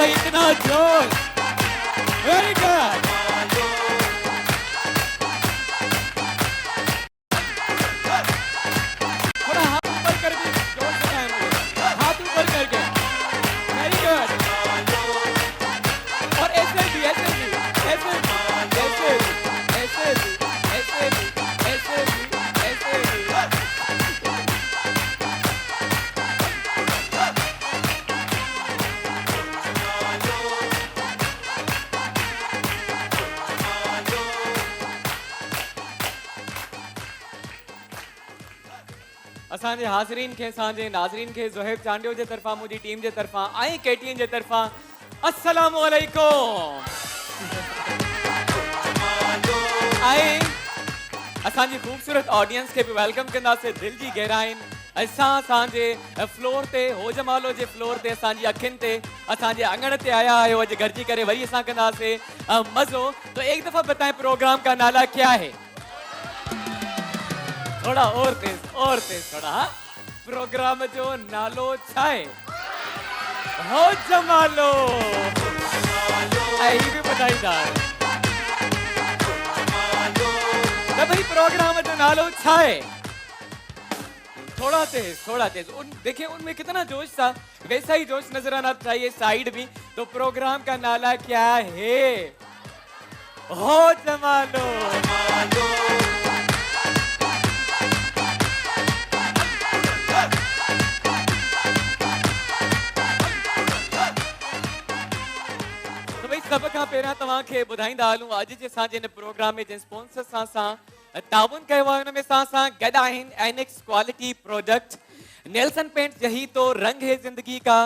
भाई इतना जोश, वेरी गुड। थोड़ा हाथ ऊपर कर दी, जोर से खाएं मुझे, हाथ ऊपर करके, वेरी गुड। और ऐसे भी, ऐसे भी, ऐसे भी, ऐसे भी, ऐसे भी, ऐसे भी, ऐसे भी, ऐसे भी। असांजे हाज़रीन खे, असांजे नाज़रीन खे ज़ोहेब चांडियो जे तरफ़ां, मुंहिंजी टीम जे तरफ़ां ऐं केटीएन जे तरफ़ां अस्सलामु अलैकुम। ऐं असांजी ख़ूबसूरत ऑडियंस खे बि वेलकम कंदासीं दिलि जी गहराइनि। असां असांजे फ्लोर ते, होजमालो जे फ्लोर ते, असांजी अखियुनि ते, असांजे अंगण ते आया आहियो। अॼु गॾिजी करे वरी असां कंदासीं मज़ो। तो एक दफ़ा बताएं प्रोग्राम का नाला क्या है? थोड़ा और तेज थोड़ा। प्रोग्राम जो नालो छा है? होजमालो। ऐं भी बताईंदा त भाई प्रोग्राम जो नालो छा है? थोड़ा तेज। देखिए उनमें कितना जोश था, वैसा ही जोश नजर आना चाहिए साइड भी। तो प्रोग्राम का नाला क्या है? होजमालो। सब खां पहिरियां तव्हांखे ॿुधाईंदा हलूं अॼु जे असांजे हिन प्रोग्राम में जिन स्पॉन्सर सां असां ताउन कयो आहे हुन में असां गॾु आहिनि Anex quality product, Nelson paints यही तो रंग है जिंदगी का,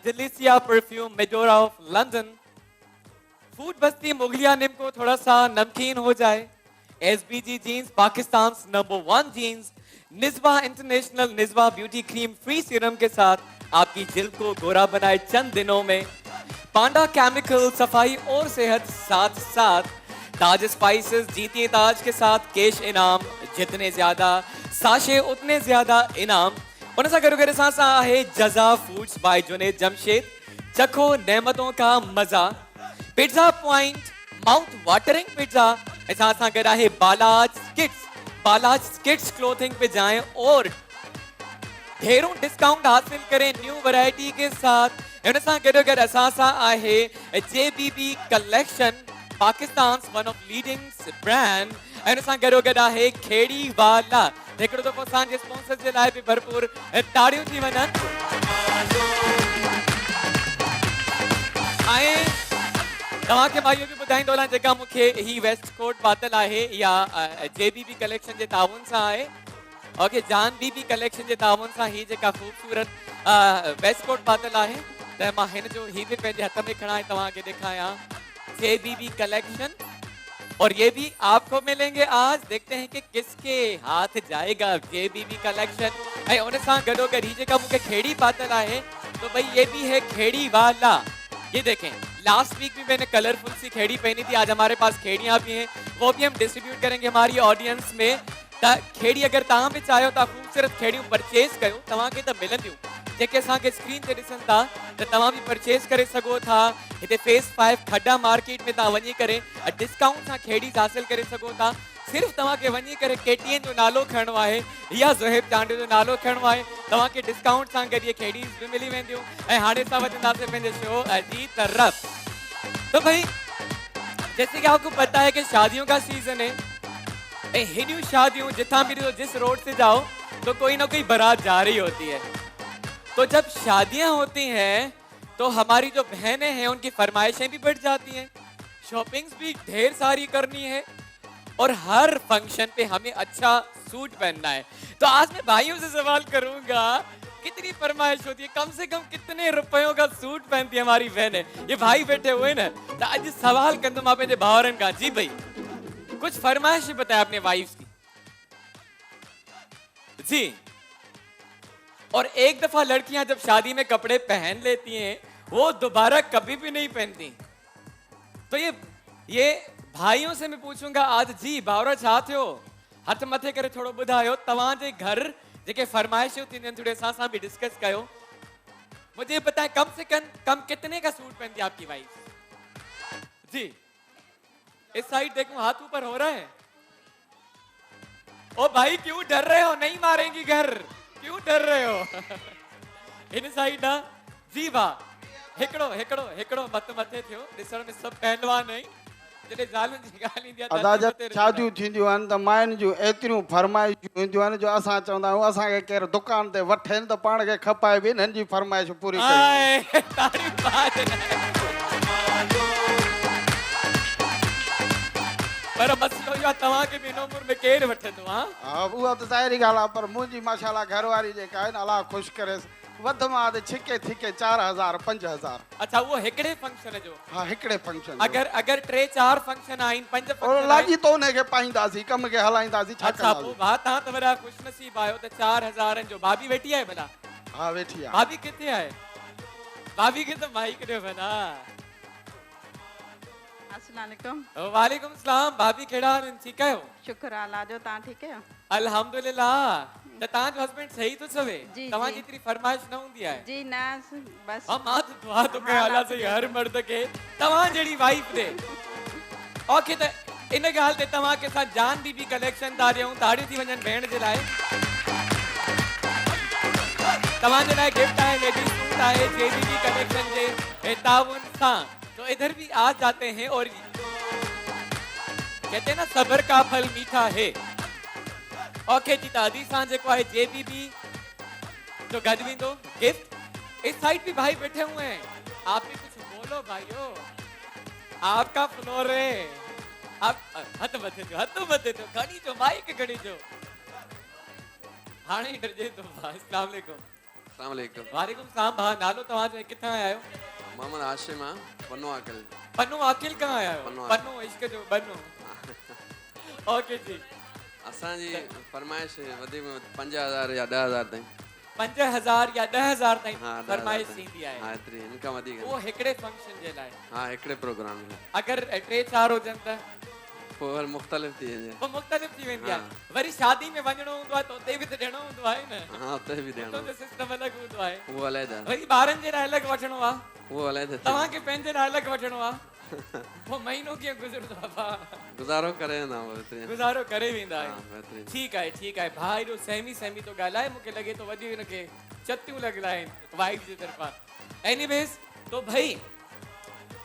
Delicia perfume Madora of London, food Basti Mughlia Nimco थोड़ा सा नमकीन हो जाए, SBG jeans Pakistan number 1 jeans, Nizwa international Nizwa beauty cream free serum के साथ आपकी जिल्द को गोरा बनाए चंद दिनों में, पांडा केमिकल सफाई और सेहत साथ साथ, ताज स्पाइसेस जीतिए ताज के साथ कैश इनाम, जितने ज्यादा साशे उतने ज्यादा इनाम। उन सां गॾो गॾु असां आहे जज़ा फूड्स बाय जुनेद जमशेद, चखो नेमतों का मजा, pizza point mouth watering pizza, असां गॾु आहे बालाज किड्स क्लोथिंग पे जाएं और ढेरों डिस्काउंट हासिल करें न्यू वैरायटी के साथ। इन सां गॾो गॾु असां सां आहे JBB collection, Pakistan one of leading brand. इन सां गॾो गॾु आहे खेड़ी वाला। हिकिड़ो दफ़ो असांजे स्पॉन्सर जे लाइ बि भरपूर ताड़ियूं थी वञनि। ऐं तव्हांखे मां इहो बि ॿुधाईंदो हलां जेका मूंखे ही वेस्ट कोट पातल आहे या JBB कलेक्शन जे ताउन सां आहे। ओके, जान बीबी कलेक्शन जे ताउन सां ही जेका ख़ूबसूरत वेस्ट कोट पातल आहे त मां हिन जो ही भी पंहिंजे हथ में खड़ा तव्हांखे ॾेखारियां JBB कलेक्शन। और ये भी आपको मिलेंगे आज। देखते हैं कि किसके हाथ जाएगा JBB कलेक्शन। ऐं उन सां गॾो गॾु ही जेका मूंखे खेड़ी पातल आहे तो भाई ये भी है खेड़ी वाला। ये देखें, लास्ट वीक भी मैंने कलरफुल सी खेड़ी पहनी थी, आज हमारे पास खेड़ियाँ भी हैं, वो भी हम डिस्ट्रीब्यूट करेंगे हमारी ऑडियंस में। खेड़ी अगर तव्हां भी चाहियो था ख़ूबसूरत खेड़ियूं परचेज कयो, तव्हांखे त मिलंदियूं जेके असांखे स्क्रीन ते ॾिसनि था, त तव्हां भी परचेज करे सघो था। हिते फेस 5 खड्डा मार्केट में तव्हां वञी करे डिस्काउंट सां खेड़ीज़ हासिल करे सघो था। सिर्फ़ तव्हांखे वञी करे केटीएन जो नालो खणणो आहे या ज़ोहेब चांडियो जो नालो खणणो आहे, तव्हांखे डिस्काउंट सां गॾु इहे खेड़ीज़ भी मिली वेंदियूं। ऐं हाणे असां वधंदासीं पंहिंजे शो जी तरफ़। तो भाई जैसे कि आपको पता है कि शादियों का सीजन है, हिंदू शादियों जितना भी जिस रोड से जाओ तो कोई ना कोई बारात जा रही होती है। तो जब शादियां होती हैं तो हमारी जो बहनें हैं उनकी फरमाइशें भी बढ़ जाती हैं, शॉपिंग्स भी ढेर सारी करनी है और हर फंक्शन पे हमें अच्छा सूट पहनना है। तो आज मैं भाइयों से सवाल करूंगा, कितनी फरमाइश होती है, कम से कम कितने रुपयों का सूट पहनती है हमारी बहनें? ये भाई बैठे हुए ना, तो आज सवाल कंदुम आप भावरन का। जी भाई, कुछ फरमाइश बताया अपने वाइफ की जी। और एक दफा लड़कियां जब शादी में कपड़े पहन लेती हैं वो दोबारा कभी भी नहीं पहनती। तो ये भाइयों से मैं पूछूंगा आज, जी भावरा छा थियो, हथ मथे करे थोड़ो ॿुधायो तव्हांजे घर जेके फरमाइशूं थींदियूं आहिनि थोड़ी असां सां भी डिस्कस कयो। मुझे बताएं कम से कम कितने का सूट पहनती है आपकी वाइफ? जी इस साइड देखूं, हाथ ऊपर हो रहा है। ओ भाई क्यों डर रहे हो, नहीं मारेंगी घर, क्यों डर रहे हो? इन साइड ना जी वाह, हिकड़ो हिकड़ो हिकड़ो मत मथे थियो, ॾिसण में सब पहलवान नहीं जॾहिं ज़ालुनि जी ॻाल्हि ईंदी आहे त अदा मथे जब शादियूं थींदियूं आहिनि त मायुनि जूं एतिरियूं फरमाइशूं ईंदियूं आहिनि जो असां चवंदा आहियूं असांखे केरु दुकान ते वठे त पाण खे खपाए बि हिननि जी फरमाइश पूरी कयूं। आए ताड़ी बाज पर मसलो इहो आहे तव्हांखे बि हिन उमिरि में केरु वठंदो? हा उहा त ज़ाहिरी ॻाल्हि आहे, पर मुंहिंजी माशाल्लाह घरवारी जेका आहे न अलाह ख़ुशि करेसि, वधि में वधि छिके थिके 4000 5000। अच्छा वो हिकड़े फंक्शन जो? हा हिकिड़े फंक्शन अगर 3-4 फंक्शन आहिनि, 5 और फंक्शन लाॻी तो उनखे पाईंदासीं, कम खे हलाईंदासीं, छा अच्छा पोइ कंदासीं। भाउ तव्हां त वॾा ख़ुशनसीब आहियो त 4000 जो। भाभी वेठी आहे भला? हा वेठी आहे। भाभी किथे आहे? भाभी खे त माइक ॾियो भला। अस्सलाम वालेकुम। वालेकुम सलाम। भाभी कहिड़ा हाल आहिनि, ठीकु आहियो? शुक्र अल्लाह जो, तव्हां ठीकु आहियो? अल्हम्दुलिल्लाह। त तव्हांजो हस्बैंड सही थो चवे, जी, तव्हां जी। जेतिरी फरमाइश न हूंदी आहे। जी न बस हाँ मां तो दुआ तो कयां अल्लाह से हर मर्द के तव्हां जहिड़ी वाइफ दे। ओके त इन ॻाल्हि ते तव्हां के साथ जान बीबी कलेक्शन था ॾियूं, ताड़ियूं थी वञनि भेण जे लाइ। तव्हां जे लाइ गिफ्ट आहे, लेडीज सूट आहे जेबीबी कलेक्शन जे ताउन सां। तो इधर भी आ जाते हैं और कहते हैं ना सब्र का फल मीठा है। ओके जी दादी सां जेको आहे जेबीबी जो गजवी दो गिफ्ट। इस साइड भी भाई बैठे हुए हैं, आप भी कुछ बोलो भाइयों, आपका फ्लोर है। आप हथ मथे दो खड़ी जो माइक खड़ी जो हाणे डर जे तो। अस्सलाम वालेकुम। अस्सलाम वालेकुम। वालेकुम सलाम। भा नालो तव्हां जो, किथां आया आहियो? मोहम्मद हाशिम आहे, पन्नो आकिल। पन्नो आकिल कहाँ आया हो? पन्नो पन्नो इश्क जो बन्नो। ओके जी। असांजी फरमाइश वधीक में 5000 या 10000 ताईं। 5000 या 10000 ताईं हाँ, 10,000 फरमाइश ताईं। थींदी आहे। हाँ एतिरी, इनका वधीक वो हिकड़े फंक्शन जे लाइ। हाँ हिकिड़े प्रोग्राम में। अगर 3-4 हुजनि त पोइ वरी मुख़्तलिफ़ थी वञे। वो मुख़्तलिफ़ थी वेंदी आहे। हाँ। वरी शादी में वञणो हूंदो आहे त उते बि त ॾियणो हूंदो आहे न। हाँ उते बि ॾियणो, उतो जो सिस्टम अलॻि हूंदो आहे। उहो अलॻि आहे, वरी ॿारनि जे लाइ अलॻि वठणो आहे, उहो अलॻि आहे। तव्हांखे पंहिंजे लाइ अलॻि वठणो आहे। वो महीनो कीअं गुज़रंदो आहे भाउ? गुज़ारो करे वेंदा आहियूं एतिरी। गुज़ारो करे वेंदा हाँ आहियो। बहितरीन। ठीकु आहे ठीकु आहे। भाउ एॾो सहमी थो ॻाल्हाए, मूंखे लॻे थो वधी हुनखे चतियूं लॻल आहिनि वाइफ जी तरफ़ां। एनीवेज़ तो भाई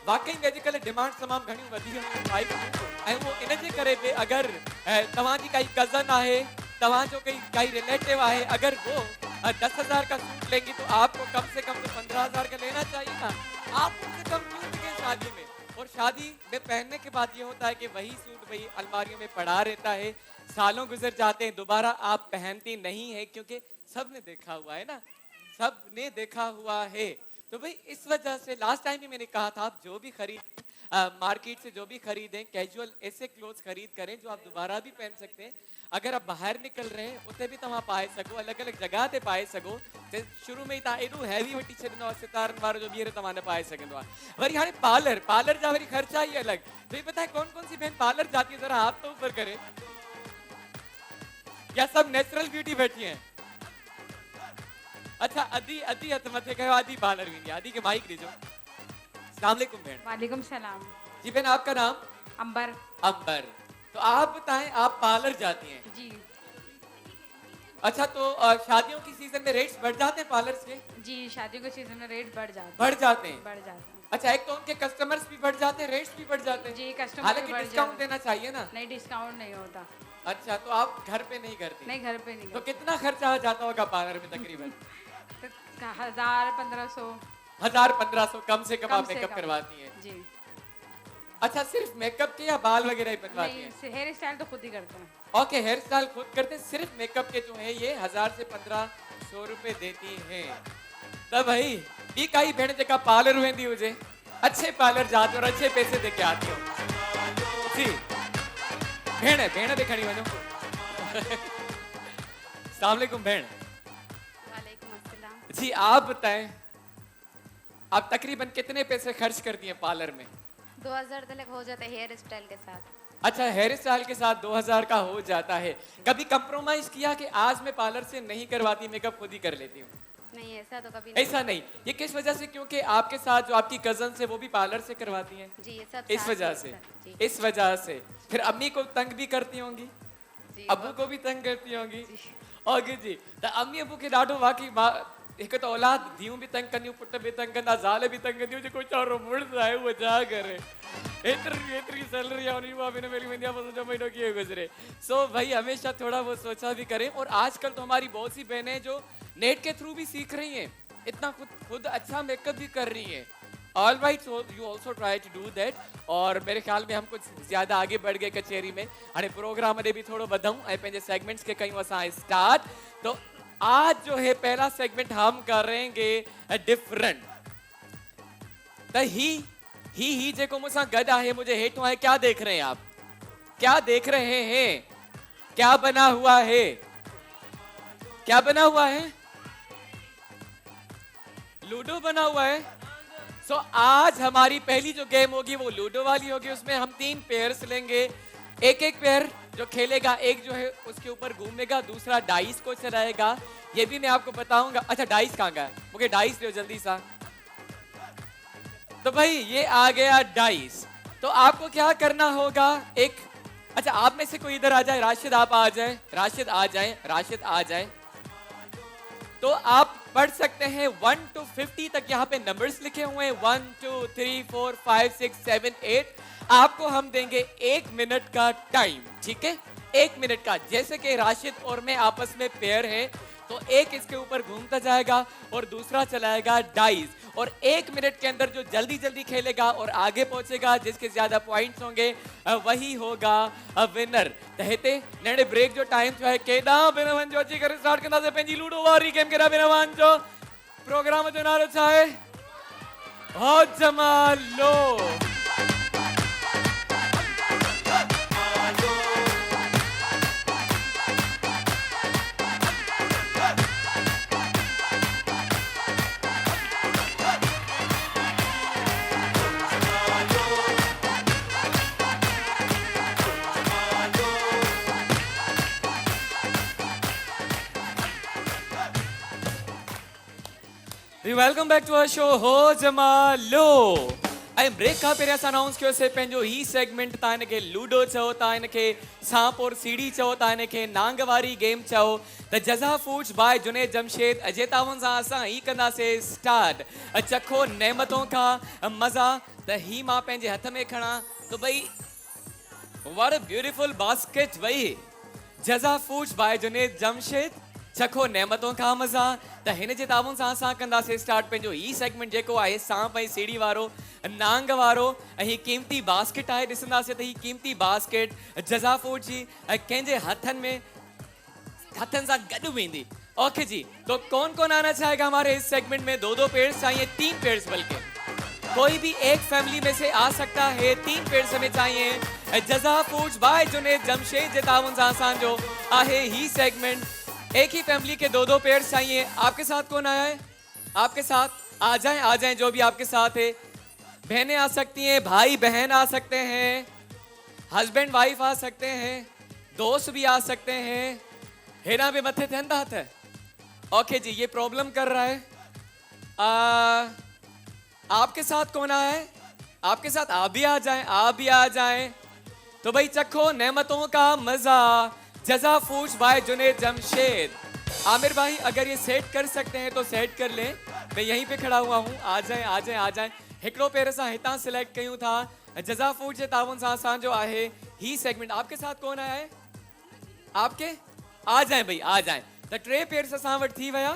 वाकई में अॼुकल्ह डिमांड तमामु घणियूं वधी वियूं आहिनि वाइफ जूं, ऐं उहो इन जे करे बि अगरि तव्हांजी काई कज़न आहे, तव्हांजो काई रिलेटिव आहे, अगर वो 10,000 का सूट लेंगी तो आपको कम से कम तो 15,000 का लेना चाहिए ना। आप उनसे कम क्यों देंगे शादी में? और शादी में पहनने के बाद ये होता है कि वही सूट वही अलमारियों में पड़ा रहता है, सालों गुजर जाते हैं, दोबारा आप पहनती नहीं है, क्योंकि सबने देखा हुआ है ना, सबने देखा हुआ है। तो भाई इस वजह से लास्ट टाइम भी मैंने कहा था, आप जो भी खरीद मार्केट से जो भी खरीदें, कैजुअल ऐसे क्लोथ्स खरीद करें जो आप दोबारा भी पहन सकते हैं। अगर आप बाहर निकल रहे हैं उते भी तव्हां पाए सघो, अलग अलग जगह ते पाए सघो। शुरू में ही तव्हां एॾो हैवी वठी छॾींदो आहे सितारनि वारो जो ॿीहर तव्हां न पाए सघंदो आहे। वरी हाणे पार्लर जा वरी ख़र्चा ही अलग। तो ये पता है कौन कौन सी बहन पार्लर जाती है? जरा हाथ तो ऊपर करे। या सब नेचुरल ब्यूटी बैठी हैं? अच्छा अदी हथ मथे कयो, आदि पार्लर वेंदी आहे। आदि के माइक ॾिजो। अस्सलाम वालेकुम बहन। वालेकुम सलाम। जी बहन आपका नाम? अंबर। अंबर। तो आप बताएं, आप पार्लर जाती हैं? जी। अच्छा तो शादियों की सीजन में रेट्स बढ़ जाते हैं पार्लर के? जी शादियों के सीजन में रेट बढ़ जाते बढ़ जाते हैं। बढ़ जाते हैं। अच्छा एक तो उनके कस्टमर्स भी बढ़ जाते हैं, रेट्स भी बढ़ जाते हैं। जी कस्टमर हालांकि बढ़ डिस्काउंट जाते देना चाहिए ना। नहीं डिस्काउंट नहीं होता। अच्छा तो आप घर पे नहीं करती? नहीं घर पे नहीं तो कितना खर्चा आ जाता होगा पार्लर में तकरीबन? तो 1000-1500 1000-1500 कम से कम कम आप से मेकअप कम। करवाती हैं? जी। अच्छा सिर्फ मेकअप के या बाल वगैरह ही बनवाती हैं? नहीं हेयर स्टाइल तो खुद ही करते हैं। ओके हेयर स्टाइल खुद करते हैं। सिर्फ मेकअप के जो है ये 1000 से 1500 रुपए देती हैं। तब भाई ये कई भेड़ जगह पार्लर वेंदी हुजे, अच्छे पार्लर जाते और अच्छे पैसे दे के आती हो। जी भेड़ दिखणी वनो। अस्सलाम वालेकुम भेड़। वालेकुम अस्सलाम। जी आप बताएं, आप तकरीबन कितने पैसे खर्च करती हैं पार्लर में? 2000 तक हो जाता है हेयर स्टाइल के साथ। अच्छा हेयर स्टाइल के साथ 2000 का हो जाता है। कभी कंप्रोमाइज किया कि आज मैं पार्लर से नहीं करवाती, मेकअप खुद ही कर लेती हूँ? नहीं ऐसा तो कभी नहीं। ऐसा नहीं, ये किस वजह से? क्योंकि आपके साथ जो आपकी कजन है वो भी पार्लर से करवाती हैं। जी ये सब इस साथ वजह में से, जी इस वजह से फिर अम्मी को तंग भी करती होंगी, जी अबू को भी तंग करती होंगी। ओके जी, त अम्मी अबू के ॾाढो वाकई मां हिकु त औलाद धीअरूं बि तंग कंदियूं, पुट बि तंग कंदा, ज़ाल बि तंग कंदियूं, जेको चारो मुड़ुस आहे उहो छा करे, एतिरी सैलरी आहे उन्हीं मां बि न मिली वेंदी आहे, बस महीनो कीअं गुज़रे। सो भाई हमेशा थोड़ा वो सोचा भी करें। और आजकल तो हमारी बहुत सी बहनें जो नेट के थ्रू भी सीख रही हैं, इतना खुद अच्छा मेकअप भी कर रही हैं। All right, so you also try to do that. और मेरे ख्याल में हम कुछ ज़्यादा आगे बढ़ गए कचेरी में, हाणे प्रोग्राम ने भी थोड़ो वधूं ऐं पंहिंजे सेगमेंट्स के कयूं असां स्टार्ट। तो आज जो है पहला सेगमेंट हम करेंगे डिफरेंट। तो ही जेको मुझसे गड है, मुझे हेठों है, क्या देख रहे हैं आप? क्या देख रहे हैं? क्या बना हुआ है? क्या बना हुआ है? लूडो बना हुआ है। सो आज हमारी पहली जो गेम होगी वो लूडो वाली होगी। उसमें हम 3 पेयर्स लेंगे, एक पेयर जो खेलेगा, एक जो है उसके ऊपर घूमेगा, दूसरा डाइस को चलाएगा। ये भी मैं आपको बताऊंगा। अच्छा डाइस कहाँ गया? मुझे डाइस दो जल्दी सा। तो भाई ये आ गया डाइस। तो आपको क्या करना होगा, अच्छा आप में से कोई इधर आ जाए, राशिद आप आ जाए, राशिद आ जाए, राशिद आ जाए। तो आप पढ़ सकते हैं 1 to 50 तक यहाँ पे नंबर्स लिखे हुए हैं, 1 2 3 4 5 6 7 8। आपको हम देंगे 1 मिनट का टाइम, ठीक है? 1 मिनट का। जैसे कि राशिद और मैं आपस में पेयर है, तो एक इसके ऊपर घूमता जाएगा और दूसरा चलाएगा डाइस। और 1 मिनट के अंदर जो जल्दी खेलेगा और आगे पहुंचेगा, जिसके ज्यादा पॉइंट्स होंगे वही होगा विनर। त हिते नंढे ब्रेक जो टाइम थियो है, केॾां बिना वञो अची करे स्टार्ट कंदासीं पंहिंजी लूडो वारी गेम। केॾां बिना वञो। प्रोग्राम जो नालो छा आहे? Ho Jamalo. Welcome back to our show Ho Jamalo. ऐं ब्रेक खां पहिरियों असां अनाउंस कयोसीं पंहिंजो ही सेगमेंट, तव्हां हिनखे लूडो चओ, तव्हां हिनखे सांप और सीढ़ी चओ, तव्हां हिनखे नांग वारी गेम चओ। त जज़ा फूड्स बाय जुनेद जमशेद अजय तावन सां असां ही कंदासीं स्टार्ट। चखो नेमतों खां मज़ा। त ही मां पंहिंजे हथ में खणा। तो भई व्हाट अ ब्यूटीफुल बास्केट। भई जज़ा फूड्स बाय जुनेद जमशेद, चखो नेमतों का मज़ा। त हिन जे ताबुन सां असां कंदासीं स्टार्ट पंहिंजो ही सेगमेंट जेको आहे सांप ऐं सीढ़ी वारो, नांग वारो। ऐं ही कीमती बास्केट आहे। ॾिसंदासीं त ही कीमती बास्केट जज़ा फूड जी कंहिंजे हथनि सां गॾु वेंदी। ओके जी, तो कौन आना चाहेगा हमारे इस सेगमेंट में? 2 पेयर्स चाहिए, 3 पेयर्स बल्कि। कोई भी एक फैमिली में से आ सकता है। 3 पेयर्स हमें चाहिए। जज़ा फूड्स बाय जुनेद जमशेद जे ताबुन सां असांजो आहे ही सेगमेंट। एक ही फैमिली के 2 पेयर्स चाहिए। आपके साथ कौन आया है? आपके साथ आ जाएं जो भी आपके साथ है। बहनें आ सकती हैं, भाई बहन आ सकते हैं, हस्बैंड वाइफ आ सकते हैं, दोस्त भी आ सकते हैं। हेना भी मथे थे हाथ है। ओके जी, ये प्रॉब्लम कर रहा है। आपके साथ कौन आया है? आपके साथ आप भी आ जाएं, आप भी आ जाएं। तो भाई चखो नेमतों का मजा। जज़ा फूड्स बाय जुनेद जमशेद। आमिर भाई अगर ये सेट कर सकते हैं तो सेट कर लें, मैं यहीं पे खड़ा हुआ हूँ। आ जाएं। हिकड़ो पेयर असां हितां सिलेक्ट कयूं था। जज़ा फूड जे ताउन सां असांजो आहे ही सेगमेंट। आपके साथ कौन आया है? आपके? आ जाएं भाई, आ जाएं। त 3 पेयर्स असां वटि थी विया।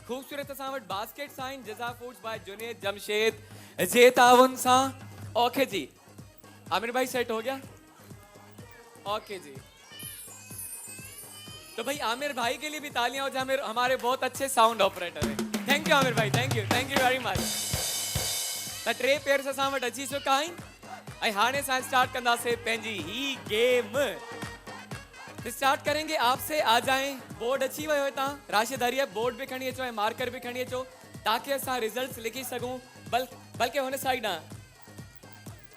खूबसूरत असां वटि बास्केट्स आहिनि जज़ा फूड्स बाय जुनेद जमशेद जे ताउन सां। ओके जी, आमिर भाई सेट हो गया? ओके जी, तो भाई आमिर भाई के लिए भी तालियां हो जाए। हमारे बहुत अच्छे साउंड ऑपरेटर हैं। थैंक यू आमिर भाई, थैंक यू वेरी मच। त 3 पेयर्स असां वटि अची चुका आहिनि ऐं हाणे असां स्टार्ट कंदासीं पंहिंजी ही गेम। स्टार्ट करेंगे आपसे। आ जाएं। बोर्ड अची वियो हितां। राशिद हरिया बोर्ड भी खणी अचो ऐं मार्कर भी खणी अचो ताकि असां रिजल्ट्स लिखी सघूं। बल्कि हुन साइड ना,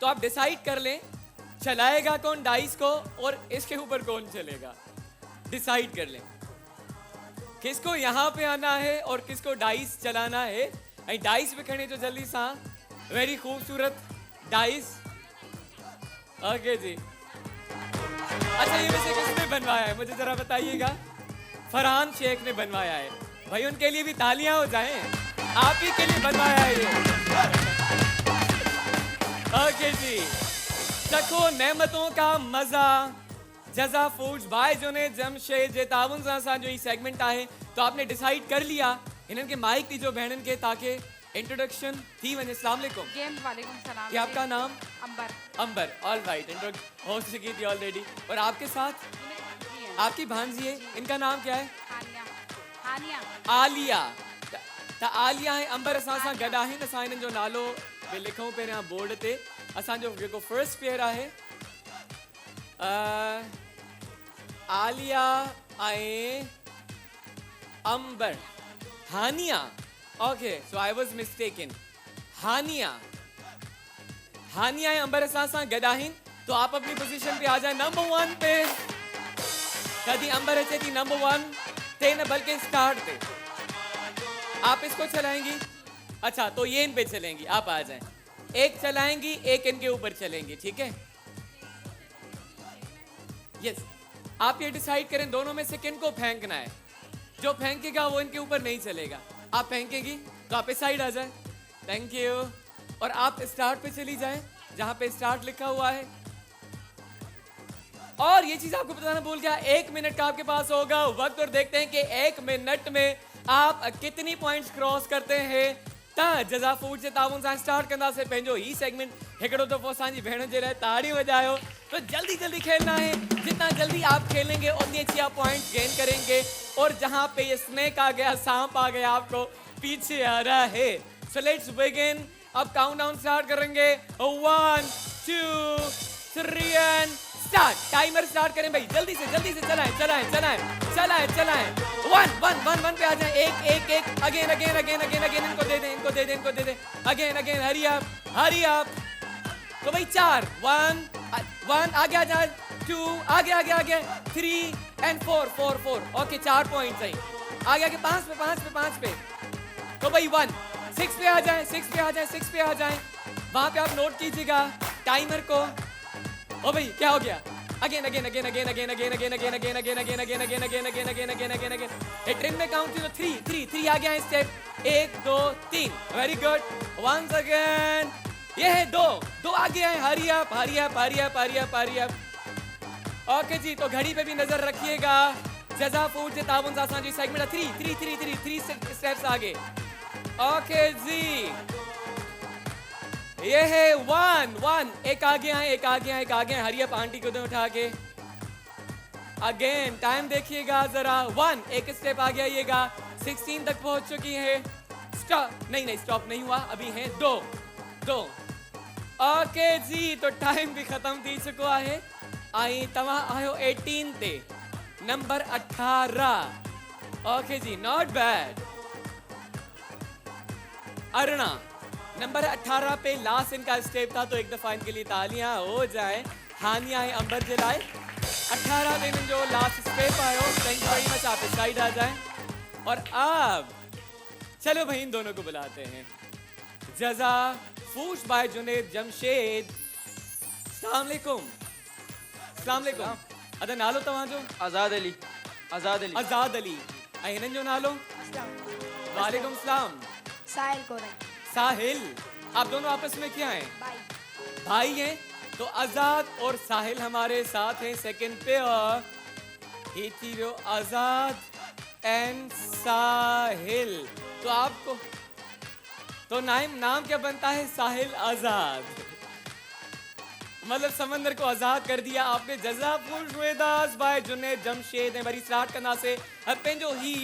तो आप डिसाइड कर लें चलाएगा कौन डाइस को और इसके ऊपर कौन चलेगा, डिसाइड कर लें। किसको यहाँ पे आना है और किसको डाइस चलाना है ऐं डाइस भी खणे जो जल्दी सा वेरी खूबसूरत डाइस ओके जी अच्छा ये वैसे किसने बनवाया है मुझे जरा बताइएगा फरहान शेख ने बनवाया है भाई उनके लिए भी तालियां हो जाएं आप ही के लिए बनवाया है ये ओके जी चखो नेमतों का मजा जजा फूड्स बाय जोने जमशेद जे ताउन सां असां जो ही सेगमेंट आहे तो आपने डिसाइड कर लिया इन्हनि के माइक दीजो भेणनि के ताकि इंट्रोडक्शन थी वने अस्सलाम वालेकुम गेम वालेकुम सलाम ये आपका नाम अंबर अंबर ऑल राइट हो चुकी थी ऑलरेडी और आपके साथ जी हैं। आपकी भांजी है इनका नाम क्या है हानिया हानिया आलिया त आलिया है अंबर असां सां गॾु आहिनि असां हिननि जो नालो बि लिखूं पहिरियां बोर्ड ते असांजो जेको फर्स्ट पेयर आहे आलिया ऐं Amber Hania okay so I was mistaken Hania Hania ऐं अंबर असां सां गॾु आहिनि तो आप अपनी पोजीशन पे आ जाए नंबर 1 पे कभी अंबर अचे थी नंबर 1 ते न बल्कि स्टार्ट पे आप इसको चलाएंगी अच्छा तो ये इन पे चलेंगी आप आ जाएं एक चलाएंगी एक इनके ऊपर चलेंगी ठीक है यस आप ये डिसाइड करें दोनों में से किन को फेंकना है जो फेंकेगा वो इनके ऊपर नहीं चलेगा आप फेंकेगी तो आप इस साइड आ जाए थैंक यू और आप स्टार्ट पे चली जाएं जहां पे स्टार्ट लिखा हुआ है और ये चीज आपको बताना भूल गया 1 मिनट का आपके पास होगा वक्त और देखते हैं कि 1 मिनट में आप कितनी पॉइंट्स क्रॉस करते हैं ता जजा फूड से ताउन सां स्टार्ट कंदा से पंहिंजो ही सेगमेंट हिकिड़ो दफ़ो असांजी भेण जे लाइ ताड़ी वजायो तो जल्दी जल्दी खेलना है जितना जल्दी आप खेलेंगे उतनी अच्छी आप पॉइंट्स गेन करेंगे और जहां पे ये स्नेक आ गया सांप आ गया आपको पीछे आ रहा है सो लेट्स बिगिन अब काउंटडाउन स्टार्ट करेंगे 1 2 3 एंड स्टार्ट टाइमर स्टार्ट करें भाई जल्दी से चलाएं 1 पे आ जाएं एक अगेन इनको दे दें अगेन हरी अप तो भाई 4 1 आगे आ जाए 2 आगे 3 एंड 4 ओके 4 पॉइंट्स है आगे 5 पे तो भाई 1 6 पे आ जाए वहां पे आप नोट कीजिएगा टाइमर को ओ भाई क्या हो गया अगेन ट्रेन में काउंट तो 3 आ गया है step 1 2 3 very good once again ये है 2 आ गया है हरी अप ओके जी तो घड़ी पे भी नजर रखिएगा जजा फूड से ताउन सां असांजी सेगमेंट 3 स्टेप्स आगे ओके जी ये है 1 एक आगे हैं हरी अप आंटी को दे उठा के अगेन टाइम देखिएगा जरा 1 एक स्टेप आ गया 16 तक पहुंच चुकी है स्टॉप नहीं हुआ अभी है 2 ओके जी तो टाइम भी खत्म थी चुको है आई तव्हां आयो 18 ते नंबर 18 ओके जी नॉट बैड अरना नंबर 18 पे लास्ट इनका स्टेप था तो एक दफा इनके लिए तालियां हो जाए हानिया है अंबर जे लाए 18 पे जो लास्ट स्टेप आयो थैंक यू वेरी मच आप इस साइड आ जाएं और अब चलो भाई इन दोनों को बुलाते हैं जजा फूड्स बाय जुनेद जमशेद अस्सलाम वालेकुम अदा नालो तव्हांजो आज़ाद अली आज़ाद अली ऐं हिननि जो नालो वालेकुम सलाम साहिल आप दोनों आपस में क्या हैं भाई हैं तो आजाद और साहिल हमारे साथ हैं सेकंड पेयर ही थी वो आजाद एंड साहिल तो आपको तो नाम क्या बनता है साहिल आजाद मतलब समंदर को आजाद कर दिया आपने जजा फूड बाय जुनेद जमशेद ऐं वरी स्टार्ट करना से पंहिंजो ही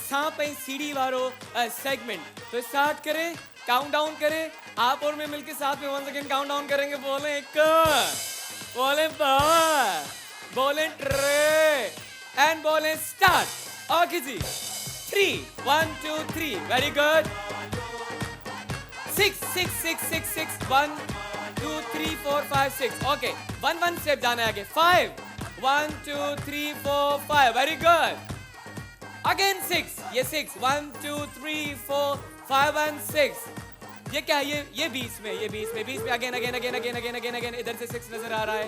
सांप ऐं सीढ़ी वारो सेगमेंट तो स्टार्ट करें काउंटडाउन करें आप और मैं मिलके साथ में 1 सेकंड काउंटडाउन करेंगे बोले 1 बोले 2 बोले 3 एंड बोले स्टार्ट ओके जी 3 1 2 3 वेरी गुड 6 1 2 3 4 5 6 ओके 1 स्टेप जाना है आगे 5 1 2 3 4 5 वेरी गुड अगेन 6, ये 6, 1 2 3 4 5 and 6. ये क्या है? ये 20 में अगेन इधर से 6 नजर आ रहा है,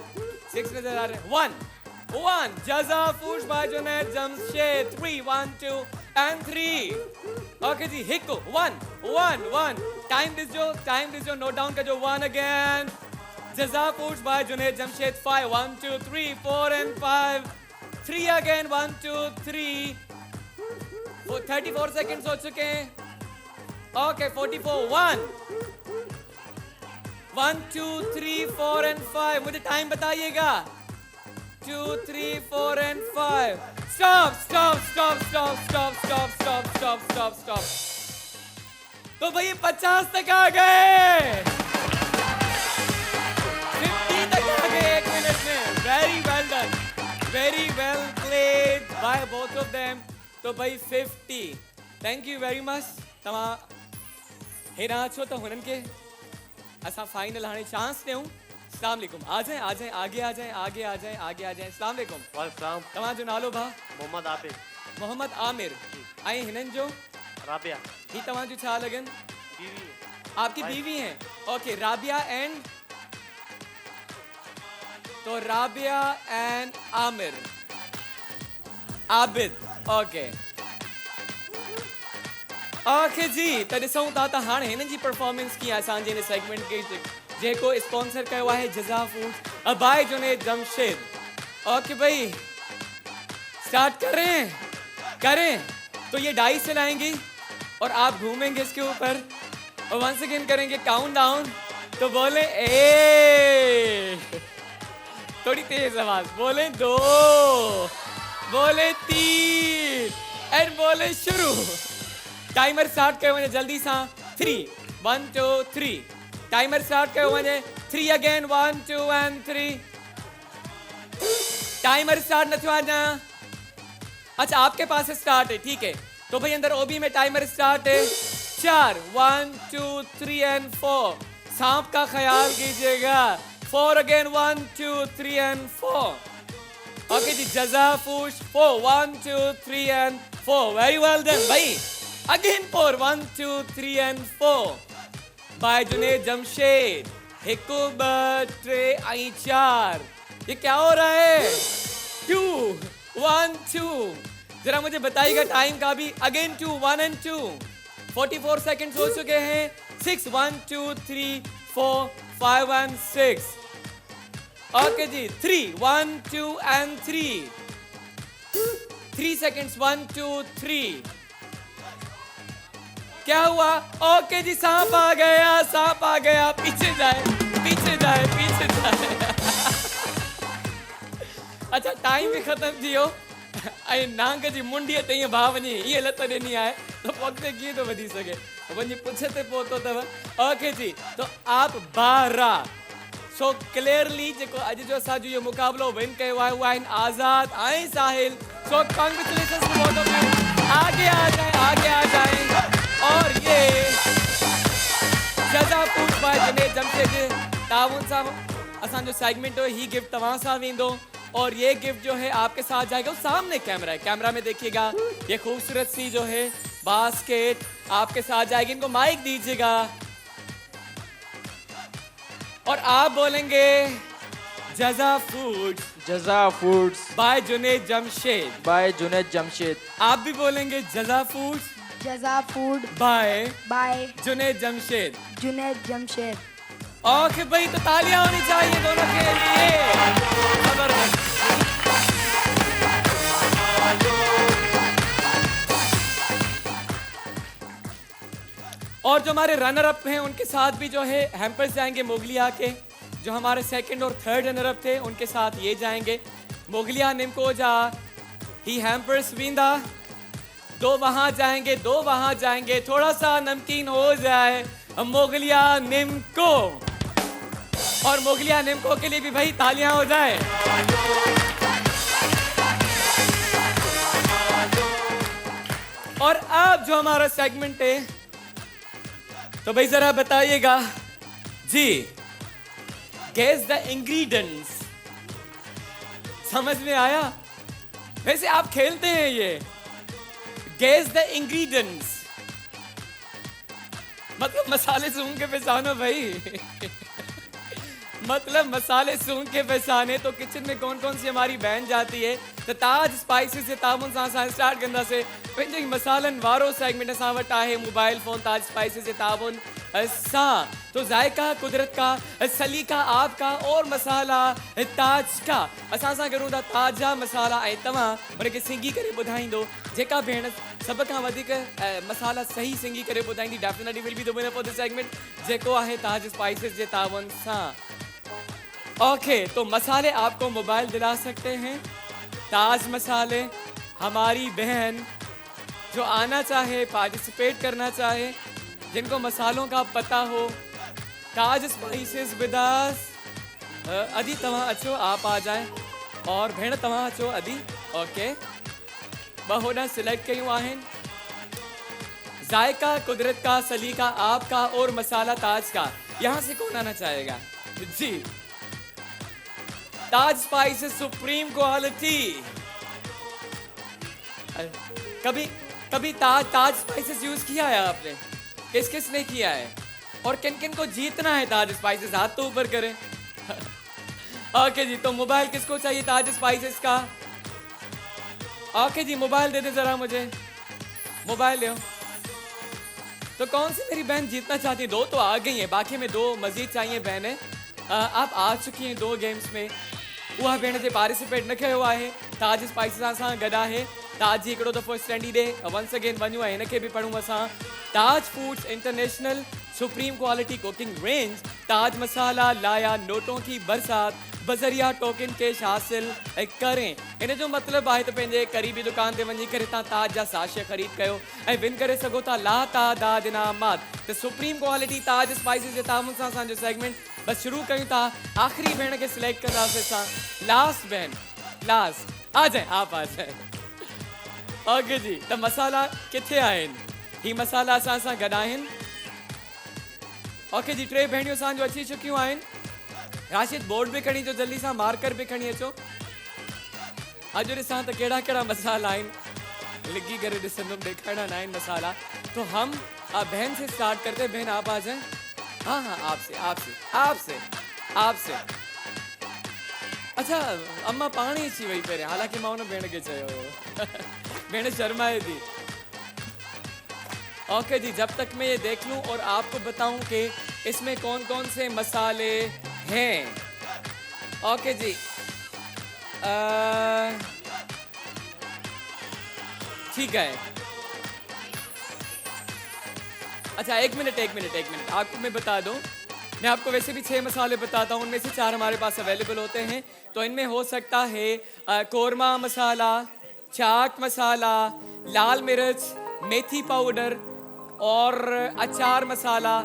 6 नजर आ रहा है. 1 Jaza Foods by Junaid Jamshed. 3 1 2 and 3. Okay जी, Hiko 1 टाइम दिस जो नोट डाउन का जो 1 again. Jaza Foods by Junaid Jamshed. 5 1 2 3 4 and 5. 3 again 1 2 3. 34 seconds हो चुके हैं. Okay, 44 1 2 3 4 and 5. मुझे टाइम बताइएगा. 2 3 4 and 5. Stop. तो भाई 50 तक आ गए. 50 तक आ गए 1 मिनट में. Very well done. Very well played by both of them. तो भाई 50. Thank you very much. तमा हेरा छो तो हुनन के असा फाइनल हाने चांस देऊं. अस्सलाम वालेकुम. आ जाए आगे आ जाए. अस्सलाम वालेकुम. वालेकुम. तमा जो नालो भा? मोहम्मद आमिर. आई हिनन जो राबिया. ही तमा जो छा लगन? बीवी. आपकी बीवी हैं. Okay, Rabia and Aamir. Abid. Okay ji, त ॾिसूं था त हाणे हिननि जी परफॉर्मेंस कीअं आहे असांजे हिन सेगमेंट खे जेको स्पॉन्सर कयो आहे Jazaa foods by Junaid Jamshed. Okay भाई, स्टार्ट करें तो ये डाइस चलाएंगे और आप घूमेंगे इसके ऊपर और वंस अगेन करेंगे काउंट डाउन. तो बोले ए, थोड़ी तेज आवाज. बोले 2, बोले 3 एंड बोले शुरू. टाइमर स्टार्ट कयो वञे जल्दी सां. 3 1 2 3. टाइमर स्टार्ट कयो वञे. 3 अगेन 1 2 and 3. टाइमर स्टार्ट न थियो अञा. अच्छा, आपके पास स्टार्ट है, ठीक है. तो भाई अंदर ओबी में टाइमर स्टार्ट है. 4 1 2 3 and 4. सांप का ख्याल कीजिएगा. 4 again 1 2 3 and 4. Okay ji, Jazaa foods 4 1 2 3 and 4. Very well done भाई. Again 4 1 2 3 and 4 by Junaid Jamshed. 1 2 3 4. ये क्या हो रहा है? 2 1 2. जरा मुझे बताइएगा टाइम का भी. Again 2 1 and 2. 44 सेकंड्स हो चुके हैं. 6 1 2 3 4 5 and 6. ओके जी, 3 1 2 and 3. 3 seconds 1 2 3. क्या हुआ? ओके जी, सांप आ गया. पीछे जाए. अच्छा, टाइम भी खत्म थियो. ऐं नांग जी मुंडीअ ते ईअं भाउ वञी हीअ लत ॾिनी आहे त पोइ कीअं थो वधी सघे. वञी पुछ ते पहुतो अथव. ओके जी, तो आप 12. सो क्लियरली जेको अॼु जो असांजो इहो मुक़ाबलो विन कयो आहे उहा आहिनि आज़ाद ऐं Sahil. So congratulations to both of you. आगे आ जाए. और ये जज़ा फूड्स बाय जुनैद जमशेद ताउन सां असांजो सेगमेंट हो. ही गिफ्ट तव्हां सां वेंदो और ये गिफ्ट जो है आपके साथ जाएगा. सामने कैमरा है, कैमरा में देखिएगा. ये खूबसूरत सी जो है बास्केट आपके साथ जाएगी. इनको माइक दीजिएगा और आप बोलेंगे जज़ा फूड्स बाय जुनैद जमशेद. आप भी बोलेंगे Jazaa foods by Junaid Jamshed. Okay भाई, तो तालियां होनी चाहिए दोनों के लिए. जबरदस्त. और जो हमारे रनर अप हैं उनके साथ भी जो है हैम्पर्स जाएंगे मोगलिया के. जो हमारे सेकंड और थर्ड रनर अप थे उनके साथ ये जाएंगे. मोगलिया निमकोजा ही हैम्पर्स विंदा. 2 वहां जाएंगे. थोड़ा सा नमकीन हो जाए. मोगलिया निमको और मोगलिया निमको के लिए भी भाई तालियां हो जाए. और अब जो हमारा सेगमेंट है तो भाई जरा बताइएगा जी. Guess the ingredients. समझ में आया? वैसे आप खेलते हैं ये गेस द इंग्रेडिएंट्स। मतलब मसाले सूंघ के पहचानो भाई। मतलब मसाले सूंघ के पहचाने तो किचन में कौन कौन सी हमारी बहन जाती है तो ताज स्पाइसेस से तामुन सां स्टार्ट कंदा से पंहिंजे मसालन वारो सेगमेंट असां वटि आहे मोबाइल फोन ताज स्पाइसेस से तामुन सां। तो जायका कुदरत का, सलीका आपका और मसाला ताज का असां सां करूं था ताजा मसाला। ऐं तव्हां उनखे सिंगी करे ॿुधाईंदो जेका भेण सब खां वधीक मसाला सही सिंगी करे ॿुधाईंदी definitely will be the winner for this segment जेको आहे ताज स्पाइसेस जे तावन सां। ओके तो मसाले आपको मोबाइल दिला सकते हैं। ताज मसाले हमारी बहन जो आना चाहे पार्टिसिपेट करना चाहे जिनको मसालों का पता हो ताज स्पाइसेस विदास अदी तव्हां अचो आप आ जाए और भेण तव्हां अचो अदी। ओके ब होना सिलेक्ट कयूं आहिनि जायका कुदरत का, सलीका आपका और मसाला ताज का। यहाँ से कौन आना चाहेगा? जी ताज स्पाइसेस सुप्रीम क्वालिटी। कभी ताज स्पाइसेस यूज किया है आपने? किस किस ने किया है और किन किन को जीतना है ताज स्पाइसेस? हाथ तो ऊपर करें। ओके जी तो मोबाइल किसको चाहिए ताज स्पाइसेस का? ओके जी मोबाइल दे दे जरा मुझे, मोबाइल ले। तो कौन सी मेरी बहन जीतना चाहती है? दो तो आ गई है, बाकी में दो मजीद चाहिए बहनें। आप आ चुकी हैं 2 गेम्स में। उहा भेण जे पार्टिसिपेट न कयो आहे ताज स्पाइसेस सां गॾु आहे। ताज जी हिकिड़ो दफ़ो स्टडी डे वंस अगेन वञूं ऐं हिनखे बि पढ़ूं असां। Taj foods international supreme quality cooking range Taj masala लाया नोटों की बरसात बजरिया टोकन कैश हासिल करें। इन जो मतिलबु आहे त पंहिंजे क़रीबी दुकान ते वञी करे तव्हां ताज जा साशे ख़रीद कयो ऐं विन करे सघो था लातादाद इनामात। त सुप्रीम क्वालिटी ताज स्पाइसेस जे तामुन सां असांजो सेगमेंट बस शुरू कयूं था। आखिरी भेण के सिलेक्ट कंदासीं असां। लास्ट बहन लास्ट आ जाए, आप आ जाए। ओके जी त मसाला किथे आहिनि? ही मसाला असां सां गॾु आहिनि। ओके जी 3 भेणियूं असांजो अची चुकियूं आहिनि। राशिद बोर्ड भी खणी अचो, जल्दी सां मार्कर भी खणी अचो। अॼु ॾिसां त कहिड़ा कहिड़ा मसाला आहिनि, लिखी करे ॾिसंदुमि, ॾेखारणा न आहिनि मसाला। तो हम बहन से स्टार्ट करते हैं। बहन आप आ जाए। हाँ हाँ आपसे आपसे आपसे आपसे। अच्छा अम्मा पानी अची वही पे, हालांकि मां उन भेण के चयो भेण शर्माए थी। ओके जी जब तक मैं ये देख लूं और आपको बताऊं कि इसमें कौन कौन से मसाले हैं। ओके जी ठीक है। अच्छा एक मिनट आपको मैं बता दूं, मैं आपको वैसे भी 6 मसाले बताता हूं, उनमें से 4 हमारे पास अवेलेबल होते हैं। तो इनमें हो सकता है कोरमा मसाला, चाट मसाला, लाल मिर्च, मेथी पाउडर और अचार मसाला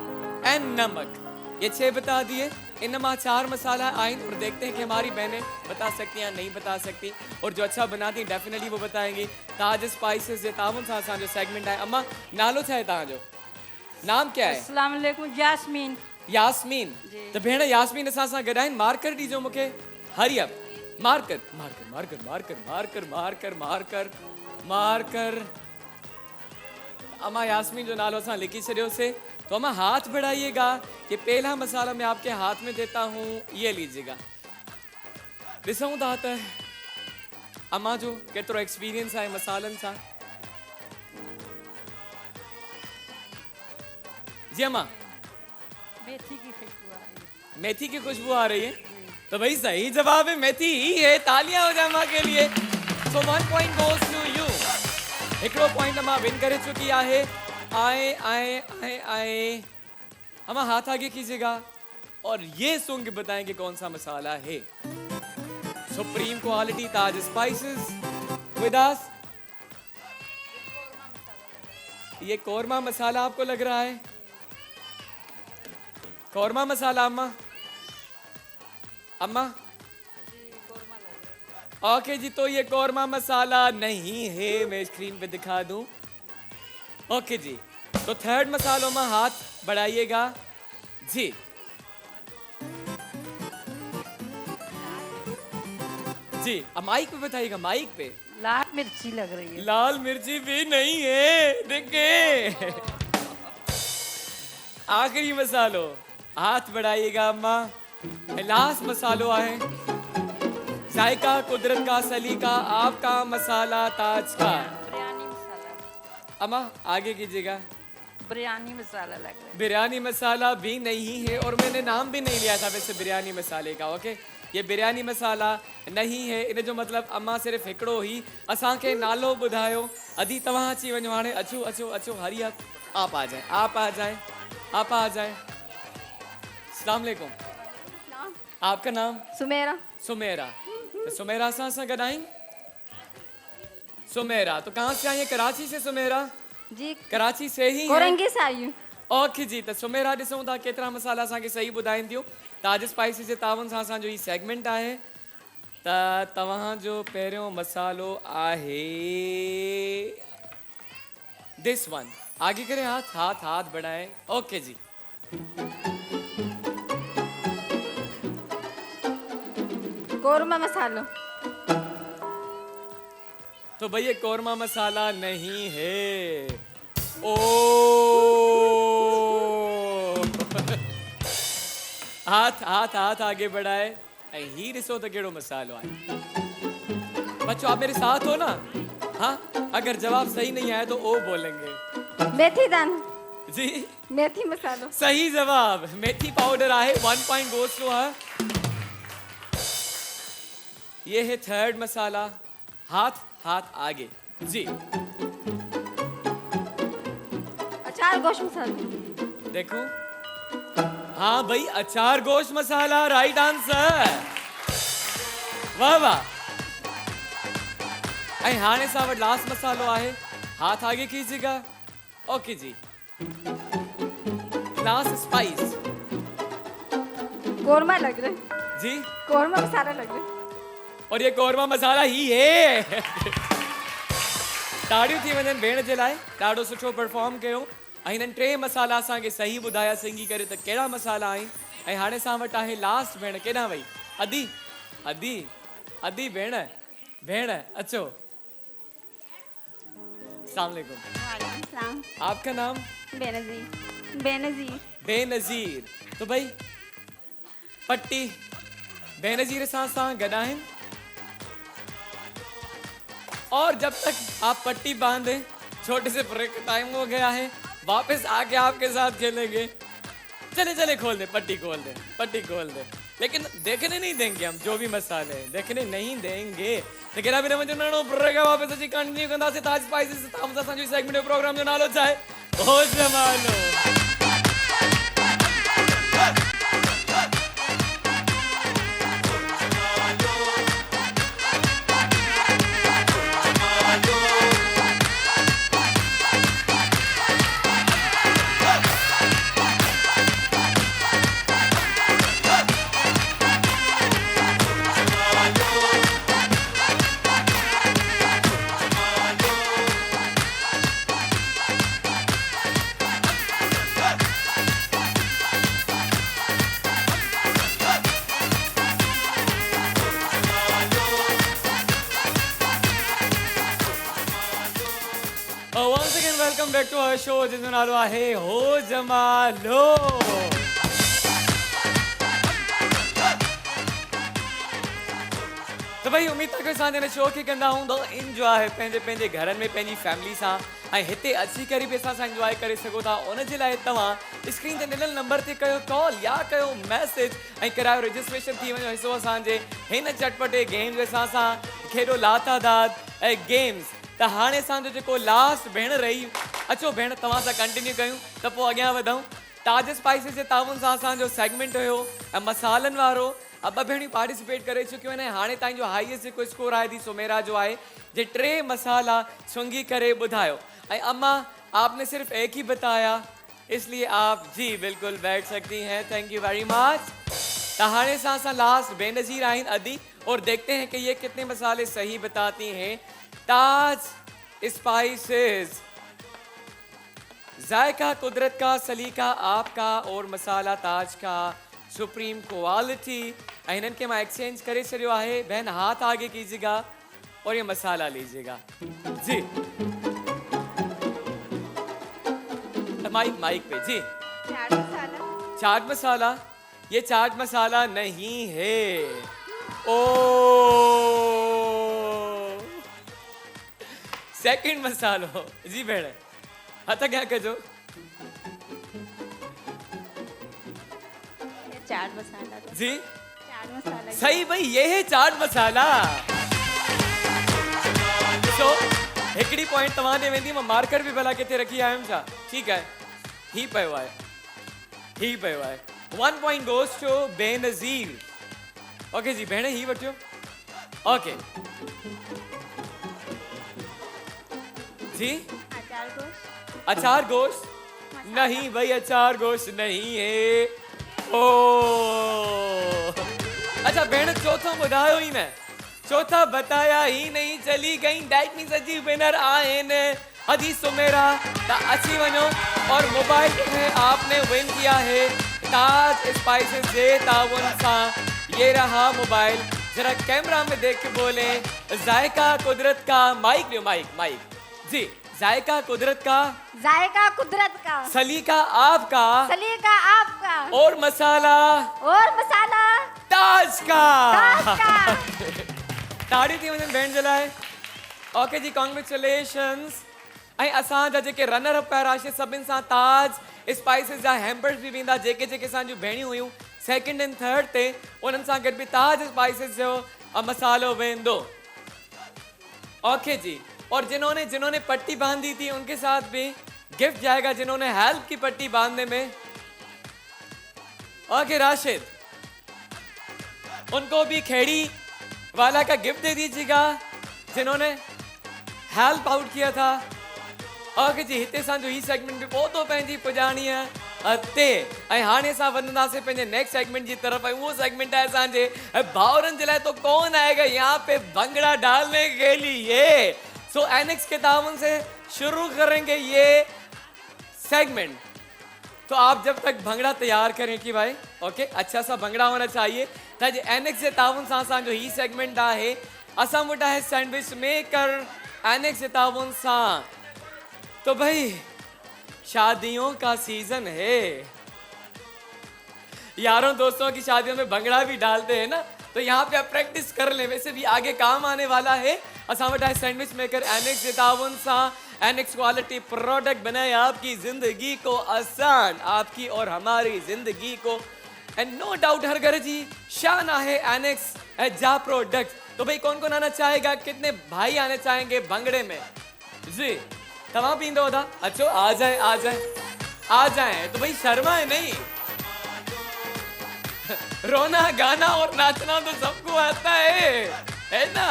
एंड नमक। ये 6 बता दिए। इनमें 4 मसाला आइन और देखते हैं कि हमारी बहनें बता सकती हैं या नहीं बता सकती, और जो अच्छा बनाती हैं डेफिनेटली वो बताएंगी। ताज स्पाइसेस जे तामुन सां असांजो सेगमेंट आहे। अम्मा नालो छा आहे तव्हांजो? नाम क्या है? अस्सलाम वालेकुम। यास्मीन। यास्मीन। तो भेण यास्मीन असां सां गॾु आहिनि। मार्कर ॾिजो मूंखे, hurry up. Marker marker marker marker marker marker marker marker. अम्मा यास्मीन जो नालो असां लिखी छॾियोसीं। तो अम्मा हाथ बढ़ाइएगा। ये पहला मसाला मैं आपके हाथ में देता हूँ, ये लीजिएगा। ॾिसूं था त अम्मा जो केतिरो एक्सपीरियंस आहे मसालनि सां। जी अम्मा मेथी की खुशबू आ रही है। मेथी की खुशबू आ रही है, तो भाई सही जवाब है मेथी ही है। तालियां हो जाए अम्मा के लिए। सो 1 पॉइंट गोस टू यू। हिकिड़ो पॉइंट अम्मा विन करे चुकी आहे। आए आए आए आए अम्मा हाथ आगे कीजिएगा और ये सुन के बताएं कि कौन सा मसाला है। Supreme quality Taj spices with us. ये कोरमा मसाला आपको लग रहा है? कोरमा मसाला अम्मा? अम्मा ओके जी तो ये कोरमा मसाला नहीं है, मैं स्क्रीन पे दिखा दूं। ओके जी तो 3rd मसालों में हाथ बढ़ाइएगा जी। जी अब माइक पे बताइएगा, माइक पे। लाल मिर्ची लग रही है। लाल मिर्ची भी नहीं है, देखे। आखिरी मसालो, हाथ बढ़ाइएगा अम्मा। लास्ट मसालो है जायका कुदरत का सलीका आपका मसाला ताज का। बिरयानी मसाला। अम्मा आगे कीजिएगा। बिरयानी मसाला लग रहा है। बिरयानी मसाला भी नहीं है और मैंने नाम भी नहीं लिया था वैसे बिरयानी मसाले का। ओके, ये बिरयानी मसाला नहीं है। इन जो मतलब अम्मा सिर्फ हिकिड़ो ही असांखे नालो ॿुधायो। अधी तव्हां अची वञो हाणे। अचो अचो अचो, हरी आप आ जाए, आप आ जाए, आप आ जाए। अस्सलाम वालेकुम। आपका नाम? सुमेरा। सुमेरा। तो सुमेरा सां गॾाई। सुमेरा तो कहाँ से आई है? कराची से सुमेरा? जी कराची से ही है? कोरंगी से आई हूँ। ओके जी, तो सुमेरा ॾिसूं था केतिरा मसाला असांखे सही ॿुधाईंदियूं। ताज स्पाइसी जे तावन सां असांजो ही सेगमेंट आहे। त तव्हांजो पहिरियों मसालो आहे दिस वन। आगे करे हाथ, हाथ हाथ बढ़ाए। ओके जी। कोरमा मसालो। तो भैया कोरमा मसाला नहीं है। ओ हाथ हाथ हाथ आगे बढ़ाए। ही ॾिसो त कहिड़ो मसालो आहे। बच्चों आप मेरे साथ हो ना? हाँ, अगर जवाब सही नहीं आया तो ओ बोलेंगे। मेथी दाना। जी मेथी मसालो। सही जवाब मेथी पाउडर आहे। 1 पॉइंट गोस टू हर। ये है थर्ड मसाला। हाथ हाथ आगे जी। अचार गोश्त मसालो। देखो, हाँ भाई, अचार गोश्त मसाला राइट आंसर। वाह वाह। ऐं हाणे सां वटि लास्ट मसालो आहे। हाथ आगे कीजिएगा। Okay ji. Last spice. Korma लग रहा है। जी, कोरमा मसाला लग रहा है। और ये कोरमा मसाला ही है। ताड़ियूं थी वञनि भेण जे लाइ। ॾाढो सुठो परफॉर्म कयो। ऐं हिननि 3 मसाला असांखे सही ॿुधाया सिंगी करे त कहिड़ा मसाला आहिनि। ऐं हाणे असां वटि आहे लास्ट भेण। केॾां वई? अदी अदी अदी भेण, भेण अचो। अस्सलाम वालेकुम। वालेकुम सलाम। आपका नाम? बेनजीर। बेनजीर। बेनजीर। तो भाई पट्टी बेनजीर सां गॾु आहिनि। और जब तक आप पट्टी बांधे, छोटे से ब्रेक टाइम हो गया है। वापस आके आपके साथ खेलेंगे। चले चले खोल दे, पट्टी खोल दे, पट्टी खोल दे। लेकिन देखने नहीं देंगे हम जो भी मसाले हैं, देखने नहीं देंगे। लेकिन अभी मुझे नड़ो ब्रेक वापस अची कंटिन्यू कंदा से ताज स्पाइसी से ताम सां जो सेगमेंट प्रोग्राम जो नालो चाहे हो जमानो। Once again, welcome back to our show. जिसमें नालो आहे हो जमालो। तो भाई उम्मीद था कि असां शो खे कंदा हूंदो इंजॉय पंहिंजे पंहिंजे घरनि में पंहिंजी फैमिली सां। ऐं हिते अची करे बि असां सां इंजॉय करे सघो था। उन जे लाइ तव्हां स्क्रीन ते ॾिनल नंबर ते कयो कॉल या कयो मैसेज ऐं करायो रजिस्ट्रेशन। थी वञो हिसो असांजे हिन चटपटे गेम जे सां खेॾो लातादाद ऐं गेम्स। त हाणे असांजो जेको लास्ट भेण रही। अचो भेण, तव्हां सां कंटिन्यू कयूं त पोइ अॻियां वधूं। ताज स्पाइसी जे ताउन सां असांजो सेगमेंट हुयो ऐं मसालनि वारो। 2 भेणियूं पार्टिसिपेट करे चुकियूं आहिनि। हाणे ताईं जो हाईएस्ट जेको स्कोर आहे थी सुमेरा जो आहे, जे 3 मसाला सुंघी करे ॿुधायो। ऐं अम्मा, आपने सिर्फ एक ही बताया, इसलिए आप जी बिल्कुल बैठ सकती हैं। Thank you very much. तो हाणे सां असां लास्ट बेनज़ीर आहिनि अदी, और देखते हैं कि ये कितने मसाले सही बताती हैं। ताज स्पाइसेस, जायका कुदरत का सलीका आपका और मसाला ताज का सुप्रीम क्वालिटी। इन्हनि के मैं एक्सचेंज करे छॾियो आहे। बहन हाथ आगे कीजिएगा। और ये मसाला लीजिएगा जी। माइक पे जी। चाट मसाला। चाट मसाला, ये चाट मसाला नहीं है। ओ सेकंड मसालो जी भेड़ हता क्या कजो ये चाट मसाला था। जी चाट मसाला। सही भाई, ये है चाट मसाला। तो हिकड़ी पॉइंट तव्हां ॾे वेंदी, मां मार्कर भी भला किथे रखी आयुमि छा? ठीक है, ही पियो आहे, ही पियो आहे। 1 point goes to Benazir. Okay ji भेण ही वठियो। ओके जी। अचार गोश्त। अचार गोश्त नहीं भाई, अचार गोश्त नहीं है। ओ अच्छा भेण चौथो ॿुधायो ही न, चौथा बताया ही नहीं, चली गई। दैट मींस अजी विनर आहिनि अजी सुमेरा। ता अची वञो और मोबाइल में आपने विन किया है ताज स्पाइसेस जे ताउन सां। ये रहा मोबाइल, जरा कैमरा में देख के बोले जायका कुदरत का। माइक लो, माइक जी। जायका कुदरत का, जायका कुदरत का। सलीका आपका, सलीका आपका। और मसाला ताज का। ताड़ी थी वञनि भेण जे लाइ। ओके जी, कॉन्ग्रेचुलेशंस। ऐं असांजा जेके रनर अप राशि सभिनि सां ताज स्पाइसिस जा हैम्पर्स बि वेंदा, जेके असांजूं भेणियूं हुयूं सेकंड एंड थर्ड ते, उन्हनि सां गॾु बि ताज स्पाइसिस जो मसालो वेंदो। ओके जी, और जिन्होंने पट्टी बांधी थी उनके साथ भी गिफ्ट जाएगा, जिन्होंने हेल्प की पट्टी बांधने में। ओके राशिद, उनको भी खेड़ी वाला का गिफ्ट दे दीजिएगा, जिन्होंने हेल्प आउट किया था। ओके जी, हिते असांजो ही सेगमेंट भी पहुतो पंहिंजी पुॼाणीअ ते। ऐं हाणे असां वधंदासीं पंहिंजे नेक्स्ट सेगमेंट जी तरफ। ऐं उहो सेगमेंट आहे असांजे भाउरनि जे लाइ। तो कौन आएगा यहाँ पे भंगड़ा डालने के लिए? सो एनेक्स के ताउन से शुरू करेंगे ये सेगमेंट। तो आप जब तक भंगड़ा तैयार करें कि भाई ओके अच्छा सा भंगड़ा होना चाहिए। ताकि एनेक्स जे ताउन सां असांजो ही सेगमेंट आहे। असां वटि आहे सैंडविच मेकर एनेक्स जे ताउन सां। तो भाई शादियों का सीजन है, यारों दोस्तों की शादियों में भंगड़ा भी डालते हैं ना, तो यहाँ पे आप प्रैक्टिस कर लें, वैसे भी आगे काम आने वाला है। असां वटि आहे सैंडविच मेकर एनेक्स जे ताउन सां। एनेक्स क्वालिटी प्रोडक्ट बनाए आपकी जिंदगी को आसान, आपकी और हमारी जिंदगी को। एंड नो डाउट हर घर जी शान है एनेक्स जा प्रोडक्ट। तो भाई कौन कौन आना चाहेगा, कितने भाई आने चाहेंगे भंगड़े में जी? तमाम पींदो होता, अच्छो आ जाए आ जाए आ जाए। तो भाई शर्माए नहीं, रोना गाना और नाचना तो सबको आता है ना?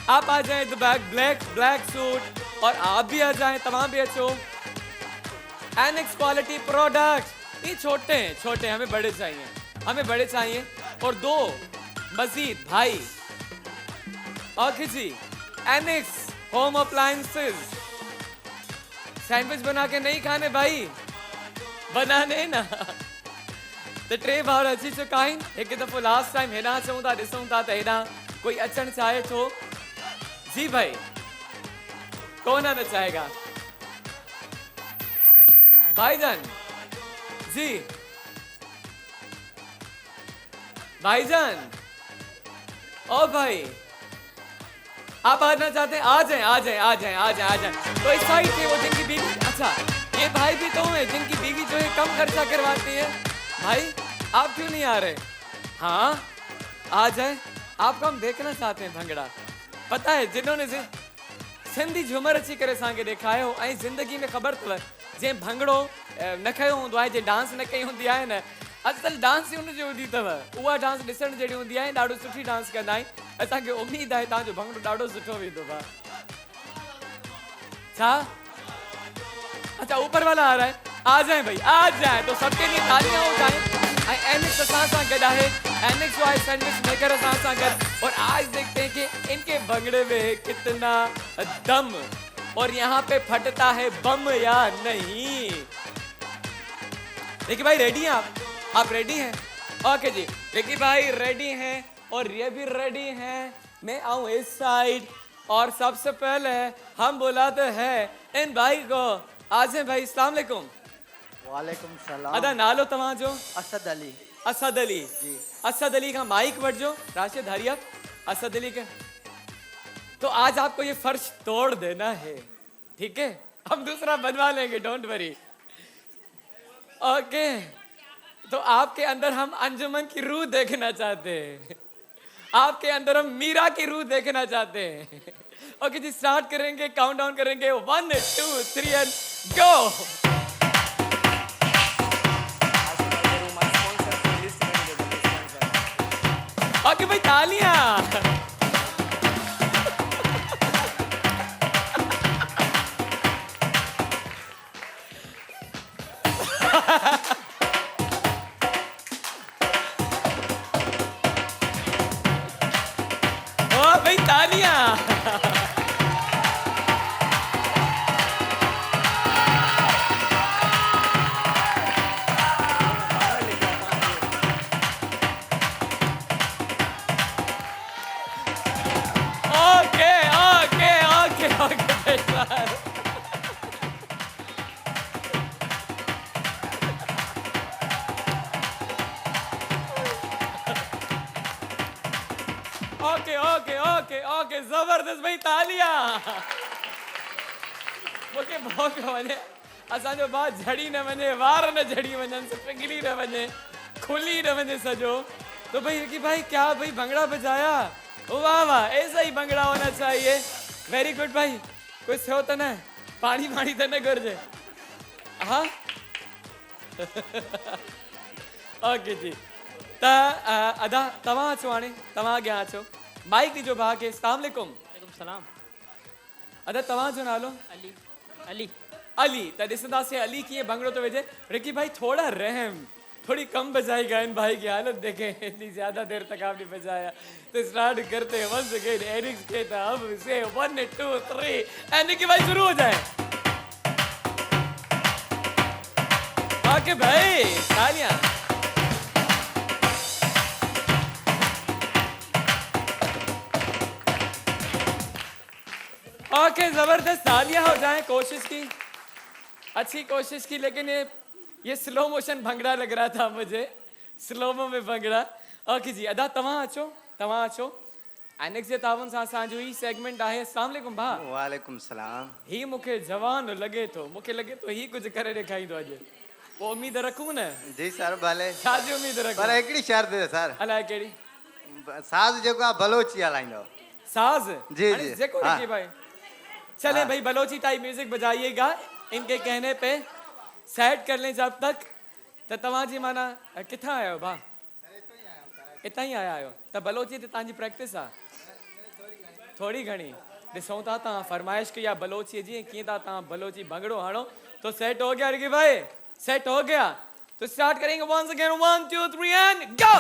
आप आ जाएं द ब्लैक सूट, और आप भी आ जाएं, तमाम भी अच्छो। एनेक्स क्वालिटी प्रोडक्ट ये छोटे हैं, हमें बड़े चाहिए। और दो मजीद भाई। ओके जी, एनेक्स होम अप्लायंसेस। सैंडविच बना के नहीं खाने भाई, बनाने ना। तो टे भाउर अची चुका आहिनि। हिकु दफ़ो लास्ट टाइम हेॾां चऊं था, ॾिसूं था त हेॾां कोई अचणु चाहे थो। जी भाई, कौन आना चाहेगा? भाईजान जी, भाईजान ओ भाई, आप आना चाहते हैं? आ जाएं। तो इस साइड से वो जिनकी बीवी, अच्छा ये भाई भी तो हैं जिनकी बीवी जो है कम खर्चा करवाती है। भाई आप क्यों नहीं आ रहे? हाँ आ जाए, आपको हम देखना चाहते हैं भंगड़ा। पता है जिन्होंने सिंधी झूमर अची करे असांखे ॾेखारियो ऐं ज़िंदगी में ख़बर अथव जंहिं भंगड़ो न कयो हूंदो आहे, जंहिं डांस न कई हूंदी आहे न, असल डांस ई हुनजी हूंदी अथव। उहा डांस ॾिसण जहिड़ी हूंदी आहे, ॾाढो सुठी डांस कंदा आहिनि। असांखे उमेद आहे तव्हांजो भंगड़ो ॾाढो सुठो वेंदो भाउ। छा? अच्छा ऊपर वाला आ रहा है, आ जाए भाई आ जाए। तो सबके लिए तालियां हो जाए। एनेक्स असां सां गॾु आहे, एनेक्स जो आहे सैंडविच मेकर असां सां गॾु। और आज देखते हैं कि इनके भंगड़े में है कितना दम, और यहाँ पे फटता है बम या नहीं। देखिए भाई रेडी हैं आप रेडी हैं? ओके जी, देखिए भाई रेडी हैं और ये भी रेडी हैं। मैं आऊं इस साइड और सबसे पहले हम बुलाते हैं इन भाई को। आज़म भाई, अस्सलाम वालेकुम। वालेकुम सलाम। अदा नालो तव्हांजो? असद अली। असद अली जी। असद अली का माइक वठजो। राशिद हरियप असद अली का। तो आज आपको ये फर्श तोड़ देना है, ठीक है? हम दूसरा बनवा लेंगे, डोंट वरी। ओके, तो आपके अंदर हम अंजुमन की रूह देखना चाहते हैं, आपके अंदर हम मीरा की रूह देखना चाहते हैं। ओके जी, स्टार्ट करेंगे, काउंट डाउन करेंगे, 1 2 3 एंड गो। ओके भाई, तालियां। ओ भाई, तालियां। Okay okay okay okay sir. Okay okay okay okay, जबरदस्त भाई, तालियां। मूंखे भोग वञे, असांजो भाउ झड़ी न वञे, वार न झड़ी वञनि, पिघली न वञे, खुली न वञे सजो। तो भाई कि भाई क्या भाई भंगड़ा बजाया, वाह वाह, ऐसा ही भंगड़ा होना चाहिए। वेरी गुड भाई। कुछ हो तो न, पानी पानी तो न घुर्जे। हाँ ओके जी। त अदा तव्हां अचो, हाणे तव्हां अॻियां अचो, माइक ॾिजो भाउ खे। अस्सलाम वालेकुम। वालेकुम सलाम। अदा तव्हांजो नालो? अली। अली। अली। त ॾिसंदासीं अली कीअं भंगड़ो तो विझे। रिकी भाई थोड़ा रहम, थोड़ी कम बजाई गायन भाई की हालत देखें, इतनी ज्यादा देर तक आपने बजाया। तो स्टार्ट करते हैं वंस अगेन, एरिक्स के अब से 1 2 3 एंड रिकी भाई शुरू हो जाए। ओके भाई, तालियां। ओके, जबरदस्त, तालियां हो जाएं। कोशिश की, अच्छी कोशिश की, लेकिन ये स्लो मोशन भंगड़ा लग रहा था मुझे, स्लोमो में भंगड़ा। ओके जी, अदा तव्हां अचो, तव्हां अचो। एनेक्स जे तावन सां असांजो ही सेगमेंट आहे। अस्सलाम वालेकुम भाउ। वालेकुम सलाम। ही मूंखे जवान लगे थो, मूंखे लगे थो ही कुछ करे ॾेखारींदो अॼु। पोइ उम्मीद रखूं न? जी सर, भले। छाजी उम्मीद रखूं? पर हिकिड़ी शर्त है सर। अलाए कहिड़ी? साज़ जेको आहे बलोची हलाईंदो। साज़? जी हाणे जी। जेको हाँ। लिखी भाई। चले भाई, बलोची टाइप म्यूजिक बजाइएगा, इनके कहने पे सेट कर लें जब तक। तो तव्हांजी माना किथां आयो भा? इतां ही आया आहियो। त बलोची ते तव्हांजी प्रैक्टिस आहे? थोड़ी घणी। ॾिसूं था तव्हां फरमाइश कई आहे बलोची जी, कीअं था तव्हां बलोची भंगड़ो हाणो। तो सेट हो गया रिकी भाई? सेट हो गया तो स्टार्ट करेंगे वंस अगेन, 1 2 3 एंड गो।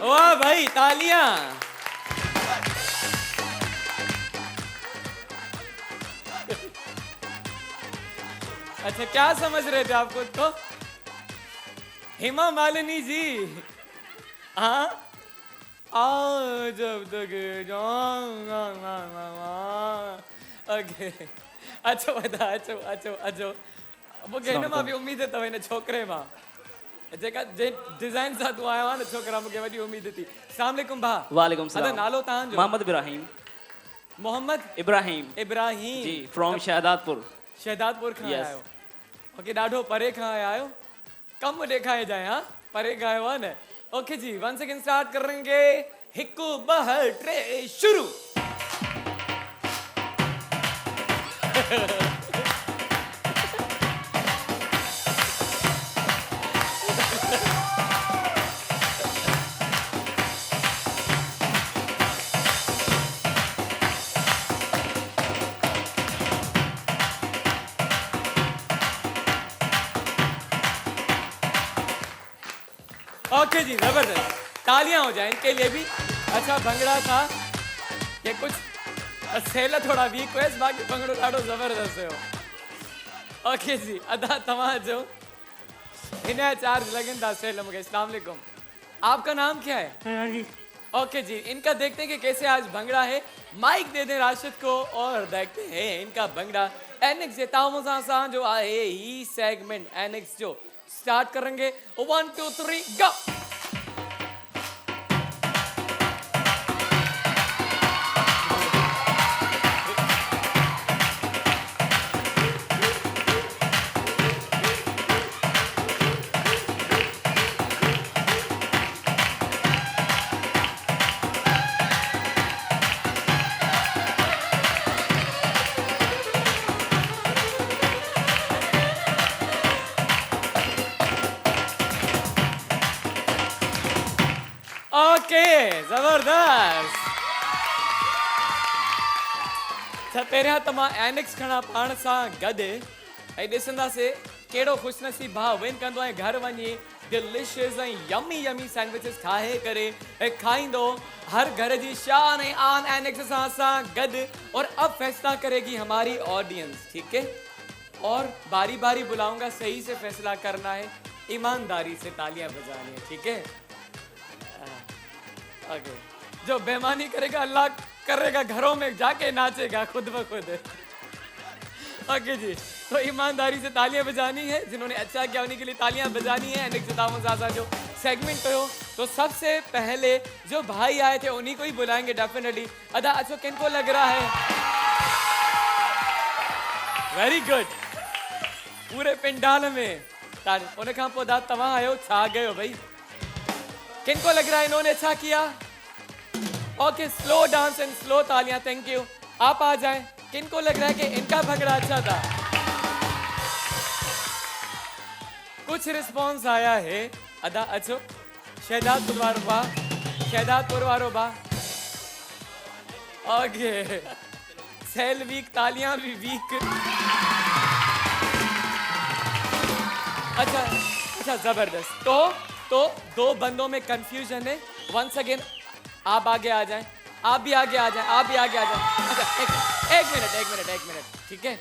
वाह भाई, तालियां। अच्छा, क्या समझ रहे थे आप खुद को? हेमा मालिनी जी। हाँ, आओ जब तक ओके, अचो बता, अचो अचो अचो। मूंखे हिन मां बि उम्मीद अथव, हिन छोकिरे मां जेका जे डिज़ाइन सां तूं आयो आहे न छोकिरा, मूंखे वॾी उम्मीद थी। अस्सलाम वालेकुम भाउ। वालेकुम सलाम। नालो तव्हांजो? मोहम्मद इब्राहिम। मोहम्मद इब्राहिम। इब्राहिम जी, फ्रॉम शहदादपुर। शहदादपुर खां Yes. आया आहियो? ओके, ॾाढो परे खां आया आहियो। कम ॾेखारे जाए। हाँ, परे खां आयो आहे न। ओके जी, 1 सेकंड स्टार्ट करेंगे। 1 2 3 शुरू। ओके जी, जबरदस्त, तालियां हो जाए इनके लिए भी। अच्छा भंगड़ा था, ये कुछ सेल थोड़ा वीक हुए, बाकी भंगड़ो ॾाढो ज़बरदस्त हो। ओके जी, अदा तव्हां जो हिन जा चार्ज लगन था सेल मूंखे। अस्सलाम वालेकुम, आपका नाम क्या है? ओके जी, इनका देखते हैं कि कैसे आज भंगड़ा है। माइक दे दें राशिद को और देखते हैं इनका भंगड़ा। एनेक्स जे तावों सां जो आहे ही सेगमेंट एनेक्स जो स्टार्ट करेंगे। 1 2 3 गो। ओके, जबरदस्त। पहिरियां त मां एनेक्स खणा पाण सां गॾु ऐं ॾिसंदासीं कहिड़ो ख़ुशनसीब भाउ विन कंदो ऐं घर वञी डिलिशियस ऐं यमी यमी सैंडविचेस ठाहे करे ऐं खाईंदो। हर घर की शान ऐं आन एनेक्स सां गॾु। और अब फैसला करेगी हमारी ऑडियंस, ठीक है? और बारी बारी बुलाऊंगा, सही से फैसला करना है, ईमानदारी से तालियां बजानी है, ठीक है? ओके, जो बेईमानी करेगा अल्लाह करेगा घरों में जाके नाचेगा खुद ब खुद। ओके जी, तो ईमानदारी से तालियां बजानी है। जिन्होंने अच्छा किया उन्हीं के लिए तालियां बजानी है। एनेक्स जो सेगमेंट हो, तो सबसे पहले जो भाई आए थे उन्हीं को ही बुलाएंगे डेफिनेटली। अदा अच्छा किनको लग रहा है? वेरी गुड, पूरे पिंडाल में उन खां पोइ दा तव्हां आयो, छा गयो भाई? किनको लग रहा है इन्होंने अच्छा किया? Okay, slow dance and slow तालियां, थैंक यू। आप आ जाएं। किनको लग रहा है कि इनका भंगड़ा अच्छा था? कुछ रिस्पॉन्स आया है। अदा अच्छो शहदाद पुरवारो बा, शहदाद पुरवारो बा। ओके, सेल वीक, तालियां भी वीक। अच्छा अच्छा, जबरदस्त। तो दो बंदों में कंफ्यूजन है। वंस अगेन आप आगे आ जाएं, आप भी आगे आ जाएं, आप भी आगे आ जाएं। अच्छा एक मिनट, ठीक है?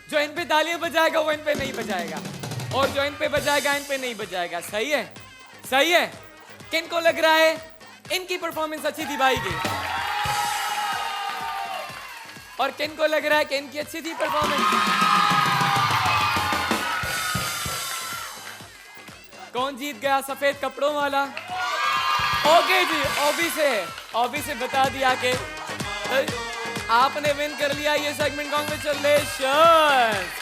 जो इन पे तालियां बजाएगा वो इन पे नहीं बजाएगा, और जो इन पे बजाएगा इन पे नहीं बजाएगा। सही है? सही है? किनको लग रहा है इनकी परफॉर्मेंस अच्छी थी भाई की? और किनको लग रहा है कि इनकी अच्छी थी परफॉर्मेंस? कौन जीत गया? सफेद कपड़ों वाला। ओके जी, ऑबी से बता दिया कि आपने विन कर लिया ये segment.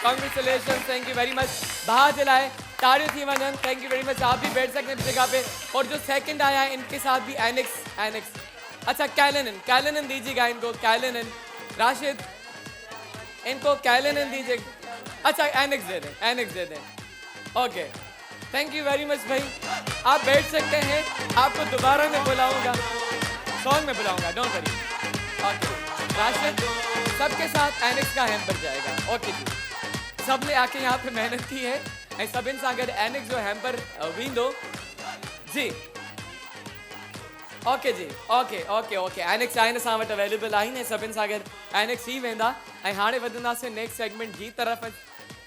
Congratulation, thank you very much. बाहर चलाए, तारियों थी वजन, थैंक यू वेरी मच। आप भी बैठ सकते हैं जगह पे। और जो सेकंड आया है इनके साथ भी एनेक्स। अच्छा, कैलेनन दीजिएगा इनको, कैलेनन। राशिद, इनको कैलेनन दीजिएगा। अच्छा, एनेक्स दे दें। Okay, thank you very much भाई। आप बैठ सकते हैं, आपको दोबारा मैं बुलाऊंगा, सॉन्ग में बुलाऊंगा, डोंट वरी। ओके, राशिद सबके साथ एनेक्स का हैम्पर जाएगा। ओके जी, सब ने आके यहाँ पे मेहनत की है ऐं सभिनि सां गॾु एनेक्स जो हैम्पर वेंदो जी। ओके जी, ओके, एनेक्स आहिनि असां वटि अवेलेबल आहिनि ऐं सभिनि सां गॾु एनेक्स ही वेंदा। ऐं हाणे वधंदासीं नेक्स्ट सेगमेंट जी तरफ़।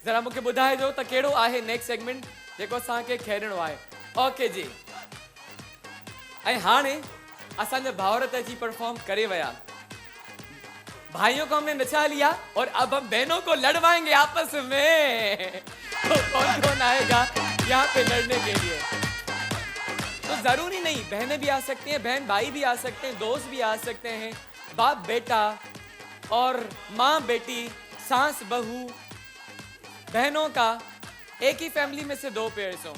ज़रा मूंखे ॿुधाइजो त कहिड़ो आहे नेक्स्ट सेगमेंट जेको असांखे खेॾणो आहे। ओके जी, ऐं हाणे असांजा भाउरत अची परफॉर्म करे विया। भाइयों को हमने नचा लिया और अब हम बहनों को लड़वाएंगे आपस में। तो कौन आएगा यहाँ पे लड़ने के लिए? तो जरूरी नहीं, बहनें भी आ सकती हैं, बहन भाई भी आ सकते हैं, दोस्त भी आ सकते हैं, बाप बेटा और माँ बेटी, सास बहू, बहनों का एक ही फैमिली में से 2 पेयर्स हों।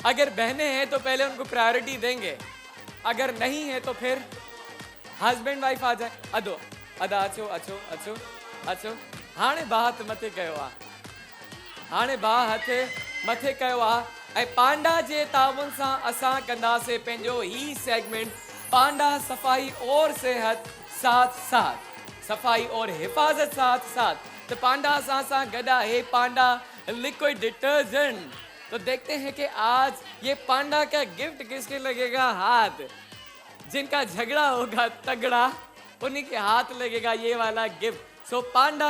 अगर बहनें हैं तो पहले उनको प्रायोरिटी देंगे, अगर नहीं है तो फिर हस्बैंड वाइफ आ जाए। अदा अच्छो, अचो हाणे बा हथ मथे कयो आ हाणे बा हथ मथे कयो आ ऐं पांडा जे ताउन सां असां कंदासीं पंहिंजो ही सेगमेंट पांडा सफाई और सेहत साथ साथ सफाई और हिफाजत साथ साथ तो पांडा सां गड़ा है पांडा लिक्विड डिटर्जेंट। तो देखते हैं कि आज ये पांडा का गिफ्ट किसके लगेगा हाथ। जिनका झगड़ा होगा तगड़ा उन्हीं के हाथ लगेगा ये वाला गिफ्ट। सो पांडा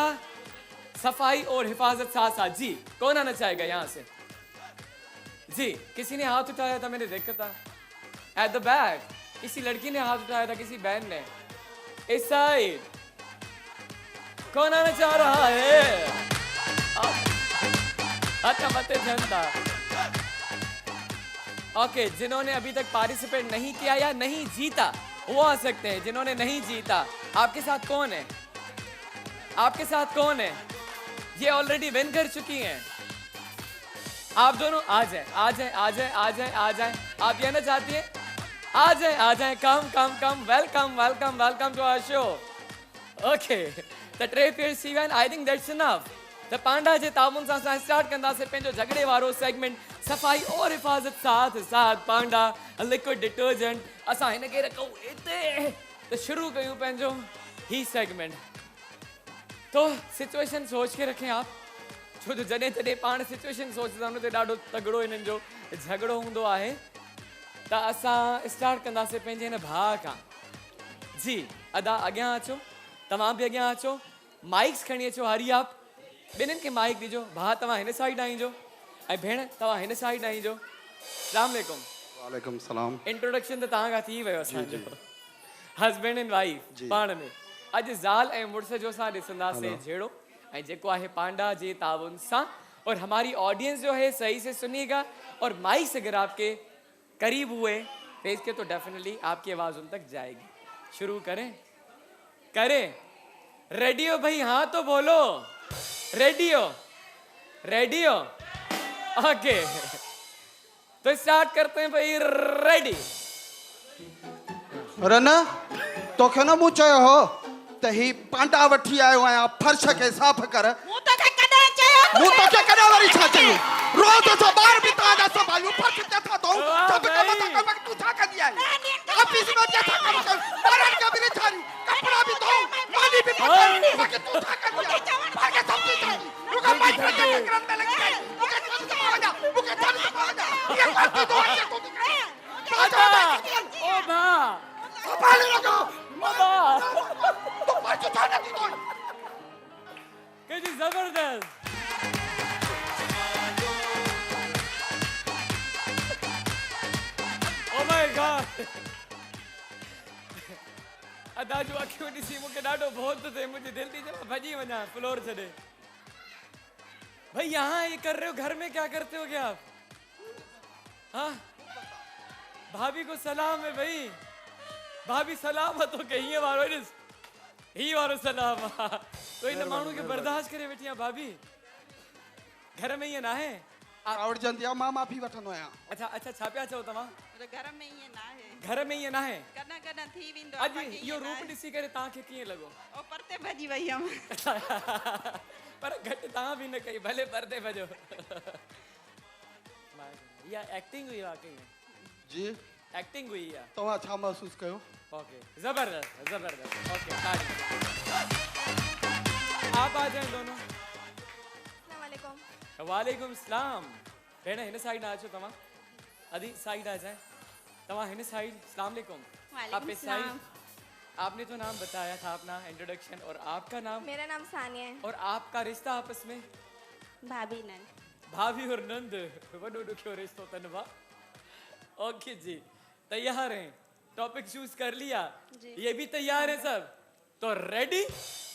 सफाई और हिफाजत साथ साथ। जी कौन आना चाहेगा यहाँ से? जी किसी ने हाथ उठाया था मैंने देखा था एट द बैक। किसी लड़की ने हाथ उठाया था किसी बहन ने। इस साइड कौन आना चाह रहा है? अच्छा मत जनता। ओके जिन्होंने अभी तक पार्टिसिपेट नहीं किया या नहीं जीता वो आ सकते हैं। जिन्होंने नहीं जीता आपके साथ कौन है? आपके साथ कौन है? ये ऑलरेडी विन कर चुकी हैं। आप दोनों आ जाए आ जाए आ जाए आ जाए आ जाए। आप ये ना चाहती हैं? आ जाए आ जाए। Come come come. Welcome welcome welcome to our show. Okay the टे pair seven I think that's enough. द पांडा जे ताउन सां स्टार्ट कंदासीं पंहिंजो झगड़े वारो सेगमेंट सफाई और हिफाजत साथ साथ पांडा लिक्विड डिटर्जेंट। असां हिन खे रखूं हिते तो शुरू कयूं पंहिंजो ही सेगमेंट। तो सिचुएशन सोच के रखें आप छो जो जॾहिं तॾहिं पाण सिचुएशन सोचंदा आहियूं त ॾाढो तगड़ो हिननि जो झगड़ो हूंदो आहे। त असां स्टार्ट कंदासीं पंहिंजे हिन भाउ खां। जी अदा अॻियां अचो तव्हां बि अॻियां अचो माइक्स खणी अचो। हरी आप ॿिन्हिनि खे माइक ॾिजो। भाउ तव्हां हिन साइड आइजो ऐं भेण तव्हां हिन साइड आइजो। अस्सलाम वालेकुम। वालेकुम सलाम। इंट्रोडक्शन त तव्हां खां थी वियो असांजो हस्बैंड एंड वाइफ पाण में। अॼु ज़ाल ऐं मुड़ुस जो असां ॾिसंदासीं जहिड़ो ऐं जेको आहे पांडा जे ताउन सां। और हमारी ऑडियंस जो है सही से सुनिएगा और माइक से अगर आपके करीब हुए फेस के तो डेफिनेटली आपकी आवाज़ उन तक जाएगी। शुरू करें करें? रेडी हो भाई? हाँ तो बोलो रेडी हो? रेडी हो? ओके तो स्टार्ट करते हैं भाई। रेडी? अरे न तोखे न मूं चयो हो त ही पांडा वठी आयो आहियां फर्श खे साफ़ कर। मूं तोखे कॾहिं वरी छा चयो? रोज़ असां ॿार बि तव्हांजा संभालियूं फर्श ते था धोऊं सभु कम था कयूं तूं छा कंदी आहीं? ऑफिस में बि असां कम कयूं ॿारनि खे बि विछारियूं कपिड़ा बि धोऊं मानी बि पकायूं बाक़ी तूं छा कंदी आहीं? मूंखे सम्झी चाही मूंखे माइक में टकरनि में लॻी वई। मूंखे छॾ त वञा मूंखे छॾ त वञा। इहा ग़लती तो अचे तूं ओ भाउ संभाले रखो। ओ भाउ तूं फर्श छा नथी धोई? कैसी जबरदस्त। Oh my God. अदा जो अखियूं ॾिसी मूंखे ॾाढो भौ थो थिए। मुंहिंजी दिलि थी चए भॼी वञा फ्लोर छॾे। भाई यहाँ ये कर रहे हो घर में क्या करते हो क्या आप? हाँ भाभी को सलाम है भाई। भाभी सलाम है तो कहीं वारो ही वारो सलाम। तो इन माण्हू के बर्दाश्त करे वेठी आहे भाभी। घर में ये ना है आवड़ जंदी आहे मां माफ़ी वठंदो आहियां। अच्छा अच्छा छा पिया चओ तव्हां? घर में ये ना है। घर में ये ना है कदा कदा थी विंदो। अॼु इहो रूप ॾिसी करे तव्हांखे कीअं लॻो? ओ परते भजी वई हम। पर घटि तव्हां बि न कई भले परते भॼो। या एक्टिंग हुई वाकई में? जी एक्टिंग हुई है। तव्हां छा महसूस कयो? ओके जबरदस्त जबरदस्त। ओके आप आ जाएं दोनों। अस्सलाम वालेकुम। वालेकुम सलाम। भेण हिन साइड आ अचो तव्हां। अदी साइड आ जाए तव्हां हिन साइड। अस्सलाम वालेकुम। आप इस साइड। आपने तो नाम बताया था अपना इंट्रोडक्शन और आपका नाम? मेरा नाम सानिया है। और आपका रिश्ता आपस में? भाभी नंद। भाभी और नंद वडो दुखियो रिश्तो तन बा। ओके जी तैयार हैं? टॉपिक चूज कर लिया? ये भी तैयार है सब? तो रेडी?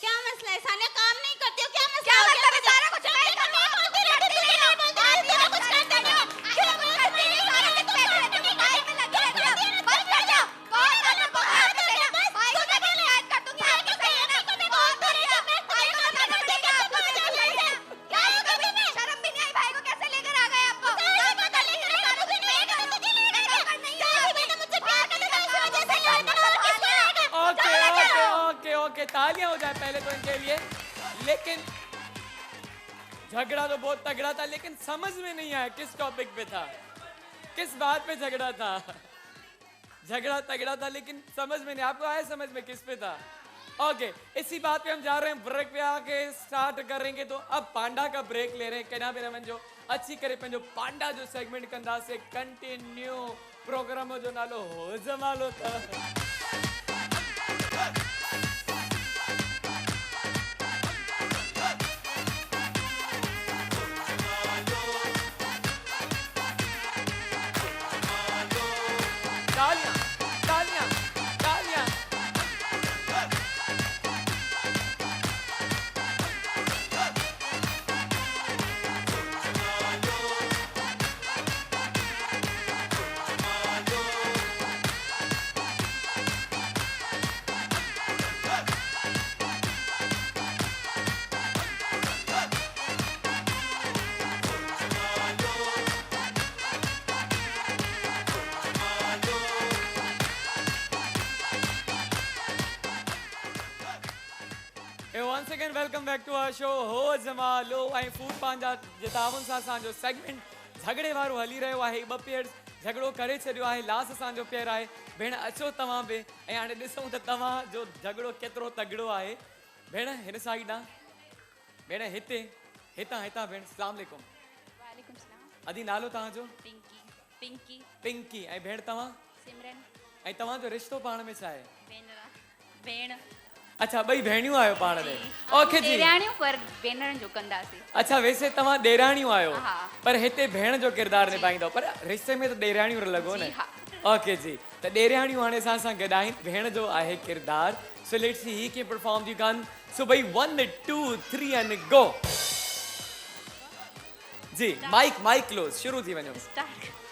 क्या मसला है? सानिया काम नहीं करती हो? क्या मसला है? क्या मतलब सारा कुछ मैं करती हूं। बोलती रहती हो नहीं बोलती रहती हो कुछ करते नहीं हो। क्यों बोलती नहीं? सारा दिन बैठे रहते हो गाड़ी में लगे रहते हो। बस कर जाओ। कौन करना पकड़ा के तेरा भाई को मैं शिकायत कर दूंगी। आपके सही है ना? मैं बोलती रही हूं। मैं भाई को करना पड़ेगा आपको। क्या है कभी नहीं शर्म भी नहीं आई? भाई को कैसे लेकर आ गए आपको? क्या पता लेकर आ गए? मुझे नहीं कर मुझे लेकर कर नहीं है। मैंने मुझसे प्यार करने की वजह से यार ओके ओके ओके ओके तालियां हो जाए पहले तो इनके लिए। लेकिन झगड़ा तो बहुत तगड़ा था, लेकिन समझ में नहीं आया किस टॉपिक पे था, किस बात पे झगड़ा था। झगड़ा तगड़ा था लेकिन समझ में नहीं, आपको आया समझ में किस पे था? ओके, इसी बात पे हम जा रहे हैं ब्रेक पे आके स्टार्ट करेंगे। तो अब पांडा का ब्रेक ले रहे हैं केना बे रमन जो अच्छी करे पंहिंजो पांडा जो सेगमेंट कंदा से कंटिन्यू प्रोग्राम जो नालो हो जमालो था। तालियां तालियां तालियां। Once again, welcome back to our show. हो जमालो ऐं फूड पांजा जितावन सां असांजो सेगमेंट झगड़े वारो हली रहियो आहे। ॿ पेयर्स झगड़ो करे छॾियो आहे, लास्ट असांजो पेयर आहे। भेण अचो तव्हां बि ऐं हाणे ॾिसूं त तव्हांजो झगड़ो केतिरो तगड़ो आहे। भेण हिन साइड आहे, भेण हिते हितां हितां भेण अस्सलाम वालेकुम। वालेकुम सलाम। अदी नालो तव्हांजो? पिंकी। पिंकी। पिंकी। ऐं भेण तव्हां? सिमरन। ऐं तव्हांजो रिश्तो पाण में छा आहे? भेण। अच्छा, ॿई भेणियूं आहियो पाण में? ओके जी। ॾेराणियूं पर भेनरनि जो कंदासीं। अच्छा, वैसे तव्हां ॾेराणियूं आहियो, हा। पर हिते भेण जो किरदार निभाईंदो, पर रिश्ते में त ॾेराणियूं लॻो न। ओके जी, त ॾेराणियूं हाणे असां सां गॾु आहिनि। भेण जो आहे किरदार। So let's see he can perform the गान। सो भाई 1 2 3 एंड गो जी। माइक क्लोज, शुरू थी वञो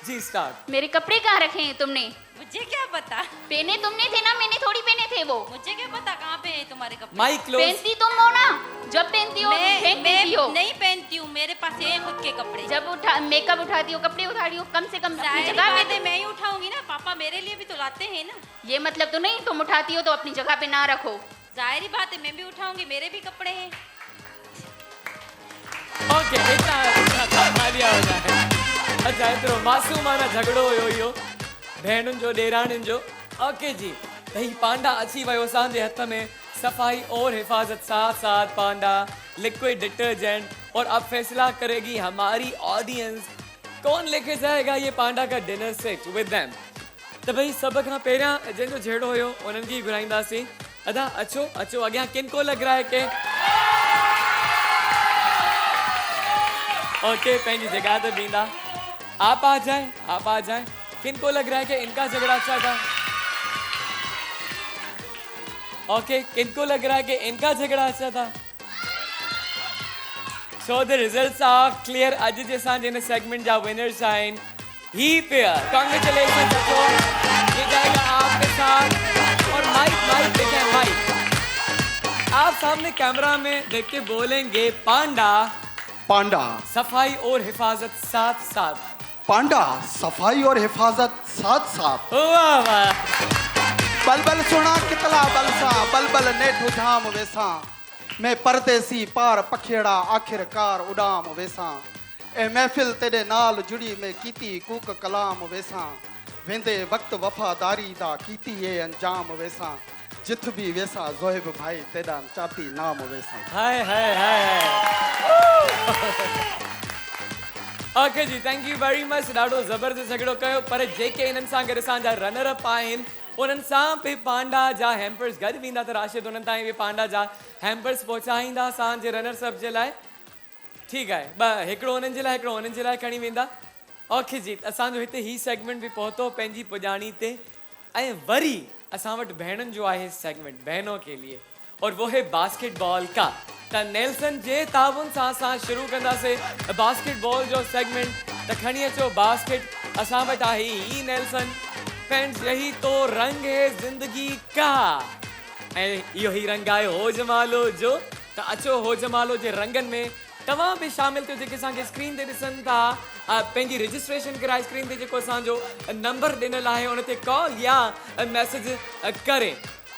जी। स्टार्ट। मेरे कपड़े कहाँ रखे हैं तुमने? मुझे क्या पता, पहने तुमने थे ना, मैंने थोड़ी पहने थे वो। मुझे क्या पता कहाँ पे है तुम्हारे कपड़े। Mic close. पहनती तुम हो ना, जब पहनती हो फेंक देती हो। नहीं पहनती हूँ, मेरे पास है खुद के कपड़े। जब मेकअप उठाती हो, कपड़े उठाती हो, कम से कम अपनी जाहिर जगह बात पे है मैं ही उठाऊंगी ना, पापा मेरे लिए भी तो लाते हैं ना। ये मतलब तो नहीं तुम उठाती हो तो अपनी जगह पे ना रखो। जाहिर बात है मैं भी उठाऊंगी, मेरे भी कपड़े हैं। ओके, इतना मालिया हो जाए। अच्छा, एतिरो मासूमाना झगड़ो हुयो इहो भेणुनि जो ॾेराणियुनि जो। ओके जी, त ही पांडा अची वियो असांजे हथ में। सफाई और हिफाजत साथ साथ पांडा लिक्विड डिटर्जेंट। और अब फैसला करेगी हमारी ऑडियंस कौन लेके जाएगा ये पांडा का डिनर सेट विद देम। त भाई सब खां पहिरियां जंहिंजो जहिड़ो हुयो उन्हनि खे घुराईंदासीं। अदा अचो अचो, अॻियां किन को लॻ रहा है के ओके पंहिंजी जगह ते बींदा। आप आ जाए, आप आ जाए। किनको लग रहा है कि इनका झगड़ा अच्छा था? ओके, किनको लग रहा है कि इनका झगड़ा अच्छा था? So the results are clear. आज जे असांजे हिन सेगमेंट जा विनर्स आहिनि ही पेयर। कांग्रेचुलेशन बच्चों, ये जाएगा आपके साथ। और माइक देखें, माइक आप सामने कैमरा में देख के बोलेंगे पांडा पांडा सफाई और हिफाजत साथ साथ। पांडा सफाई और हिफाजत साथ साथ। वाह वाह। बलबल सुना कितला बलसा, बलबल नेठ उधाम वेसा। मैं परदेसी पार पखेड़ा आखिरकार उड़ाम वेसा। ए महफिल तेरे नाल जुड़ी में कीती कूक कलाम वेसा। वेंदे वक्त वफादारी दा कीती ये अंजाम वेसा। जिथ भी वेसा ज़ोहिब भाई तेरा चाती नाम वेसा। Hi hi hi. Okay ji, thank you very much. ॾाढो ज़बरदस्त झगड़ो कयो, पर जेके इन्हनि सां गॾु असांजा रनर अप आहिनि उन्हनि सां बि पांडा जा हैम्पर्स गॾु वेंदा। त राशिद उन्हनि ताईं बि पांडा जा हैम्पर्स पहुचाईंदा असांजे रनर्स अप जे लाइ। ठीकु आहे, ॿ हिकिड़ो उन्हनि जे लाइ हिकिड़ो उन्हनि जे लाइ खणी वेंदा। ओके जी, असांजो हिते ही सेगमेंट बि पहुतो पंहिंजी पुॼाणी ते। ऐं वरी असां वटि भेणुनि जो आहे सेगमेंट बहनों के लिए, और वो है बास्केटबॉल का। त नेल्सन जे ताबुन सां असां शुरू कंदासीं बास्केटबॉल जो सेगमेंट। त खणी अचो बास्केट असां वटि आहे ही नेल्सन। फ्रेंड्स, यही तो रंग है जिंदगी का। ऐं इहो ही रंग आहे हो जमालो जो। त अचो हो जमालो जे रंगनि में तव्हां बि शामिल थियो। जेके असांखे स्क्रीन ते ॾिसनि था, पंहिंजी रजिस्ट्रेशन कराए स्क्रीन ते जेको असांजो नंबर ॾिनल आहे उन ते कॉल या मैसेज करे।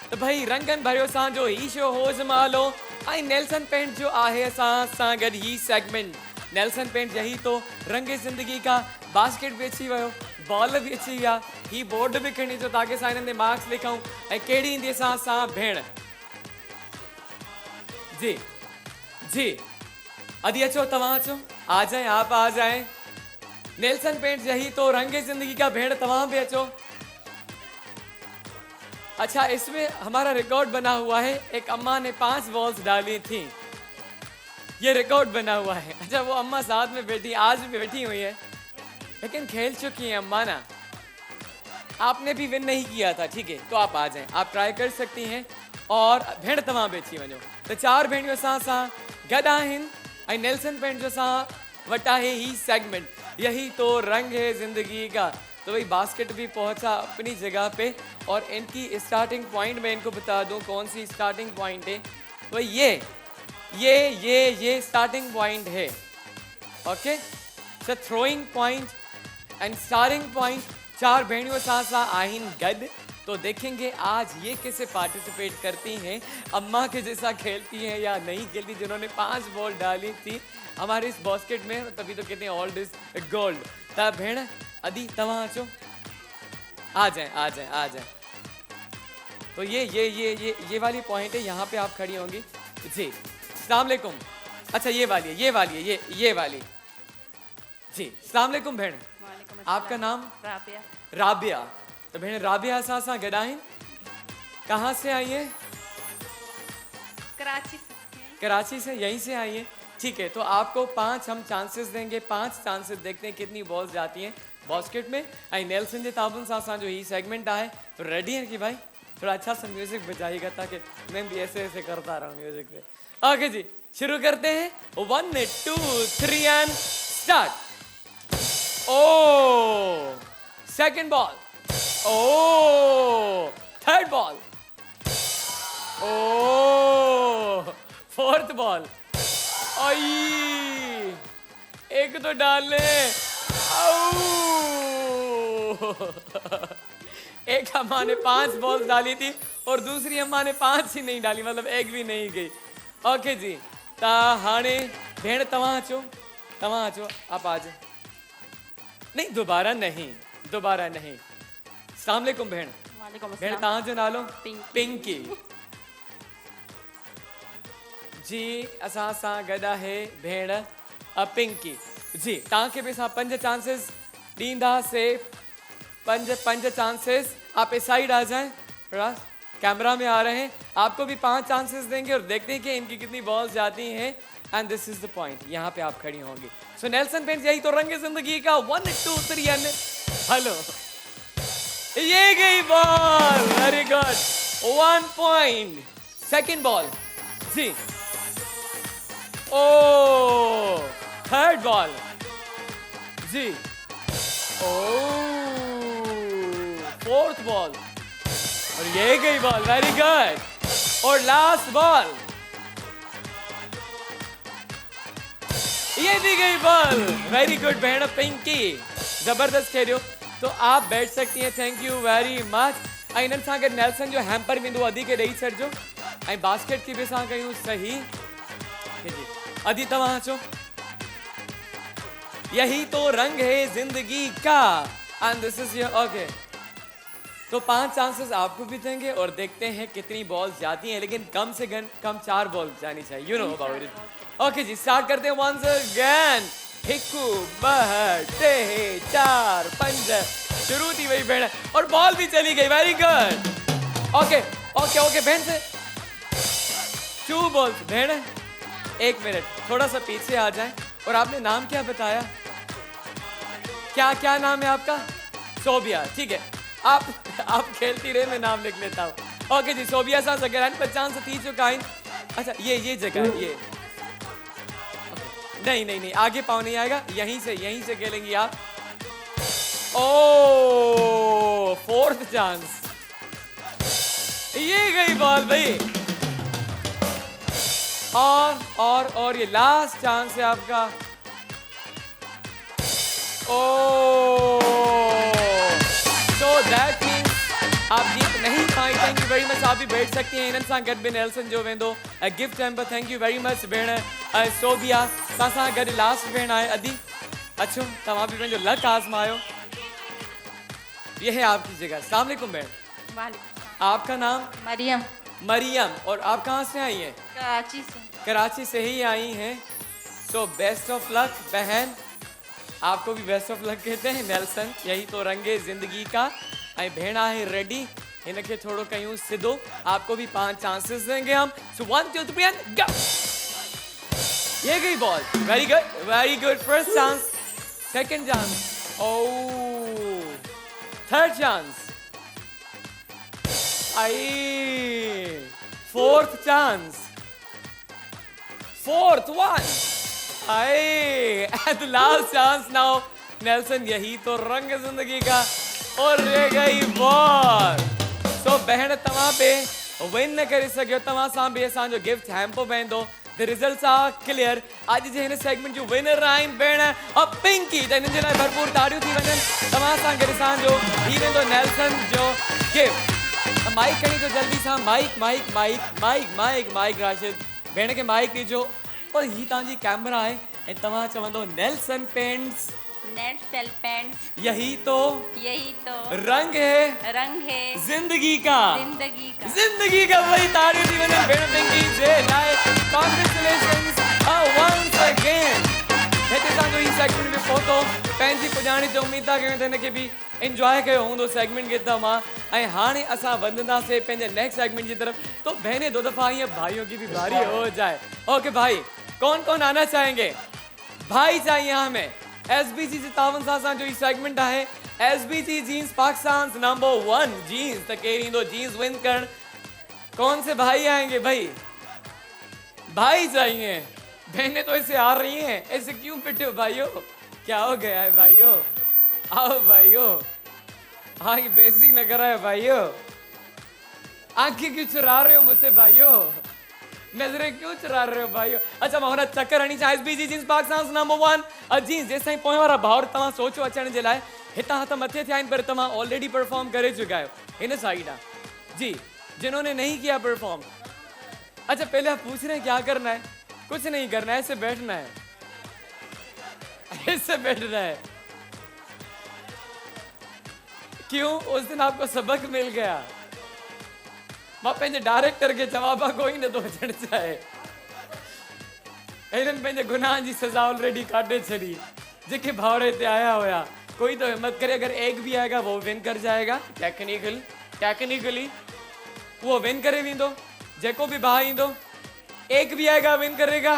त भाई रंगनि भरियो असांजो ही शो हो जमालो। आई नेल्सन पेंट जो आहे असां सां गॾु ही सेगमेंट नेल्सन पेंट यही तो रंग ज़िंदगी का बास्केट भी अची वियो बॉल भी अची विया ही बोर्ड भी खणी जो ताकि असां हिन ते मार्क्स लिखूं ऐं कहिड़ी ईंदी असां भेण जी जी अदी अचो तव्हां अचो आ जाए आप आ जाए नेल्सन पेंट यही तो रंग ज़िंदगी का भेड़ तव्हां भी अचो अच्छा इसमें हमारा रिकॉर्ड बना हुआ है एक अम्मा ने 5 बॉल्स डाली थी ये रिकॉर्ड बना हुआ है अच्छा वो अम्मा साथ में बैठी आज भी बैठी हुई है लेकिन खेल चुकी है अम्मा ना आपने भी विन नहीं किया था ठीक है तो आप आ जाएं आप ट्राई कर सकती हैं और भेड़ तव्हां बेची वञो तो 4 भेणियूं असां सां गॾु आहिनि ऐं नेल्सन पेंट जो सां वटा है ही सेगमेंट यही तो रंग है जिंदगी का तो भाई बास्केट भी पहुंचा अपनी जगह पे और इनकी स्टार्टिंग पॉइंट मैं इनको बता दूं कौन सी स्टार्टिंग पॉइंट है तो ये स्टार्टिंग पॉइंट है okay so throwing point and starting point 4 भेड़ियों साथ आहिन गड तो देखेंगे आज ये कैसे पार्टिसिपेट करती हैं अम्मा के जैसा खेलती हैं या नहीं खेलती जिन्होंने 5 बॉल डाली थी हमारे इस बास्केट में तभी तो कहते हैं ऑल इज गोल्ड तब भेड़ अदी तव्हां अचो आ जाए तो ये वाली पॉइंट है यहाँ पे आप खड़ी होंगी जी अस्सलाम वालेकुम अच्छा ये वाली जी अस्सलाम वालेकुम भेण आपका नाम राबिया तो भेण राबिया सां गॾु आहिनि कहाँ से आई है कराची से यहीं से आई है ठीक है तो आपको 5 हम चांसेस देंगे 5 चांसेस देखते हैं कितनी बॉल्स जाती हैं बास्केट में आई नेल्सन जे ताबुन सां जो ही सेगमेंट आए तो रेडी है कि भाई थोड़ा अच्छा सा म्यूजिक बजाइएगा ताकि मैं भी ऐसे करता रहूं म्यूजिक पे ओके जी शुरू करते हैं 1 2 3 एंड स्टार्ट ओ सेकंड बॉल ओ थर्ड बॉल ओ फोर्थ बॉल आई एक तो डाल ले एक अम्मा ने 5 बॉल डाली थी और दूसरी अम्मा ने 5 ही नहीं डाली मतलब एक भी नहीं गई ओके जी ता हाणे भेण तव्हां अचो आप आ जाओ नहीं दोबारा नहीं अस्सलाम वालेकुम भेण भेण तव्हां जो नालो पिंकी जी असां सां गॾु आहे भेण पिंकी जी तव्हांखे भी असां 5 चांसेस दींदासीं 5 चांसेस आप इस साइड आ जाएं थोड़ा कैमरा में आ रहे हैं आपको भी 5 चांसेस देंगे और देखते हैं कि इनकी कितनी बॉल्स जाती हैं and this is the point यहाँ पे आप खड़ी होंगी सो नेल्सन पेंट यही तो रंग जिंदगी का 1 2 3 एंड हेलो ये गई ball very good 1 point second ball जी ओ थर्ड बॉल जी ओ फोर्थ बॉल और ये गई बॉल वेरी गुड और लास्ट बॉल ये भी गई बॉल वेरी गुड बहन पिंकी जबरदस्त खेलियो तो आप बैठ सकती हैं थैंक यू वेरी मच इन्हनि सां गॾु नेल्सन जो हैम्पर वेंदो अदी खे ॾेई छॾिजो ऐं बास्केट की भी असां कयूं सही अदी तव्हां अचो यही तो रंग है जिंदगी का and this is your okay तो 5 चांसेस आपको भी देंगे और देखते हैं कितनी बॉल्स जाती हैं लेकिन कम से कम 4 बॉल जानी चाहिए you know about it okay जी स्टार्ट करते हैं वंस अगेन हिकू 2 3 4 5 शुरू थी वही भेड़ और बॉल भी चली गई very good okay okay okay भेड़ से 2 बॉल्स भेड़ 1 मिनट थोड़ा सा पीछे आ जाएं और आपने नाम क्या बताया क्या नाम है आपका सोबिया ठीक है आप खेलती रहे मैं नाम लिख लेता हूँ ओके जी सोबिया साहब अगर 50 से 30 चुका है अच्छा ये जगह है ये नहीं आगे पाँव नहीं आएगा यहीं से खेलेंगी आप ओ 4th चांस ये गई बॉल भाई और ये लास्ट चांस है आपका ओ सो दैट मीन्स आप जीत नहीं पाए थैंक यू वेरी मच आप भी बैठ सकती हैं इन्हनि सां गॾु बि नेल्सन जो वेंदो gift hamper thank you very much भेण सोबिया सां गॾु लास्ट भेण आहे अदी अचो तव्हां बि पंहिंजो लक आज़मायो ये है आपकी जगह अस्सलाम वालेकुम बहन वालेकुम आपका नाम मरियम मरियम और आप कहाँ से आई हैं कराची से कराची से ही आई हैं सो बेस्ट ऑफ लक बहन आपको भी बेस्ट ऑफ लक कहते हैं नेल्सन यही तो रंगे जिंदगी का ऐं भेण आहे रेडी इनके थोड़ो कयूं सिधो आपको भी 5 चांसेस देंगे हम सो 1 2 3 एंड गो ये गई ball very good first chance second chance oh third chance I fourth chance fourth one I at last chance now Nelson यही तो रंग जिंदगी का और रह गई बॉल सो बहन तव्हां पे विन न करे सघियो तव्हां सां बि असांजो गिफ्ट हैम्पर वेंदो The results are clear. आज जे हिन सेगमेंट जो विनर आहिनि भेण पिंकी त हिननि जे लाइ भरपूर ताड़ियूं थी वञनि तव्हां सां गॾु असांजो थी वेंदो नेल्सन जो गिफ्ट माइक खणी तो जल्दी सां mic mic mic mic mic mic Rashid भेण खे माइक ॾिजो और ही तव्हांजी कैमरा आहे ऐं तव्हां चवंदो नेल्सन पेंट्स नेल्सन पेंट्स यही तो रंग है जिंदगी का जिंदगी का वही ताड़ियों थी वञनि भेण पिंकी जे लाइ कांग्रेचुलेशंस वंस अगेन हिते तव्हांजो ही सेगमेंट में पहुतो पंहिंजी पुॼाणी ते उमेद आहे कि हिनखे बि एंजॉय कयो हूंदो सेगमेंट खे तव्हां ऐं हाणे असां वधंदासीं पंहिंजे नेक्स्ट सेगमेंट की तरफ तो बहने 2 दफ़ा ये भाइयों की भी बारी हो जाए ओके भाई कौन कौन आना चाहेंगे भाई चाहिए हमें SBG जे तावन सां असांजो ही सेगमेंट आहे SBG jeans Pakistan number 1 jeans त केरु ईंदो जीन्स विन करण कौन से भाई आएंगे भाई चाहिए बहनें तो ऐसे आ रही हैं ऐसे क्यों पिटे हो भाइयों क्या हो गया है भाइयों आओ भाइयों हाँ ये बेइज्जती न कराए भाइयों आंखें क्यों चुरा रहे हो मुझसे भाइयों नजरें क्यों चुरा रहे हो भाइयों अच्छा मां चक्कर हणी चाहे SBG jeans Pakistan number 1 jeans जेसि ताईं पोइ वारा भाउर तव्हां सोचो अचण जे लाइ हितां हथ मथे थिया आहिनि पर तव्हां ऑलरेडी परफॉर्म करे चुका आहियो हिन साइड जी जिन्होंने नहीं किया परफॉर्म अच्छा पहले आप पूछ रहे हैं क्या करना है कुछ नहीं करना है ऐसे बैठना है ऐसे बैठना है क्यों उस दिन आपको सबक मिल गया मां पंहिंजे डायरेक्टर के जवाब कोई न तो अचण चाहे इन्हनि पंहिंजे गुनाह जी सजा ऑलरेडी काटे छड़ी जेके भावरे ते आया हुआ कोई तो हिम्मत करे अगर एक भी आएगा वो विन कर जाएगा टेक्निकली वो विन करे वेंदो जेको भी भाई इंदो एक भी आएगा विन करेगा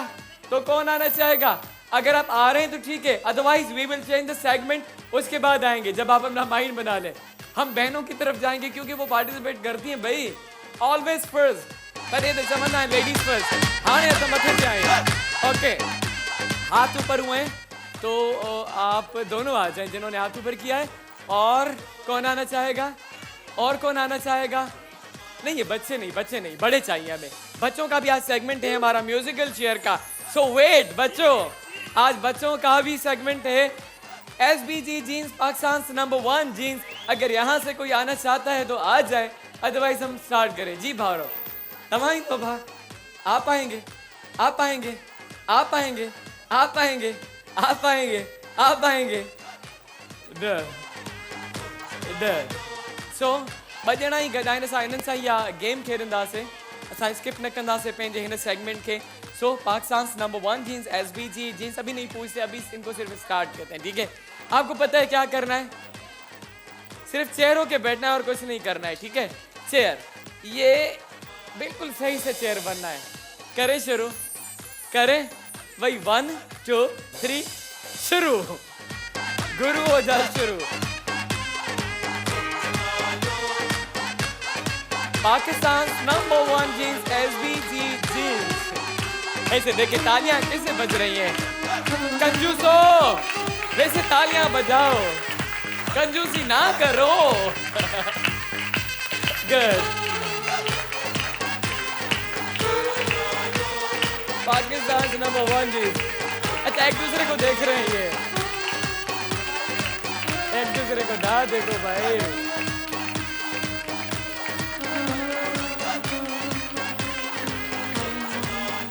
तो कौन आना चाहेगा अगर आप आ रहे हैं तो ठीक है otherwise we will change the segment उसके बाद आएंगे जब आप अपना माइंड बना लें हम बहनों की तरफ जाएंगे क्योंकि वो पार्टिसिपेट करती हैं भाई ऑलवेज फर्स्ट पर ये समझना है लेडीज फर्स्ट हाँ नहीं तो मथे से आए ओके हाथ ऊपर हुए तो आप दोनों आ जाएं जिन्होंने हाथ ऊपर किया है और कौन आना चाहेगा नहीं ये बच्चे नहीं बड़े चाहिए हमें बच्चों का भी आज सेगमेंट है हमारा म्यूजिकल चेयर का सो वेट बच्चों आज बच्चों का भी सेगमेंट है SBG jeans Pakistan number 1 jeans अगर यहाँ से कोई आना चाहता है तो आ जाए अदरवाइज हम स्टार्ट करें जी भावरो तमाही तो भा आप आएंगे सो बजना ही गदाइन सा इनन सा या गेम खेलंदासे असा स्किप न कंदासे पेंजे हिन सेगमेंट के so Pakistan number 1 jeans SBG jeans अभी नहीं पूछते अभी इनको सिर्फ स्टार्ट करते हैं ठीक है आपको पता है क्या करना है सिर्फ चेयर होके बैठना है और कुछ नहीं करना है ठीक है चेयर ये बिल्कुल सही से चेयर बनना है करे शुरू करे वही 1 2 3 शुरू गुरु हो जाए शुरू Pakistan number 1 jeans SBG jeans ऐसे देखे तालियां कैसे बज रही हैं कंजूसो वैसे तालियां बजाओ कंजूसी ना करो गुड पाकिस्तान नंबर 1 जीन्स अच्छा एक दूसरे को देख रहे हैं ये एक दूसरे को ना देखो भाई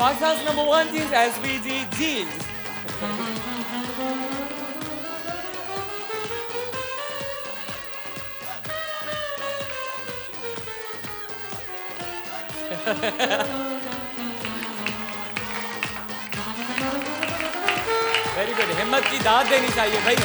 Pakistan's number 1 jeans SBG jeans. Very good, हिम्मत की दाद देनी चाहिए भाई।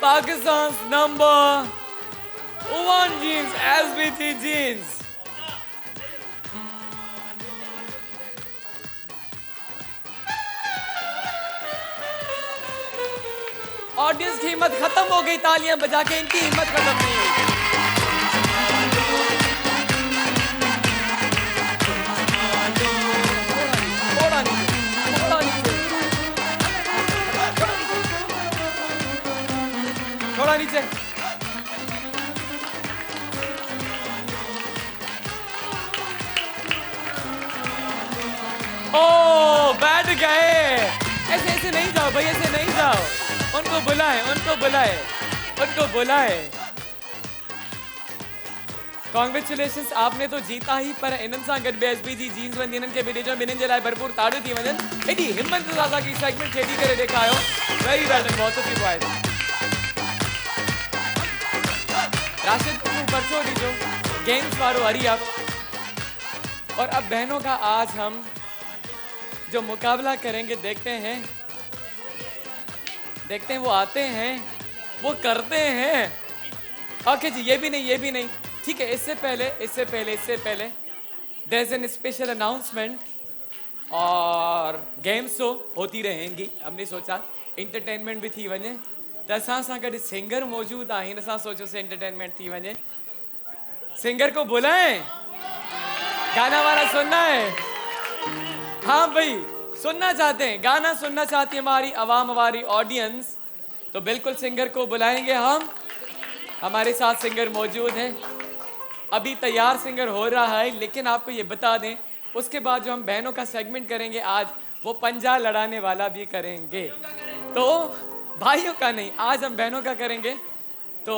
Pakistan's number 1 jeans SBT jeans. Audience की हिम्मत खत्म हो गई, तालियां बजा के इनकी हिम्मत खत्म नहीं हुई। थोड़ा नीचे, थोड़ा नीचे, थोड़ा नीचे। ओ बैठ गए। ऐसे ऐसे नहीं जाओ भाई, ऐसे नहीं जाओ। उनको बुलाए, उनको बुलाए, उनको बुलाए। कॉन्ग्रेचुलेशंस, आपने तो जीता ही, पर इन्हनि सां गॾु एसबीजी जीन्स वञी इन्हनि खे बि ॾिजो, ॿिन्हिनि जे लाइ भरपूर ताड़ियूं थी वञनि। एॾी हिम्मत सां असांखे सेगमेंट खेॾी करे ॾेखारियो। वेरी वेल डन, बहुत ऑफ यू बॉयज। राशिद को पर्चो दीजो, गेम्स वारो हरी आप। और अब बहनों का आज हम जो मुकाबला करेंगे, देखते हैं वो आते हैं, वो करते हैं। ओके जी, ये भी नहीं, ठीक है। इससे पहले there is an special announcement, और गेम शो होती रहेंगी। हमने सोचा इंटरटेनमेंट भी थी वञे, त असां सां गॾु सिंगर मौजूद आहिनि। असां सोचियोसीं एंटरटेनमेंट थी वञे। सिंगर को बुलाएं, गाना वाला सुनना है? हाँ भाई, सुनना चाहते हैं, गाना सुनना चाहती है हमारी आवाम, हमारी ऑडियंस, तो बिल्कुल सिंगर को बुलाएंगे हम। हमारे साथ सिंगर मौजूद हैं, अभी तैयार सिंगर हो रहा है। लेकिन आपको ये बता दें, उसके बाद जो हम बहनों का सेगमेंट करेंगे आज, वो पंजा लड़ाने वाला भी करेंगे। तो भाइयों का नहीं, आज हम बहनों का करेंगे। तो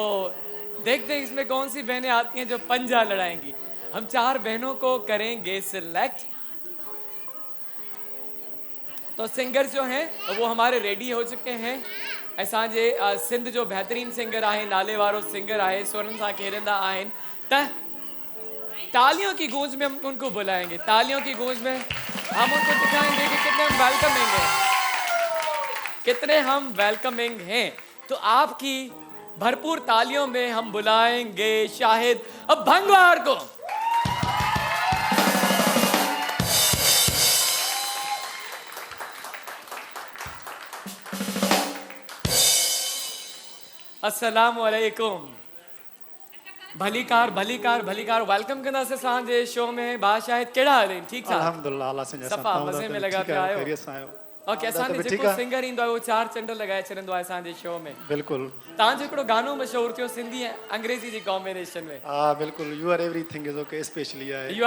देखते हैं इसमें कौन सी बहनें आती हैं जो पंजा लड़ाएंगी। हम 4 बहनों को करेंगे सिलेक्ट। तो सिंगर जो हैं वो हमारे रेडी हो चुके हैं। असांजे सिंध जो बेहतरीन सिंगर आहे, नाले वारो सिंगर आहे, सुरनि सां खेॾंदा आहिनि। त तालियों की गूंज में हम उनको बुलाएंगे, तालियों की गूंज में हम उनको दिखाएंगे कि कितने हम वेलकमिंग हैं, कितने हम वेलकमिंग हैं। तो आपकी भरपूर तालियों में हम बुलाएंगे शाहिद अब भंगवार को। अस्सलामु अलैकुम। भलीकार वेलकम कंदा से असांजे शो में। बा शाहिद कहिड़ा हाल आहिनि? ठीकु ठाक? अल्हम्दुलिल्लाह, अल्लाह से सफ़ा मज़े में लॻा पिया आहियो? ओके, असांजो जेको सिंगर ईंदो आहे वो 4 चंड लॻाए छॾींदो आहे असांजे शो में। बिल्कुलु। तव्हांजो हिकिड़ो गानो मशहूरु थियो सिंधी ऐं अंग्रेज़ी जी कॉम्बिनेशन में। हा बिल्कुलु, you are everything is okay specially आहे। You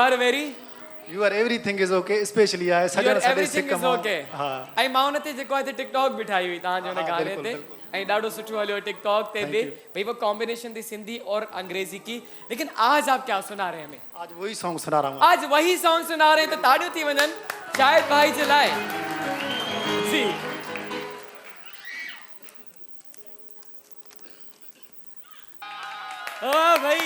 are everything is okay specially आहे। सॼण सॼे सिक मां। हा, ऐं मां उन ते जेको आहे टिकटॉक बि ठाही हुई तव्हांजे हुन गाने ते, ऐं ॾाढो सुठो हलियो टिकटॉक ते भी। भाई वो कॉम्बिनेशन थी सिंधी और अंग्रेजी की। लेकिन आज आप क्या सुना रहे हैं हमें? आज वही सॉन्ग सुना रहा हूँ। आज वही सॉन्ग सुना रहे हैं, तो ताड़ियों थी वञनि शाहिद भाई जे लाइ। जी ओ भाई,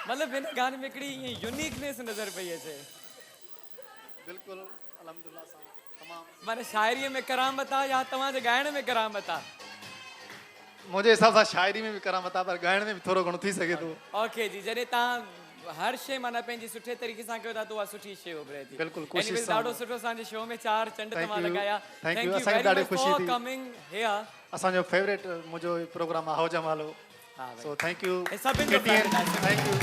मतलब हिन गाने में हिकिड़ी यूनिकनेस नज़र पई अचे। बिल्कुलु, अल्हम्दुलिल्लाह सां तमाम। माने शायरी में करामत आहे या तव्हांजे ॻाइण में करामत आहे? मुंहिंजे हिसाब सां शायरी में भी करामत आहे, पर ॻाइण में भी थोरो घणो थी सघे थो। ओके जी, जॾहिं तव्हां हर शइ माना पंहिंजी सुठे तरीक़े सां कयो था, तो उहा सुठी शइ उभरे थी। बिल्कुलु, कोशिशि सां। ॾाढो सुठो असांजे शो में 4 चंड तव्हां लॻाया। थैंक यू, वेरी असांखे ॾाढी मच ख़ुशी फॉर थी। Coming here. असांजो फेवरेट मुंहिंजो प्रोग्राम आहे Ho Jamalo. So thank you सभिनि जो थैंक यू।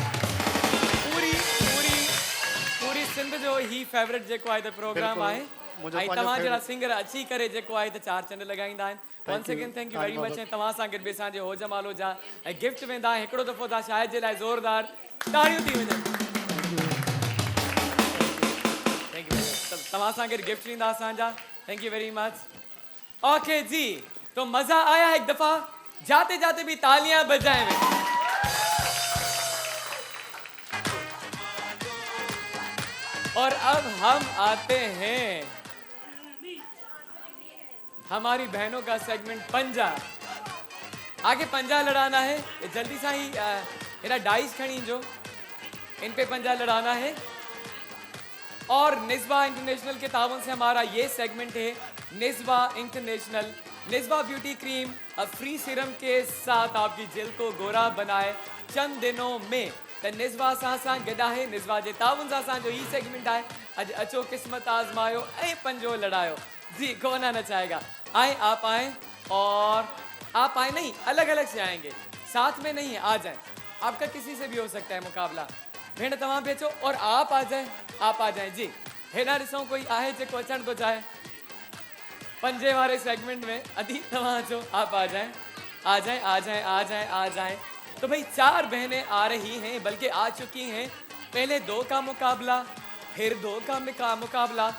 पूरी सिंध जो ही फेवरेट जेको आहे त प्रोग्राम आहे। ऐं तव्हां जहिड़ा सिंगर अची करे जेको आहे त 4 चंड लॻाईंदा आहिनि। once again thank you very much ऐं तव्हां सां गॾु बि असांजे हो जमालो जा ऐं गिफ्ट वेंदा हिकिड़ो दफ़ो था शाहिद जे लाइ ज़ोरदार ताड़ियूं थी वञनि थैंक यू तव्हां सां गॾु गिफ्ट ॾींदा असांजा thank you very much okay ji तो मज़ा आया एक दफ़ा जाते जाते भी तालियां बजाएं में और अब हम आते हैं हमारी बहनों का सेगमेंट पंजा आगे पंजा लड़ाना है जल्दी सा ही मेरा डाइस खड़ी जो इन पे पंजा लड़ाना है और निस्बा इंटरनेशनल के तावन से हमारा ये सेगमेंट है Nisba international Nisba beauty cream free serum के साथ आपकी जेल को गोरा बनाए चंद दिनों में त निस्बा सां गॾु आहे निस्बा जे ताउन सां असांजो ही सेगमेंट आहे अॼु अचो क़िस्मत आज़मायो ऐं पंजो लड़ायो जी कौन आना चाहेगा आए आप आए और आप आए नहीं अलग अलग से आएंगे साथ में नहीं आ जाए आपका किसी से भी हो सकता है मुकाबला भेण तव्हां भी अचो और आप आ जाए जी हेॾा ॾिसूं कोई आहे जेको अचण थो चाहे पंजे वाले सेगमेंट में अदी तव्हां अचो आप आ जाए तो भाई 4 बहनें आ रही हैं बल्कि आ चुकी हैं पहले 2 का मुकाबला फिर 2 का मुकाबला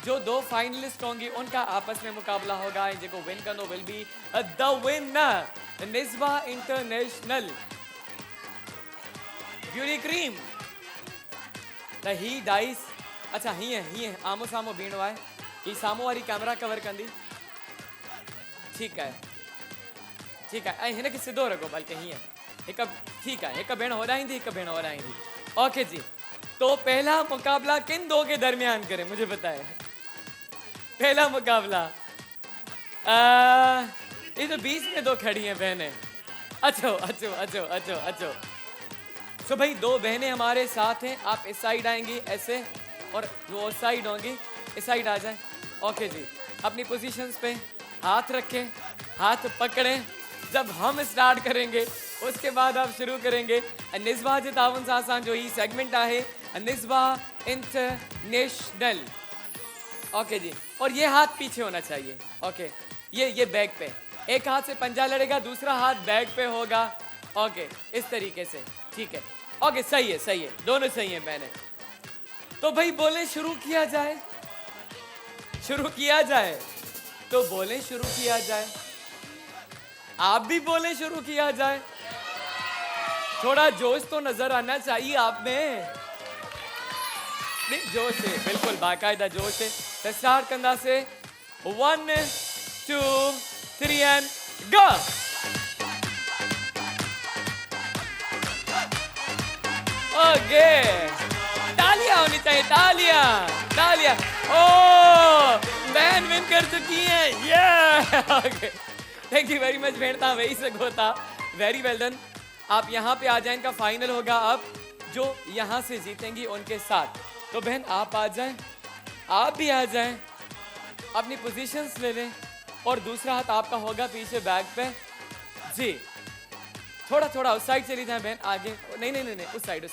जो 2 फाइनलिस्ट होंगी उनका आपस में मुकाबला होगा जिसको विन करनो will be the winner Nisba international beauty cream त ही डाइस अच्छा हीअं आमो सामो बीणो आहे ही सामो वारी कैमरा कवर कंदी ठीक है ऐं हिनखे सिधो रखो बल्कि हीअं ठीक है एक भेण होराइंदी एक भेण होराइंदी ओके जी तो पहला मुकाबला किन 2 के दरमियान करें मुझे बताए पहला मुकाबला ये तो बीच में 2 खड़ी हैं बहनें अच्छो तो भाई 2 बहनें हमारे साथ हैं आप इस साइड आएंगी ऐसे और वो उस साइड होंगी इस साइड आ जाए ओके जी अपनी पोजीशंस पे हाथ रखें हाथ पकड़ें जब हम स्टार्ट करेंगे उसके बाद आप शुरू करेंगे निस्बा जे तावन सां असां जो ही सेगमेंट आहे निस्बा इंटरनेशनल ओके जी और ये हाथ पीछे होना चाहिए ओके ये बैक पे एक हाथ से पंजा लड़ेगा दूसरा हाथ बैक पे होगा ओके इस तरीके से ठीक है ओके सही है दोनों सही है मैंने तो भाई बोले शुरू किया जाए तो बोले शुरू किया जाए आप भी बोले शुरू किया जाए थोड़ा जोश तो नजर आना चाहिए आप में नहीं जोश है बिल्कुल बाकायदा जोश है तो स्टार्ट करना से 1 2 3 एंड गो ओके तालियां होनी चाहिए तालियां ओ बहन विन कर चुकी है ये okay thank you very much भेड़ता वही सको था वेरी वेल डन आप यहाँ पे आ जाएं इनका फाइनल होगा अब जो यहाँ से जीतेंगी उनके साथ तो बहन आप आ जाएं आप भी आ जाएं अपनी पोजीशंस ले लें और दूसरा हाथ आपका होगा पीछे बैक पे जी थोड़ा उस साइड चली जाए बहन आगे नहीं उस साइड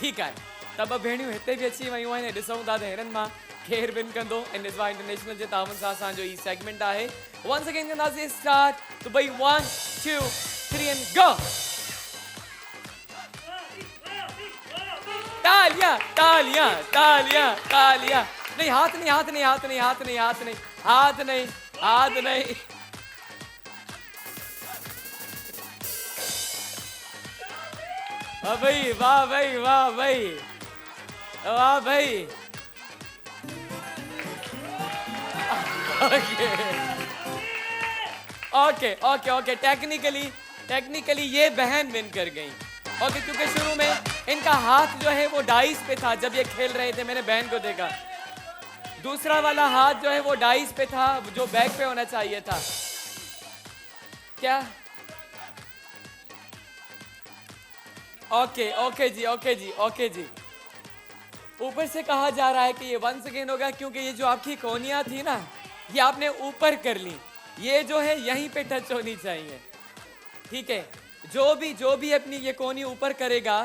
ठीक है तब भेणियूं हिते भी अची वयूं आहिनि ॾिसूं था त हिननि मां केरु विन कंदो ऐं निस्बा इंटरनेशनल जे तावन सां असांजो ही सेगमेंट आहे वंस अगेन कंदासीं स्टार्ट तो भाई 1 2 3 and go तालियां नहीं हाथ नहीं वाह भाई ओके टेक्निकली ये बहन विन कर गई ओके क्योंकि शुरू में इनका हाथ जो है वो डाइस पे था जब ये खेल रहे थे मैंने बहन को देखा दूसरा वाला हाथ जो है वो डाइस पे था जो बैक पे होना चाहिए था क्या ओके जी ऊपर से कहा जा रहा है कि ये वंस अगेन होगा क्योंकि ये जो आपकी कोनियां थी ना ये आपने ऊपर कर ली ये जो है यहीं पे टच होनी चाहिए ठीक है जो भी अपनी ये कोनी ऊपर करेगा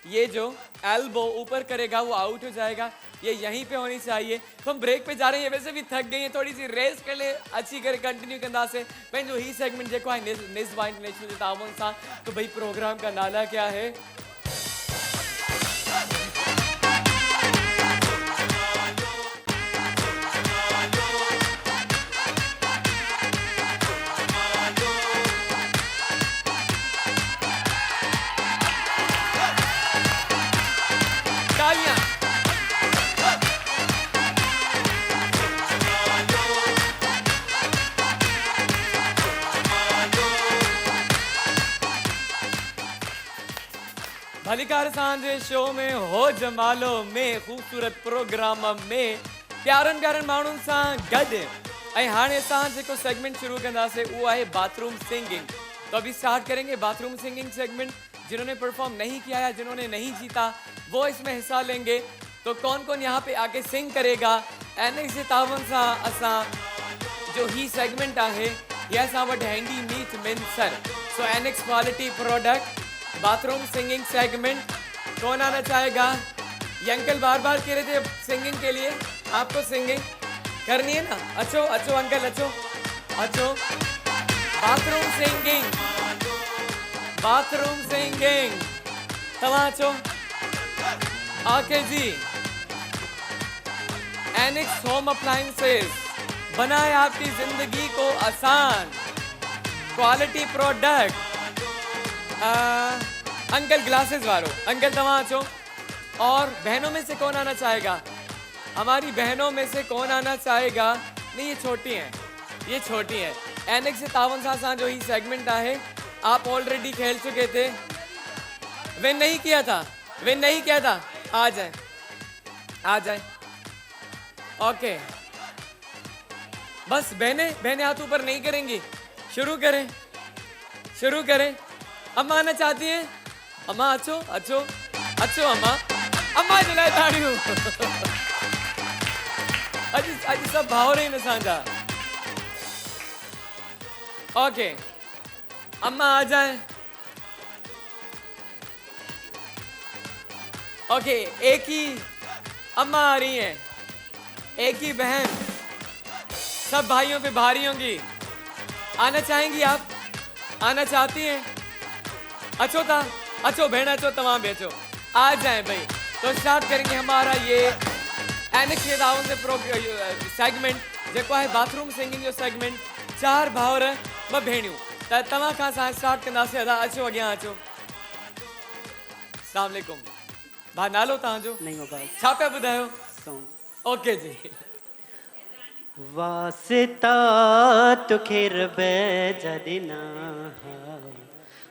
ये जो एल्बो ऊपर करेगा वो आउट हो जाएगा, ये यहीं पे होनी चाहिए। तो हम ब्रेक पे जा रहे हैं, वैसे भी थक गई हैं, थोड़ी सी रेस्ट कर ले, अच्छी करे कंटिन्यू कंदा से पंहिंजो ही सेगमेंट जेको आहे निस्बा इंटरनेशनल जे ताउन सां। तो भाई प्रोग्राम का नाला क्या है? भलीकार सांझे शो में हो जमालो में खूबसूरत प्रोग्राम में प्यारन प्यारन माण्हुनि सां गॾु। ऐं हाणे असां जेको सेगमेंट शुरू कंदासीं उहो आहे बाथरूम सिंगिंग। तो अभी स्टार्ट करेंगे बाथरूम सिंगिंग सेगमेंट। जिन्होंने परफॉर्म नहीं किया या जिन्होंने नहीं जीता वो इसमें हिस्सा लेंगे। तो कौन कौन यहाँ पे आके सिंग करेगा? एनएक्स जे तावन सां असां जो ही सेगमेंट आहे ये असां वटि handy meat mincer. So Anex quality product bathroom singing segment. कौन आना चाहेगा? ये अंकल बार बार कह रहे थे सिंगिंग के लिए, आपको सिंगिंग करनी है ना? अच्छो अच्छो अंकल अच्छो अच्छो। बाथरूम सिंगिंग, बाथरूम सिंगिंग तवा अच्छो आके जी। एनिक्स होम अप्लायंसेस बनाए आपकी जिंदगी को आसान। Quality product. अंकल ग्लासेस वालों, अंकल तवा अच्छो। और बहनों में से कौन आना चाहेगा? हमारी बहनों में से कौन आना चाहेगा? नहीं, ये छोटी हैं, ये छोटी हैं। एनएक्स से तावन सां जो ही सेगमेंट है आप ऑलरेडी खेल चुके थे। विन नहीं किया था, विन नहीं किया था। आ जाए आ जाए। ओके बस बहने बहने हाथ ऊपर नहीं करेंगी। शुरू करें शुरू करें। अम्मा आना चाहती हैं? अम्मा अच्छो अच्छो अच्छो। अम्मा अम्मा जलाए ताड़ियूं। अज सब भावर ही असांजा। ओके अम्मा आ जाए। ओके एक ही अम्मा आ रही हैं, एक ही बहन, सब भाइयों पे भारी होंगी। आना चाहेंगी आप? आना चाहती हैं? अच्छो था अच्छो बहन अच्छो, तमाम भी अच्छो। आ जाए भाई। तो स्टार्ट करेंगे हमारा ये एनएक्स के ताउन से सेगमेंट जेको है बाथरूम सिंगिंग जो सेगमेंट। 4 भावर ब भेणियूं। त तव्हां खां असां स्टार्ट कंदासीं। अदा अचो अॻियां अचो। अस्सलाम वालेकुम। भा नालो तव्हांजो? छा पिया ॿुधायो? ओके जी। वास्ता तुखे रब जा ॾिना,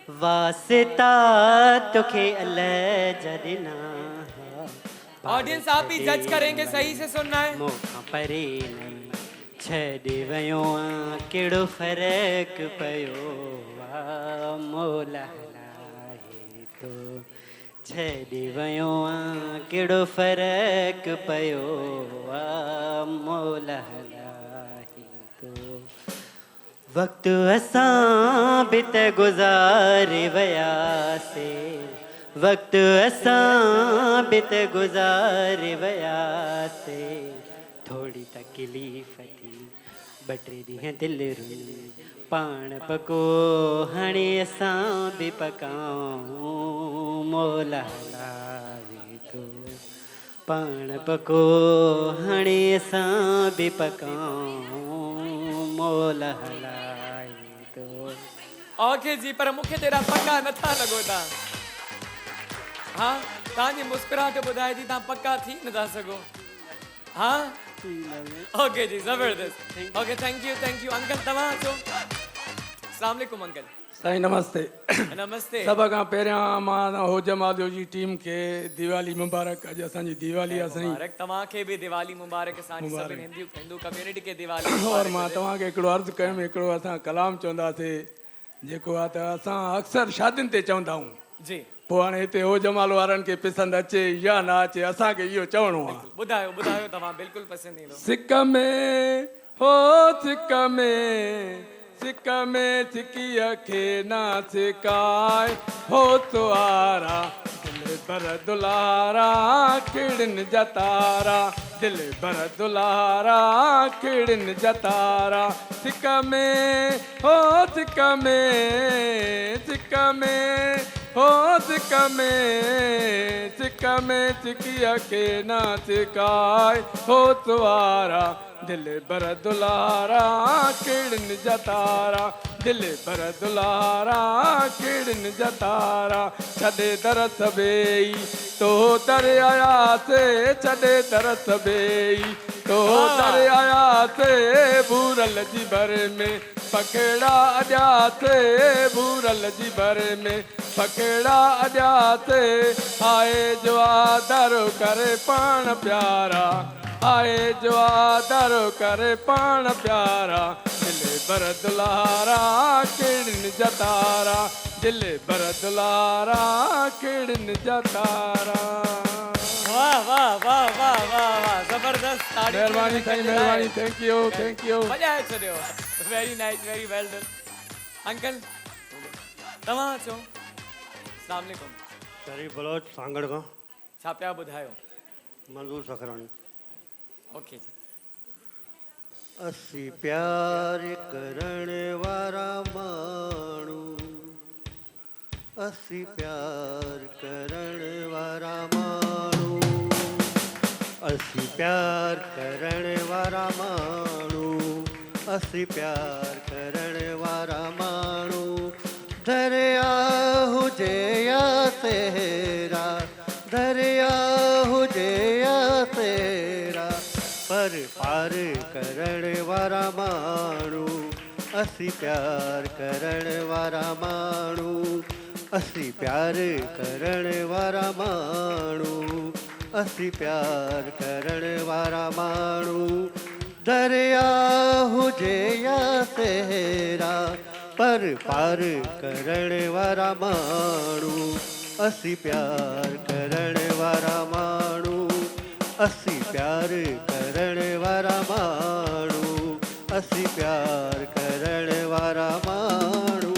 वास्ता तुखे अल्लाह जा ॾिना। ऑडियंस आप ही जज करेंगे, सही से सुनना है। मोखां परे नहीं छॾे वियो आं, कहिड़ो फ़र्क़ु पियो आ, मौला हलाए थो। छॾे वियो आं, कहिड़ो फ़र्क़ु पियो आ, मौला हलाए थो। वक़्तु असां बि त गुज़ारे वियासीं, वक़्तु असां बि त गुज़ारे वियासीं। थोड़ी तकलीफ़ थी, 2-3 ॾींहं दिलि रुनी, पाण पको हाणे असां बि पकाऊं, मौला हलाए थो। पाण पको हाणे असां बि पकाऊं, मौला हलाए थो। ओके जी, पर मूंखे तेरा पक्का नथा लॻो था। हाँ तव्हांजी मुस्कुराहट ॿुधाए थी तव्हां पक्का थी नथा सघो। हाँ ओके जी, ज़बरदस्त। Okay thank you uncle. तव्हां अचो। अस्सलाम वालेकुम अंकल। साईं नमस्ते। नमस्ते। सभ खां पहिरियां मां होजम आलियो जी टीम खे दिवाली मुबारक। अॼु असांजी दिवाली आहे साईं। मुबारक तव्हांखे बि दिवाली मुबारक। असांजी सभिनी हिंदू कम्युनिटी खे दिवाली। और मां तव्हांखे हिकिड़ो अर्ज़ु कयुमि, हिकिड़ो असां कलाम चवंदासीं जेको आहे त असां अक्सर शादियुनि ते चवंदा आहियूं जी। पोइ हाणे हिते होजमाल वारनि खे पसंदि अचे या न अचे, असांखे इहो चवणो आहे। ॿुधायो तव्हां बिल्कुलु पसंदि ईंदो। सिक में हो सिक में, सिक में सिकीअ खे न सिकाए, हो तुआरा दिलि भर दुलारा किड़न जतारा दिल भर दुलारा किड़न जतारा सिक में हो सिक में सिक में हो सिक में सिकिया के ना सिकाय हो तुआरा दिल भर दुलारा किड़न जतारा दिल भर दुलारा किड़न जतारा छॾे दरस बेई तो दर आया से छॾे दरस बेई तो दर आया से बूरल जी भर में पकड़ा अॼा से बूरल जी भर में पकड़ा अॼा से आए जो आदर करे पाण प्यारा आए जो आदर करे पाण प्यारा दिल भर दुलारा किड़न जतारा दिल भर दुलारा किड़न जतारा। वाह वाह वाह वाह वाह वाह जबरदस्त ताड़ी मेहरबानी साईं मेहरबानी थैंक यू मजा आयो छॾियो very nice very well done uncle तव्हां अचो अस्सलाम वालेकुम शरीफ बलोच सांगड़ खां छा पिया ॿुधायो मंजूर सखराणी ओके जी असी प्यार करण वारा माण्हू असी प्यार करण वारा माण्हू असी प्यार करण वारा माण्हू असी प्यार करण वारा माण्हू दरिया हुजे या तेरा दरिया हुजे या तेरा पर पार करण वारा माण्हू असी प्यार करण वारा माण्हू असी प्यार करण वारा माण्हू असी प्यार करण वारा माण्हू दरिया हुजे या तेरा पर पार करण वारा माण्हू असी प्यार करण वारा माण्हू असी प्यार करण वारा माण्हू असी प्यार करण वारा माण्हू।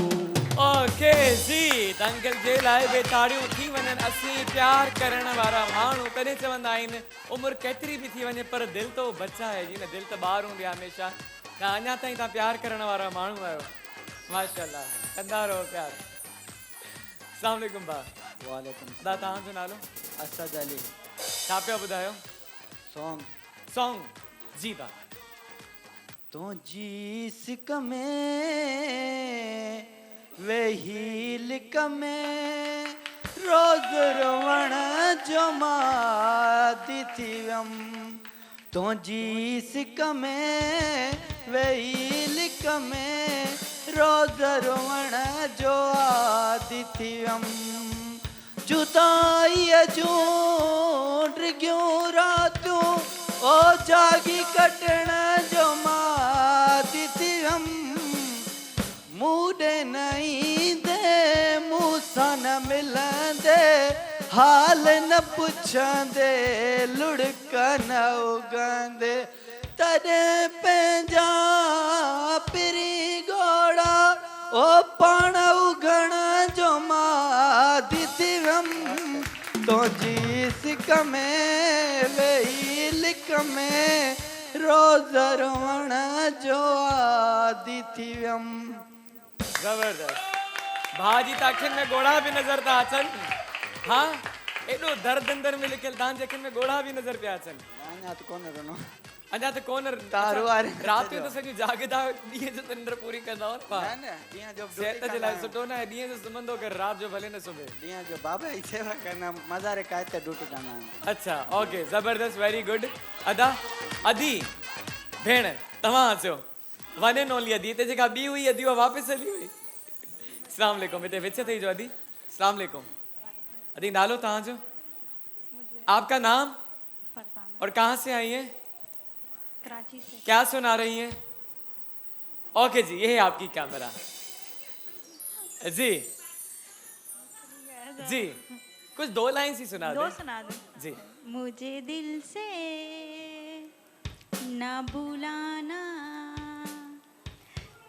ओके जी अंकल जे लाइ बेताड़ियूं थी वञनि असी प्यार करण वारा माण्हू कॾहिं चवंदा आहिनि उमिरि केतिरी बि थी वञे पर दिलि तो बच्चा आहे जी न दिलि त ॿार हूंदी आहे हमेशह त अञा ताईं तव्हां प्यार करण वारा माण्हू आहियो माशाल्लाह कंदा रहो प्यार। अस्सलाम वालेकुम भाउ वालेकुम दा तव्हांजो नालो असद अली छा पिया ॿुधायो सॉन्ग जी भा तुझी सिक में वेही लिक में रोज रोवण जो मादी थी वम तुझी सिक में वेही लिक में रोज रोवण जो आदि थी वम जुदाई जूं डिगियूं रातूं ओ जागी कटण जो मादी थी वम मूडे नहीं दे मूसा न मिलंदे हाल न पुछंदे लुड़क न उगंदे तॾे पंहिंजा पिरी घोड़ा ओ पाण उगण जो मादी थी वम तुझी सिक में वेही लिक में रोज रोवण जो आदि थी वम। जबरदस्त भाजी त अखियुनि में ॻोढ़ा बि नज़र था अचनि हा एॾो दर्द अंदर में लिखियल तव्हांजे अखियुनि में ॻोढ़ा बि नज़र पिया अचनि अञा त कोन रनो अञा त कोन तारो वारे राति जो त सॼी जागदा ॾींहं जो त निंड पूरी कंदा न ॾींहं जो सिहत जे लाइ सुठो न आहे ॾींहं जो सुम्हंदो कर राति जो भले न सुम्हे ॾींहं जो बाबा जी सेवा करना मज़ारे कायत ड्यूटी करना अच्छा ओके जबरदस्त वेरी गुड अदा अदी भेण तव्हां अचो वन एंड ओनली अदी हिते जेका ॿी हुई अदी उहा वापसि हली हुई अस्सलाम वालेकुम हिते विच ते जो अदी अस्सलाम वालेकुम अदी नालो तव्हांजो आपका नाम और कहाँ से आई है कराची से क्या सुना रही हैं ओके जी ये है आपकी कैमरा जी जी कुछ दो लाइन ही सुना दो दे सुना दो जी मुझे दिल से न बुलाना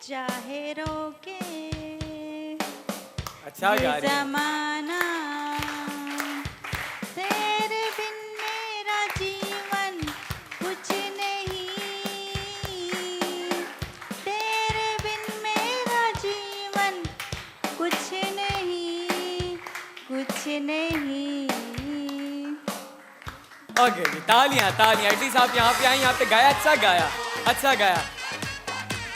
चाहे रोके अच्छा गा रही हैं। जमाना ओके जी, तालियां तालियां। एटलीस्ट आप यहाँ पे आई, यहाँ पे गाया, अच्छा गाया।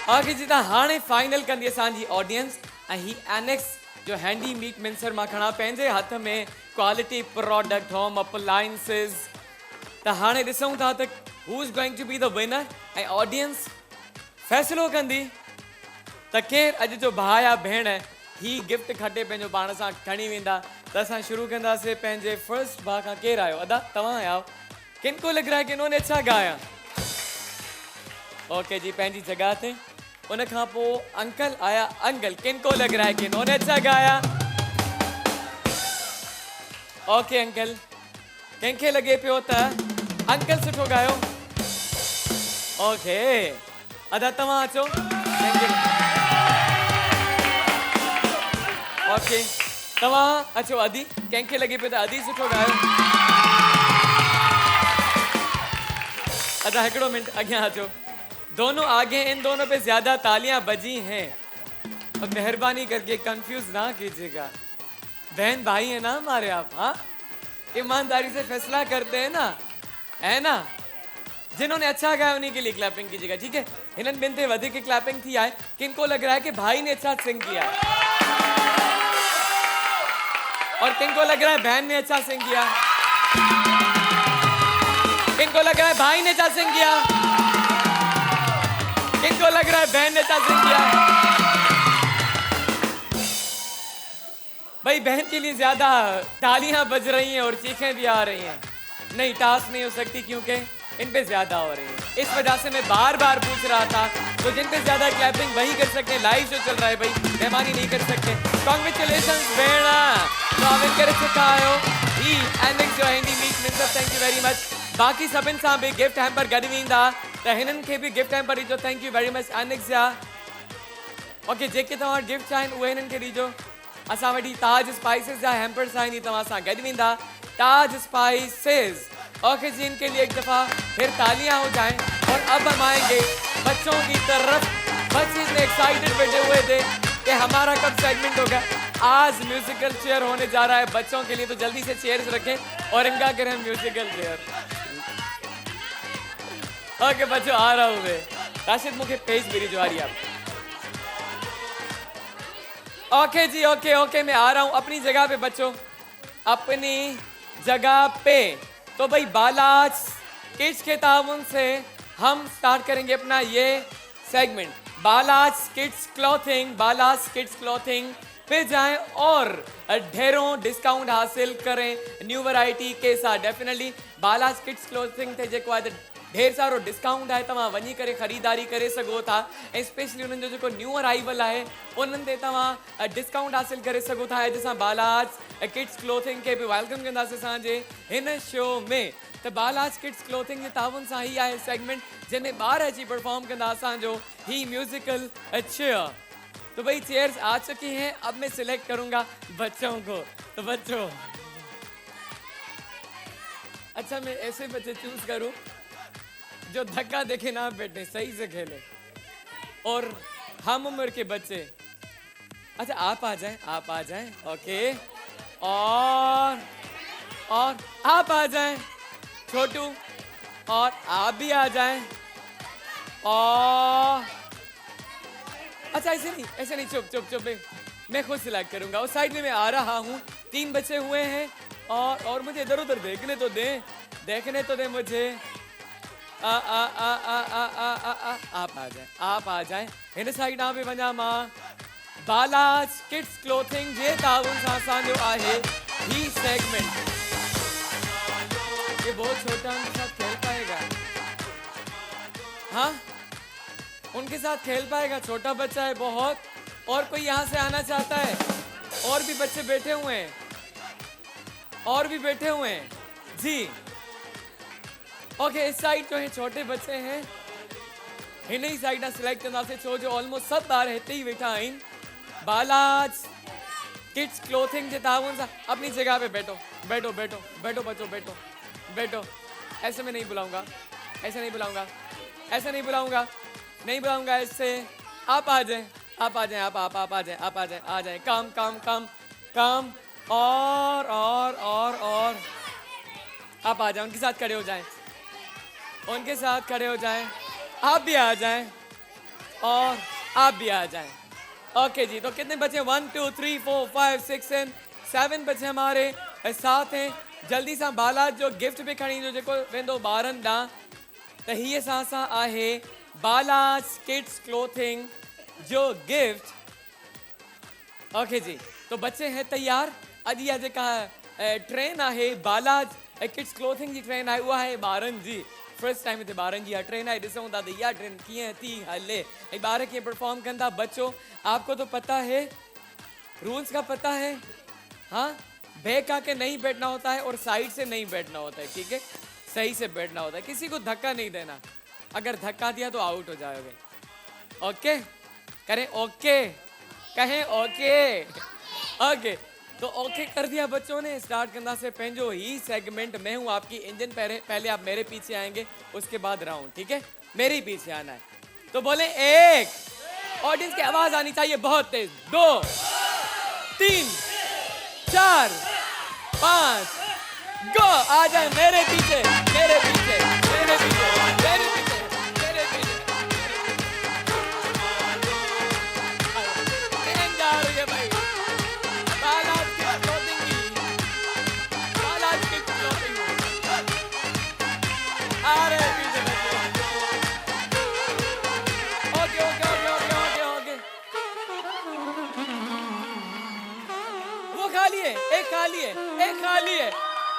ओके जी, त हाणे फाइनल कंदी असांजी ऑडियंस ऐं ही एनेक्स जो हैंडी मीट मिक्सर मां खणा पंहिंजे हथ में क्वालिटी प्रोडक्ट होम अप्लायंसिस। त हाणे ॾिसूं था त who is going to be the winner ऐं ऑडियंस फ़ैसिलो कंदी त केरु अॼु जो भाउ या भेण ही गिफ्ट खटे पंहिंजो पाण सां खणी वेंदा। त असां शुरू कंदासीं पंहिंजे फर्स्ट भाउ खां। केरु आयो? अदा तव्हां आया? किनको लग रहा है कि इन्होंने अच्छा गाया? ओके जी, पंहिंजी जगह ते। उन खां पोइ अंकल आया। अंकल, किनको लग रहा है कि इन्होंने अच्छा गाया? ओके अंकल, कंहिंखे लॻे पियो त अंकल सुठो गायो? ओके अदा तव्हां अचो। ओके तव्हां अचो। अदी, कंहिंखे लॻे पियो त अदी सुठो गायो? अदा हिकिड़ो मिनट अॻियां अचो। दोनों आगे, इन दोनों पे ज्यादा तालियां बजी हैं। अब मेहरबानी करके कंफ्यूज ना कीजिएगा, बहन भाई है ना हमारे आप। हाँ, ईमानदारी से फैसला करते हैं ना, है ना। जिन्होंने अच्छा गाया उन्हीं के लिए क्लैपिंग कीजिएगा, ठीक है। हिनन बिन ते वधिक क्लैपिंग थी है। किनको लग रहा है कि भाई ने अच्छा सिंग किया और किनको लग रहा है बहन ने अच्छा सिंग किया? किनको लग रहा है भाई ने अच्छा सिंग किया? किनको लग रहा है बहन ने अच्छा सिंग किया? भाई बहन के लिए ज्यादा तालियां बज रही हैं और चीखें भी आ रही हैं। नहीं, टास्क नहीं हो सकती क्योंकि इन पे ज्यादा हो रही है। इस वजह से मैं बार बार पूछ रहा था। तो जिन पे ज्यादा क्लैपिंग वही कर सकते हैं। लाइव शो चल रहा है भाई, मेहमानी नहीं कर सकते। कॉन्ग्रेचुलेशंस भेड़ा, स्वागत करे चुका आयो ही एनेक्स जो handy meat mixer. Thank you very much. बाकी सभिनि सां बि गिफ्ट हैम्पर गॾु वेंदा त हिननि खे बि गिफ्ट हैम्पर ॾिजो। Thank you very much annex जा। ओके, जेके तव्हां वटि गिफ्ट आहिनि उहे हिननि खे ॾिजो। असां वटि ताज स्पाइसेस जा हैम्पर्स आहिनि, तव्हां सां गॾु वेंदा। ताज स्पाइसेस। ओके जी, इनके लिए एक दफ़ा फिर तालियां हो जाएं। और अब हम आएंगे बच्चों की तरफ। बच्चे इतने एक्साइटेड बैठे हुए थे कि हमारा कब सेगमेंट होगा। आज म्यूजिकल चेयर होने जा रहा है बच्चों के लिए, तो जल्दी से चेयर्स रखें और इनका करें म्यूजिकल चेयर। ओके बच्चों, आ रहा हूँ मैं। राशिद मुझे पेज मेरी जो आ रही है। ओके जी, ओके ओके, मैं आ रहा हूँ अपनी जगह पे बच्चों, अपनी जगह पे। तो भाई बालाज किड्स के ताउन से हम स्टार्ट करेंगे अपना ये सेगमेंट। बालाज किड्स क्लॉथिंग, बालाज किड्स क्लॉथिंग पे जाएं और ढेरों डिस्काउंट हासिल करें न्यू वैरायटी के साथ। डेफिनेटली बालाज किड्स क्लॉथिंग थे जेको आहे ढेर सारो डिस्काउंट है, तव्हां वञी करे ख़रीदारी करे सघो था। ऐं स्पेशली उन्हनि जो जेको न्यू अराइवल आहे उन्हनि ते तव्हां डिस्काउंट हासिल करे सघो था। अॼु असां बालाज किड्स क्लॉथिंग के बि वेलकम कंदासीं असांजे हिन शो में। त बालाज किड्स क्लॉथिंग जे ताउन सां ही आहे सेगमेंट जंहिंमें ॿार अची परफॉर्म कंदा असांजो ही म्यूजिकल चेयर। तो भाई चेयर्स आ चुकी हैं, अब मैं सिलेक्ट करूंगा बच्चों को। तो बच्चों, अच्छा मैं ऐसे बच्चे चूज करूं जो धक्का देखे ना बैठे, सही से खेले, और हम उम्र के बच्चे। अच्छा आप आ जाएं, आप आ जाएं। ओके, और आप आ जाएं छोटू, और आप भी आ जाएं। और अच्छा ऐसे नहीं, चुप चुप चुप, मैं खुद सिलेक्ट करूंगा। उस साइड में मैं आ रहा हूँ। 3 बच्चे हुए हैं और मुझे इधर उधर देखने तो दें मुझे। आप आ जाए इन साइड आ पे वञा मां। बालाज किड्स क्लॉथिंग जे ताउन सां असांजो आहे ही सेगमेंट। ये बहुत छोटा, उनके साथ खेल पाएगा? हाँ, उनके साथ खेल पाएगा, छोटा बच्चा है बहुत। और कोई यहाँ से आना चाहता है? और भी बच्चे बैठे हुए हैं, और भी बैठे हुए हैं जी। ओके, इस साइड जो है छोटे बच्चे हैं, हिन ही साइड सिलेक्ट कंदासीं छो जो ऑलमोस्ट सब ॿार हिते ही वेठा आहिनि। बालाज किड्स क्लॉथिंग के ताउन सां अपनी जगह पे बैठो बैठो बैठो बैठो बच्चों, बैठो बैठो। ऐसे में नहीं बुलाऊंगा, ऐसे नहीं बुलाऊंगा, ऐसे नहीं बुलाऊंगा, नहीं बुलाऊंगा ऐसे। आप आ जाएं, आप आ जाएं, आप आ जाएं, आप आ जाएं, आ जाएं। काम काम काम काम। और आप आ जाएं, उनके साथ खड़े हो जाएं, उनके साथ खड़े हो जाएं, आप भी आ जाएं और आप भी आ जाएं। ओके जी, तो कितने बचे? 1 2 3 4 5 6 एंड 7 बचे हमारे साथ हैं। जल्दी सां बालाज जो गिफ्ट भी खणी जो जेको वेंदो ॿारनि ॾांहुं, त हीअ सां आहे बालाज किड्स क्लोथिंग जो गिफ्ट। ओके जी, तो बच्चे हैं तैयार? अॼु इहा जेका ट्रेन आहे बालाज किड्स क्लोथिंग जी ट्रेन आहे, उहा आहे ॿारनि जी। फर्स्ट टाइम हिते ॿारनि जी ट्रेन आहे। ॾिसूं था त इहा ट्रेन कीअं थी हले ऐं ॿार कीअं परफॉर्म कंदा। बच्चों, आपको तो पता है, रूल्स का पता है? हाँ, बैक आके नहीं बैठना होता है और साइड से नहीं बैठना होता है, ठीक है? सही से बैठना होता है, किसी को धक्का नहीं देना। अगर धक्का दिया तो आउट हो जाओगे। ओके करें? ओके कहें? ओके ओके, तो ओके कर दिया बच्चों ने। स्टार्ट करना से पंहिंजो ही सेगमेंट, मैं हूँ आपकी इंजन। पहले आप मेरे पीछे आएंगे, उसके बाद राउंड, ठीक है? मेरे ही पीछे आना है। तो बोले 1, ऑडियंस की आवाज आनी चाहिए बहुत तेज। 2 3 4 5 गो। आ जाए मेरे पीछे, मेरे पीछे, मेरे पीछे, मेरे पीछे, मेरे पीछे। ट्रेन जा रही है भाई, बालाज की क्लोथिंग की, बालाज की क्लोथिंग। आ रहे हैं पीछे बच्चे। Okay okay okay okay okay okay, वो खाली है, एक खाली है, एक खाली है।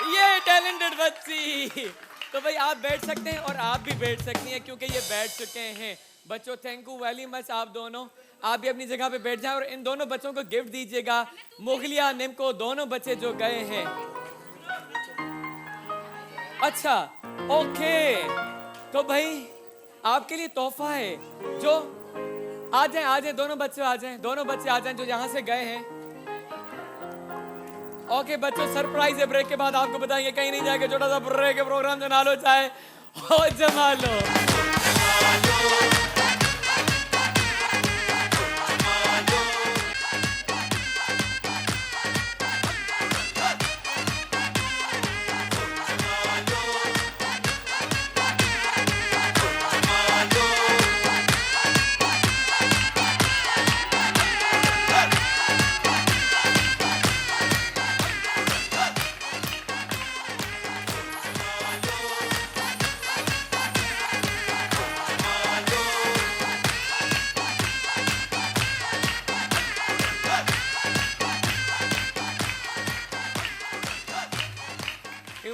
ये टैलेंटेड बच्ची। तो भाई आप बैठ सकते हैं और आप भी बैठ सकती हैं क्योंकि ये बैठ चुके हैं। बच्चों, थैंक यू वेरी मच। आप दोनों, आप भी अपनी जगह पे बैठ जाएं और इन दोनों बच्चों को गिफ्ट दीजिएगा। मुगलिया, निम्को, दोनों बच्चे जो गए हैं। अच्छा ओके, तो भाई आपके लिए तोहफा है जो, आ जाएं, आ जाएं, दोनों बच्चे आ जाएं, दोनों बच्चे आ जाएं जो यहाँ से गए हैं। ओके बच्चों, सरप्राइज है। ब्रेक के बाद आपको बताएंगे, कहीं नहीं जाएगा। छोटा सा ब्रेक के प्रोग्राम जो नालो चाहे Ho Jamalo.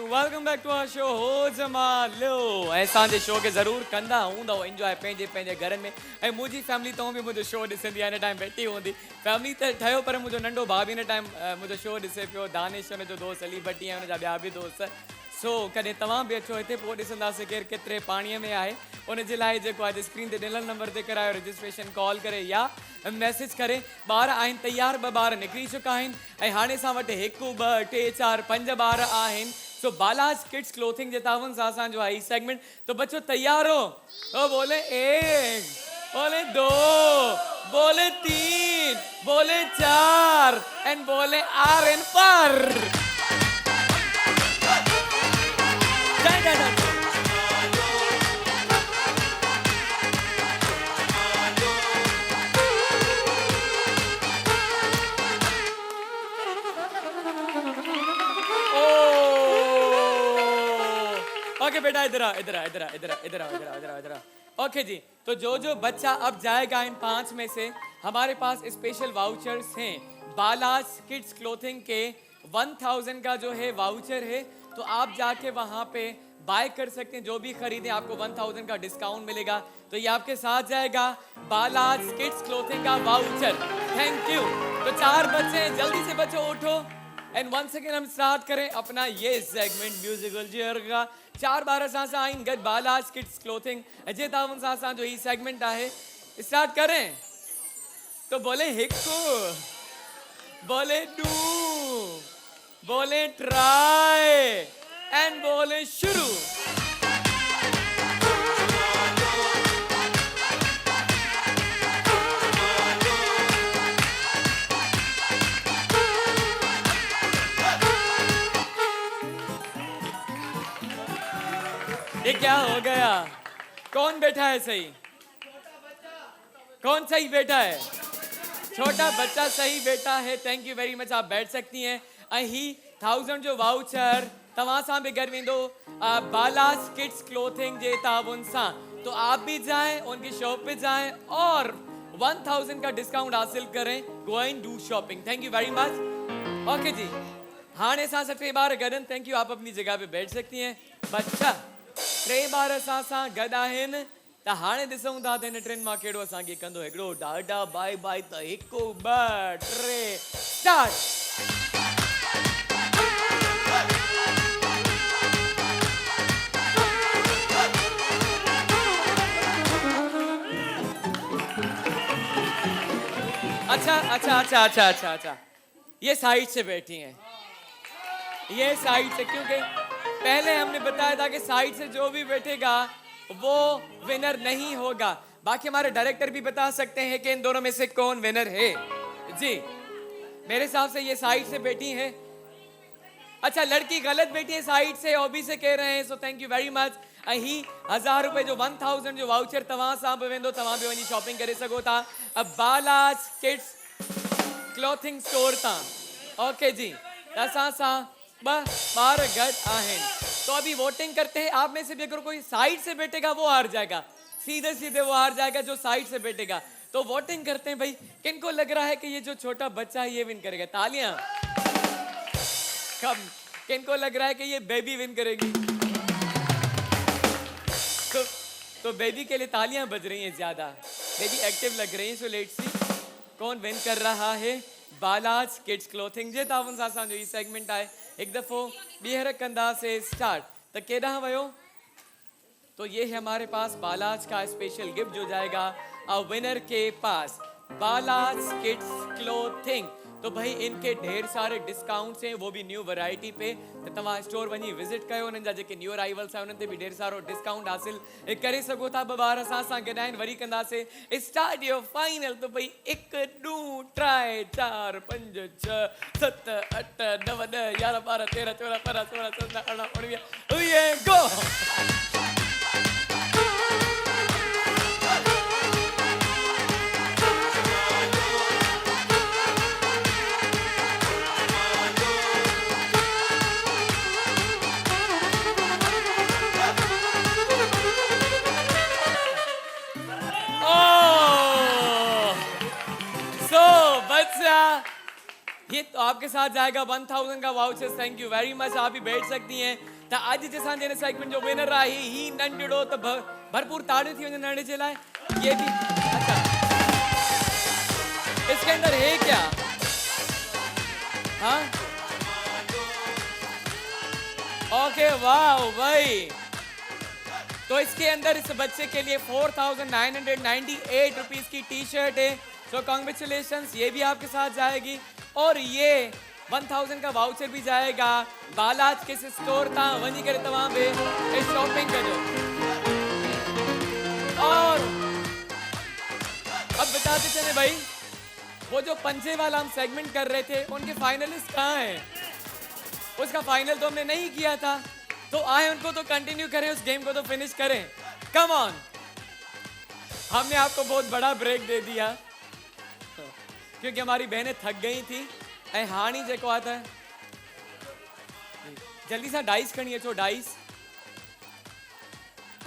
Welcome back to our show Ho जमा लो। असांजे शो के ज़रूर कंदा हूंदव एंजॉय पंहिंजे पंहिंजे घर में। ऐं मुंहिंजी फैमिली तो भी मुझे शो ॾिसंदी आहे, हिन टाइम वेठी हूंदी। फैमिली त ठहियो पर मुंहिंजो नंढो भाउ बि हिन टाइम मुंहिंजो शो ॾिसे पियो। दानिश हुनजो दोस्त, अली भट्टी ऐं हुनजा ॿिया बि दोस्त। सो कॾहिं तव्हां बि अचो हिते, पोइ ॾिसंदासीं केरु केतिरे पाणीअ में आहे। उनजे लाइ जेको आहे स्क्रीन ते ॾिनल नंबर ते करायो रजिस्ट्रेशन, कॉल करे या मैसेज करे। ॿार आहिनि तयार, 2 ॿार निकिरी चुका आहिनि ऐं हाणे असां वटि 1 2 3 4 5 ॿार आहिनि। सो बालाज किड्स क्लोथिंग जे तावन सां असांजो आहे सेगमेंट। तो बच्चों तैयार हो? तो बोले 1, बोले 2, बोले 3, बोले 4 एंड बोले आर एन पर। जाए जाए जाए। ओके बेटा, इधर आ, इधर आ, इधर आ, इधर आ, इधर आ, इधर आ, इधर आ, इधर आ। ओके जी, तो जो बच्चा अब जाएगा इन 5 में से, हमारे पास स्पेशल वाउचर्स हैं। बालाज किड्स क्लोथिंग के 1000 का जो है वाउचर है, तो आप जाके वहां पे बाय कर सकते हैं। जो भी खरीदें आपको 1000 का डिस्काउंट मिलेगा। तो ये आपके साथ जाएगा, बालाज किड्स क्लोथिंग का वाउचर। Thank you. तो 4 बच्चे हैं, जल्दी से बच्चों उठो। एंड वंस अगेन हम स्टार्ट करें अपना ये सेगमेंट म्यूजिकल चेयर का। 4 बार असां आइन गड बालाज किड्स क्लोथिंग अजय तावन सां जो ही सेगमेंट है, स्टार्ट करें। तो बोले 1, बोले 2, बोले ट्राई एंड बोले शुरू। ये क्या हो गया? कौन बैठा है सही? कौन सही बैठा है? छोटा बच्चा सही बैठा है। Thank you very much. आप बैठ सकती हैं। अही 1000 जो वाउचर तव्हां सां बि गॾु वेंदो बालास किड्स क्लोथिंग जे ताउन सां। तो आप भी जाएं, उनकी शॉप पे जाएं और 1000 का डिस्काउंट हासिल करें। Go and do shopping. Thank you very much. Okay ji, हाणे असां सां 3 ॿार गॾु। Thank you. आप अपनी जगह पे बैठ सकती हैं। बच्चा 3 ॿार असां सां गॾु आहिनि। त हाणे ॾिसूं था त हिन 3 मां कहिड़ो असांखे कंदो। हिकिड़ो डाटा बाय बाय। त 1 2 3 स्टार्ट। अच्छा, ये साइड से बैठी हैं। ये साइड से, क्योंकि पहले हमने बताया था कि साइड से जो भी बैठेगा वो विनर नहीं होगा। बाकी हमारे डायरेक्टर भी बता सकते हैं कि इन दोनों में से कौन विनर है। जी, मेरे हिसाब से ये साइड से बैठी हैं। अच्छा, लड़की गलत बैठी है साइड से, ओबी से कह रहे हैं। So thank you very much. अही 1000 रुपए जो 1000 जो वाउचर तव्हां सां बि वेंदो, तव्हां बि वञी शॉपिंग करे सघो था अब बालास किड्स क्लॉथिंग स्टोर तां। ओके जी, असां सां 2 ॿार गॾु आहिनि। तो अभी वोटिंग करते हैं। आप में से भी अगर कोई साइड से बैठेगा वो हार जाएगा, सीधे सीधे वो हार जाएगा जो साइड से बैठेगा। तो वोटिंग करते हैं भाई, किनको लग रहा है कि ये जो छोटा बच्चा है ये विन करेगा? तालियां। कम किनको लग रहा है कि ये बेबी विन करेगी? तो बेबी के लिए तालियां बज रही हैं ज्यादा। बेबी एक्टिव लग रही हैं। सो लेट्स सी कौन विन कर रहा है। बालाज किड्स क्लोथिंग जे ताउन सां असांजो ही सेगमेंट आहे। एक दफ़ो ॿीहर कंदासीं स्टार्ट। त केॾां वियो? तो ये है हमारे पास बालाज का स्पेशल गिफ्ट जो जाएगा विनर के पास, बालाज किड्स क्लोथिंग। तो भाई इनके ढेर सारे डिस्काउंट्स हैं, वो भी न्यू वैरायटी पे। तो तव्हां स्टोर वञी विजिट कयो। उन्हनि जा जेके न्यू अराइवल्स आहे उन्हनि ते बि ढेर सारो डिस्काउंट हासिल करे सघो था। 2 ॿार असां सां गॾु आहिनि। वरी कंदासीं स्टार्ट योर फाइनल। तो भाई 1 2 ट्राई 4 5 6 7 8 9 10 11 12 13 14 15 16 17 18 19 गो। ये तो आपके साथ जाएगा 1000 का voucher. Thank you very much. आप भी बैठ सकती हैं। तो आज जैसा जे सेगमेंट जो विनर आहे ही नंढड़ो तो भरपूर ताड़ियों थी वञे नंढे जे लाइ। ये भी अच्छा, इसके अंदर है क्या? हाँ, ओके, वाह भाई। तो इसके अंदर इस बच्चे के लिए 4998 रुपीज की टी शर्ट है। सो कॉन्ग्रेचुलेशंस, ये भी आपके साथ जाएगी। और ये 1000 का वाउचर भी जाएगा बालाज के स्टोर था। वही करे तमाम बे शॉपिंग करो। और अब बताते चले भाई, वो जो पंजे वाला हम सेगमेंट कर रहे थे उनके फाइनलिस्ट कहाँ हैं? उसका फाइनल तो हमने नहीं किया था। तो आए उनको तो कंटिन्यू करें, उस गेम को तो फिनिश करें। कम ऑन, हमने आपको बहुत बड़ा ब्रेक दे दिया क्योंकि हमारी बहनें थक गई थी। ऐं हाणी जेको आता है जल्दी सा डाइस खड़ी अचो, डाइस।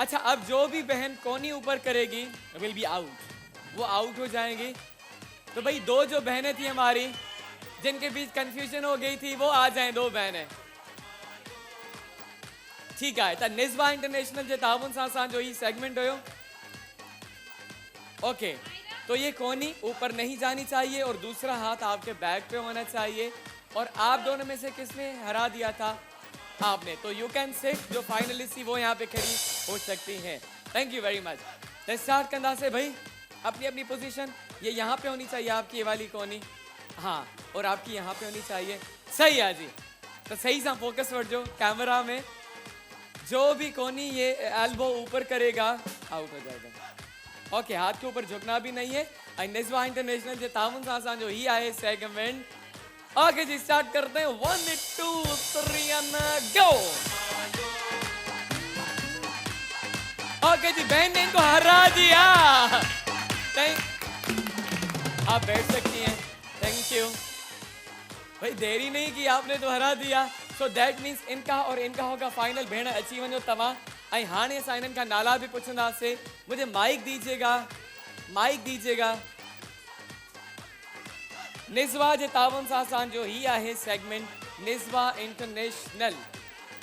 अच्छा, अब जो भी बहन कोनी ऊपर करेगी विल बी आउट, वो आउट हो जाएंगी। तो भाई 2 जो बहनें थी हमारी जिनके बीच कंफ्यूजन हो गई थी वो आ जाएं, 2 बहनें। ठीक है। तो निस्बा इंटरनेशनल जे ताउन सां असांजो ही सेगमेंट हुयो। ओके, तो ये कोनी ऊपर नहीं जानी चाहिए और दूसरा हाथ आपके बैग पे होना चाहिए। और आप दोनों में से किसने हरा दिया था? आपने। तो यू कैन सिट, जो फाइनलिस्ट थी वो यहाँ पे खड़ी हो सकती हैं। Thank you very much. तो स्टार्ट करना से भाई अपनी अपनी पोजीशन। ये यहाँ पे होनी चाहिए आपकी ये वाली कोनी, हाँ, और आपकी यहाँ पे होनी चाहिए। सही है जी। तो सही सा फोकस वठो कैमरा में। जो भी कोनी ये एल्बो ऊपर करेगा आउट हो जाएगा। ओके, हाथ के ऊपर झुकना भी नहीं है। निस्बा इंटरनेशनल जे ताउन सां असांजो ही आहे सेगमेंट। ओके जी, स्टार्ट करते हैं। 1 2 3 गो। ओके जी, बहन ने इनको हरा दिया। आप बैठ सकती हैं। थैंक यू भाई, देरी नहीं की आपने तो हरा दिया। सो दैट मीन्स इनका और इनका होगा फाइनल। भेण अची वञो तव्हां। ऐं हाणे असां इन्हनि खां नाला बि पुछंदासीं। मुझे माइक दीजिएगा, माइक दीजिएगा। निज़वा जे तावन सां असांजो ही आहे सेगमेंट निज़वा इंटरनेशनल।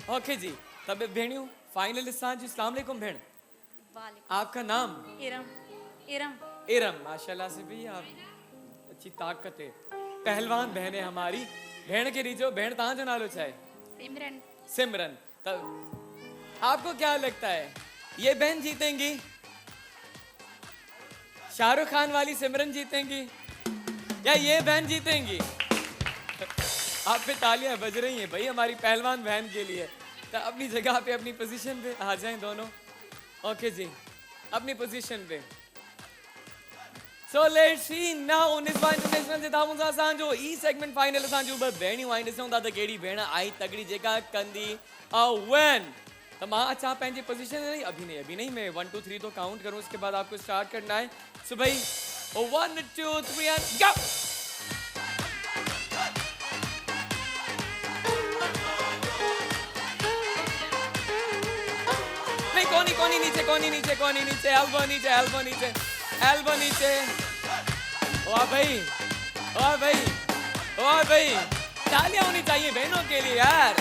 ओके जी, तब भेणियूं फाइनलिस्ट सां जी। अस्सलाम वालेकुम भेण, आपका नाम? इरम। इरम। इरम, माशाल्लाह से भी आप अच्छी ताकत है। पहलवान बहन है हमारी। भेण के रीजो, भेण तहां जो नालो छा है? सिमरन। सिमरन। तब आपको क्या लगता है ये बहन जीतेंगी? शाहरुख खान वाली सिमरन जीतेंगी या ये बहन जीतेंगी? आप पे तालियां बज रही हैं भाई हमारी पहलवान बहन के लिए। तो अपनी जगह पे, अपनी पोजीशन पे आ जाएं दोनों। ओके जी, अपनी पोजीशन पे। So let's see now Nizwa international जे तावन सां असांजो ई सेगमेंट फाइनल असांजो ॿ भेणियूं आहिनि। ॾिसूं था त कहिड़ी भेण आई तगड़ी जेका कंदी विन। तो मां अच्छा पंहिंजी पोजीशन नहीं, अभी नहीं, मैं 1 2 3 तो काउंट करूं, उसके बाद आपको स्टार्ट करना है। सो भाई 1 2 3 एंड गो। नहीं, कोनी नीचे, एल्बो नीचे। वाह भाई, तालियां होनी चाहिए बहनों के लिए यार।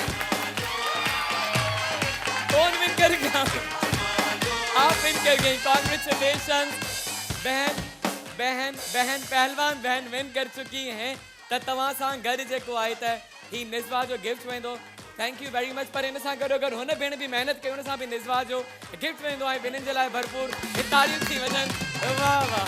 कौन विन कर गया? आप विन कर गई। कॉन्ग्रेचुलेशन बहन पहलवान बहन विन कर चुकी हैं। त तव्हां सां गॾु जेको आहे त ही निज़वा जो गिफ्ट वेंदो। Thank you very much. पर इन सां गॾोगॾु हुन भेण बि महिनत कई, हुन सां बि निज़वा जो गिफ्ट वेंदो आहे। ॿिन्हिनि जे लाइ भरपूर तालियूं थी वञनि। वाह वाह।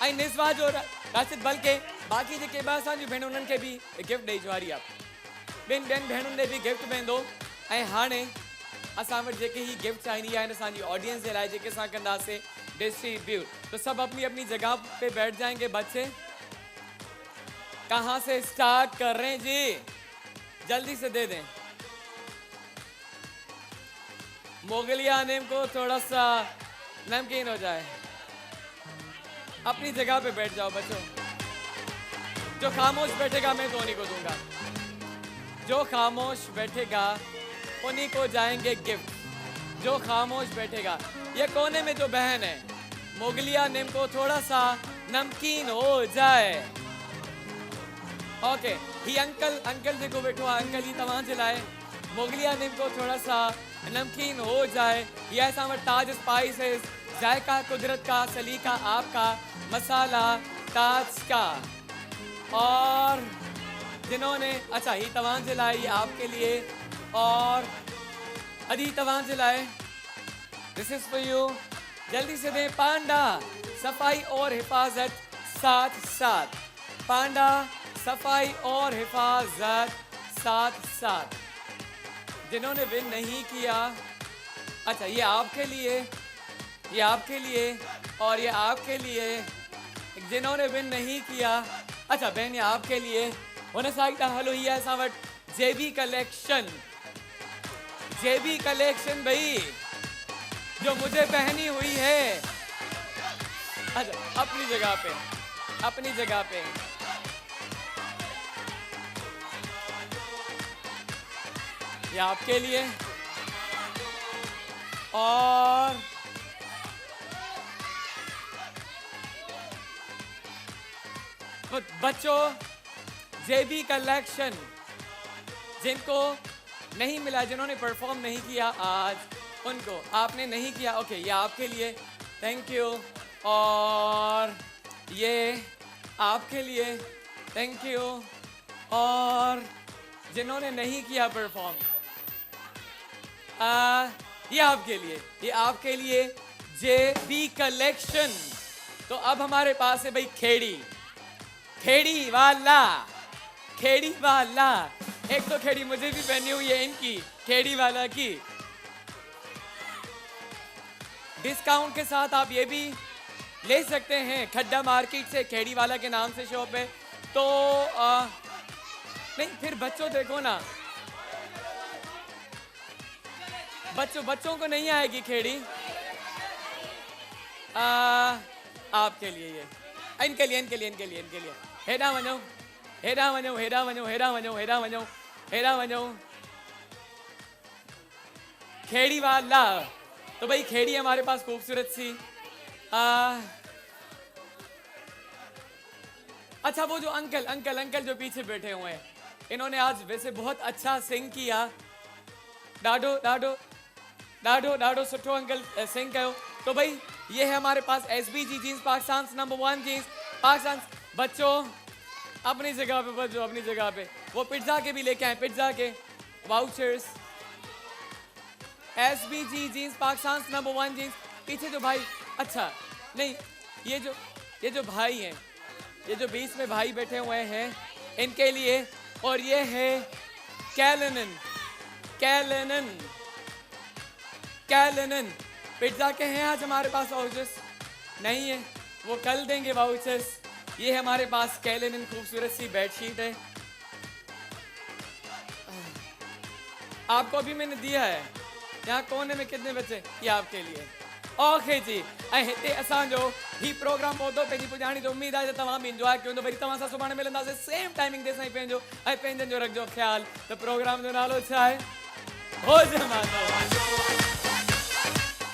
ऐं निज़वा जो राशिद, बल्कि बाक़ी जेके ॿ असांजियूं भेणूं उन्हनि खे बि गिफ्ट ॾेई ॾियारी आहे। ॿियनि भेणुनि ॾे बि गिफ्ट वेंदो। ऐं हाणे असां वटि जेके ही गिफ्ट आहिनि आहिनि असांजी ऑडियंस जे लाइ, जेके असां कंदासीं डिस्ट्रीब्यूट। तो सब अपनी अपनी जगह पे बैठ जाएंगे बच्चे। कहाँ से स्टार्ट कर रहे हैं जी? जल्दी से दे दें। मोगलिया नेम को थोड़ा सा नमकीन हो जाए। अपनी जगह पे बैठ जाओ बच्चों। जो खामोश बैठेगा मैं तो उन्हीं को दूंगा। जो खामोश बैठेगा उन्हीं को जाएंगे गिफ्ट। जो खामोश बैठेगा। ये कोने में जो बहन है, मोगलिया नेम को थोड़ा सा नमकीन हो जाए। ओके, ही अंकल जेको बैठो आहे, अंकल ही तव्हां जे लाइ मोगलिया नेम को थोड़ा सा नमकीन हो जाए। ये ऐसा वट ताज स्पाइसेस, जायका कुदरत का, सलीका आपका, मसाला ताज का। और जिन्होंने अच्छा ही तव्हां जे लाइ, आपके लिए और अदी तव्हां जे लाइ, दिस इज फॉर यू। जल्दी से दें। पांडा सफाई और हिफाजत साथ साथ। पांडा सफाई और हिफाजत साथ साथ। जिन्होंने विन नहीं किया, अच्छा ये आपके लिए, ये आपके लिए और ये आपके लिए। जिन्होंने विन नहीं किया, अच्छा बहन ये आपके लिए। उन साइड हलो ही है सावट जेबी कलेक्शन। जेबी कलेक्शन भाई जो मुझे पहनी हुई है। अच्छा अपनी जगह पे, अपनी जगह पे। ये आपके लिए। और बच्चों जेबी कलेक्शन जिनको नहीं मिला, जिन्होंने परफॉर्म नहीं किया आज, उनको आपने नहीं किया, ओके ये आपके लिए, थैंक यू। और ये आपके लिए, थैंक यू। और जिन्होंने नहीं किया परफॉर्म, ये आपके लिए, ये आपके लिए जेबी कलेक्शन। तो अब हमारे पास है भाई खेड़ी, खेड़ी वाला, खेड़ी वाला। एक तो खेड़ी मुझे भी पहनी हुई है इनकी, खेड़ी वाला की। डिस्काउंट के साथ आप ये भी ले सकते हैं खड्डा मार्केट से, खेड़ी वाला के नाम से शॉप है। तो नहीं फिर बच्चों देखो ना, बच्चों को नहीं आएगी खेड़ी। आपके लिए ये, इनके लिए हेडा वनो खेड़ी वाला। तो भाई खेड़ी हमारे पास खूबसूरत सी। अच्छा वो जो अंकल जो पीछे बैठे हुए हैं, इन्होंने आज वैसे बहुत अच्छा सिंग किया। डाडो सुठो अंकल सिंग कयो। तो भाई ये है हमारे पास SBG jeans, Pakistan number 1 jeans. Pakistan बच्चों अपनी जगह पे बच्चों, अपनी जगह पे। वो पिज्जा के भी लेके आए, पिज्जा के vouchers. SBG jeans, Pakistan number 1 jeans. पीछे जो भाई, अच्छा नहीं, ये जो भाई हैं, ये जो बीच में भाई बैठे हुए हैं, इनके लिए। और ये है कैलेनन पिज्जा के हैं आज हमारे पास वाउचर्स नहीं है, वो कल देंगे वाउचर्स। ये है हमारे पास कैलेनन खूबसूरत सी बेडशीट है, आपको अभी मैंने दिया है। यहाँ कोने में कितने बच्चे, ये आपके लिए। ओके जी, ऐं हिते असांजो ही प्रोग्राम पहुतो पंहिंजी पुॼाणी। तो उम्मीद आहे त तव्हां बि इंजॉय कयो। वरी तव्हां सां सुभाणे मिलंदासीं सेम टाइमिंग ते। साईं पंहिंजो ऐं पंहिंजनि जो रखिजो ख़्यालु। त प्रोग्राम जो नालो छा आहे? हो जमानो।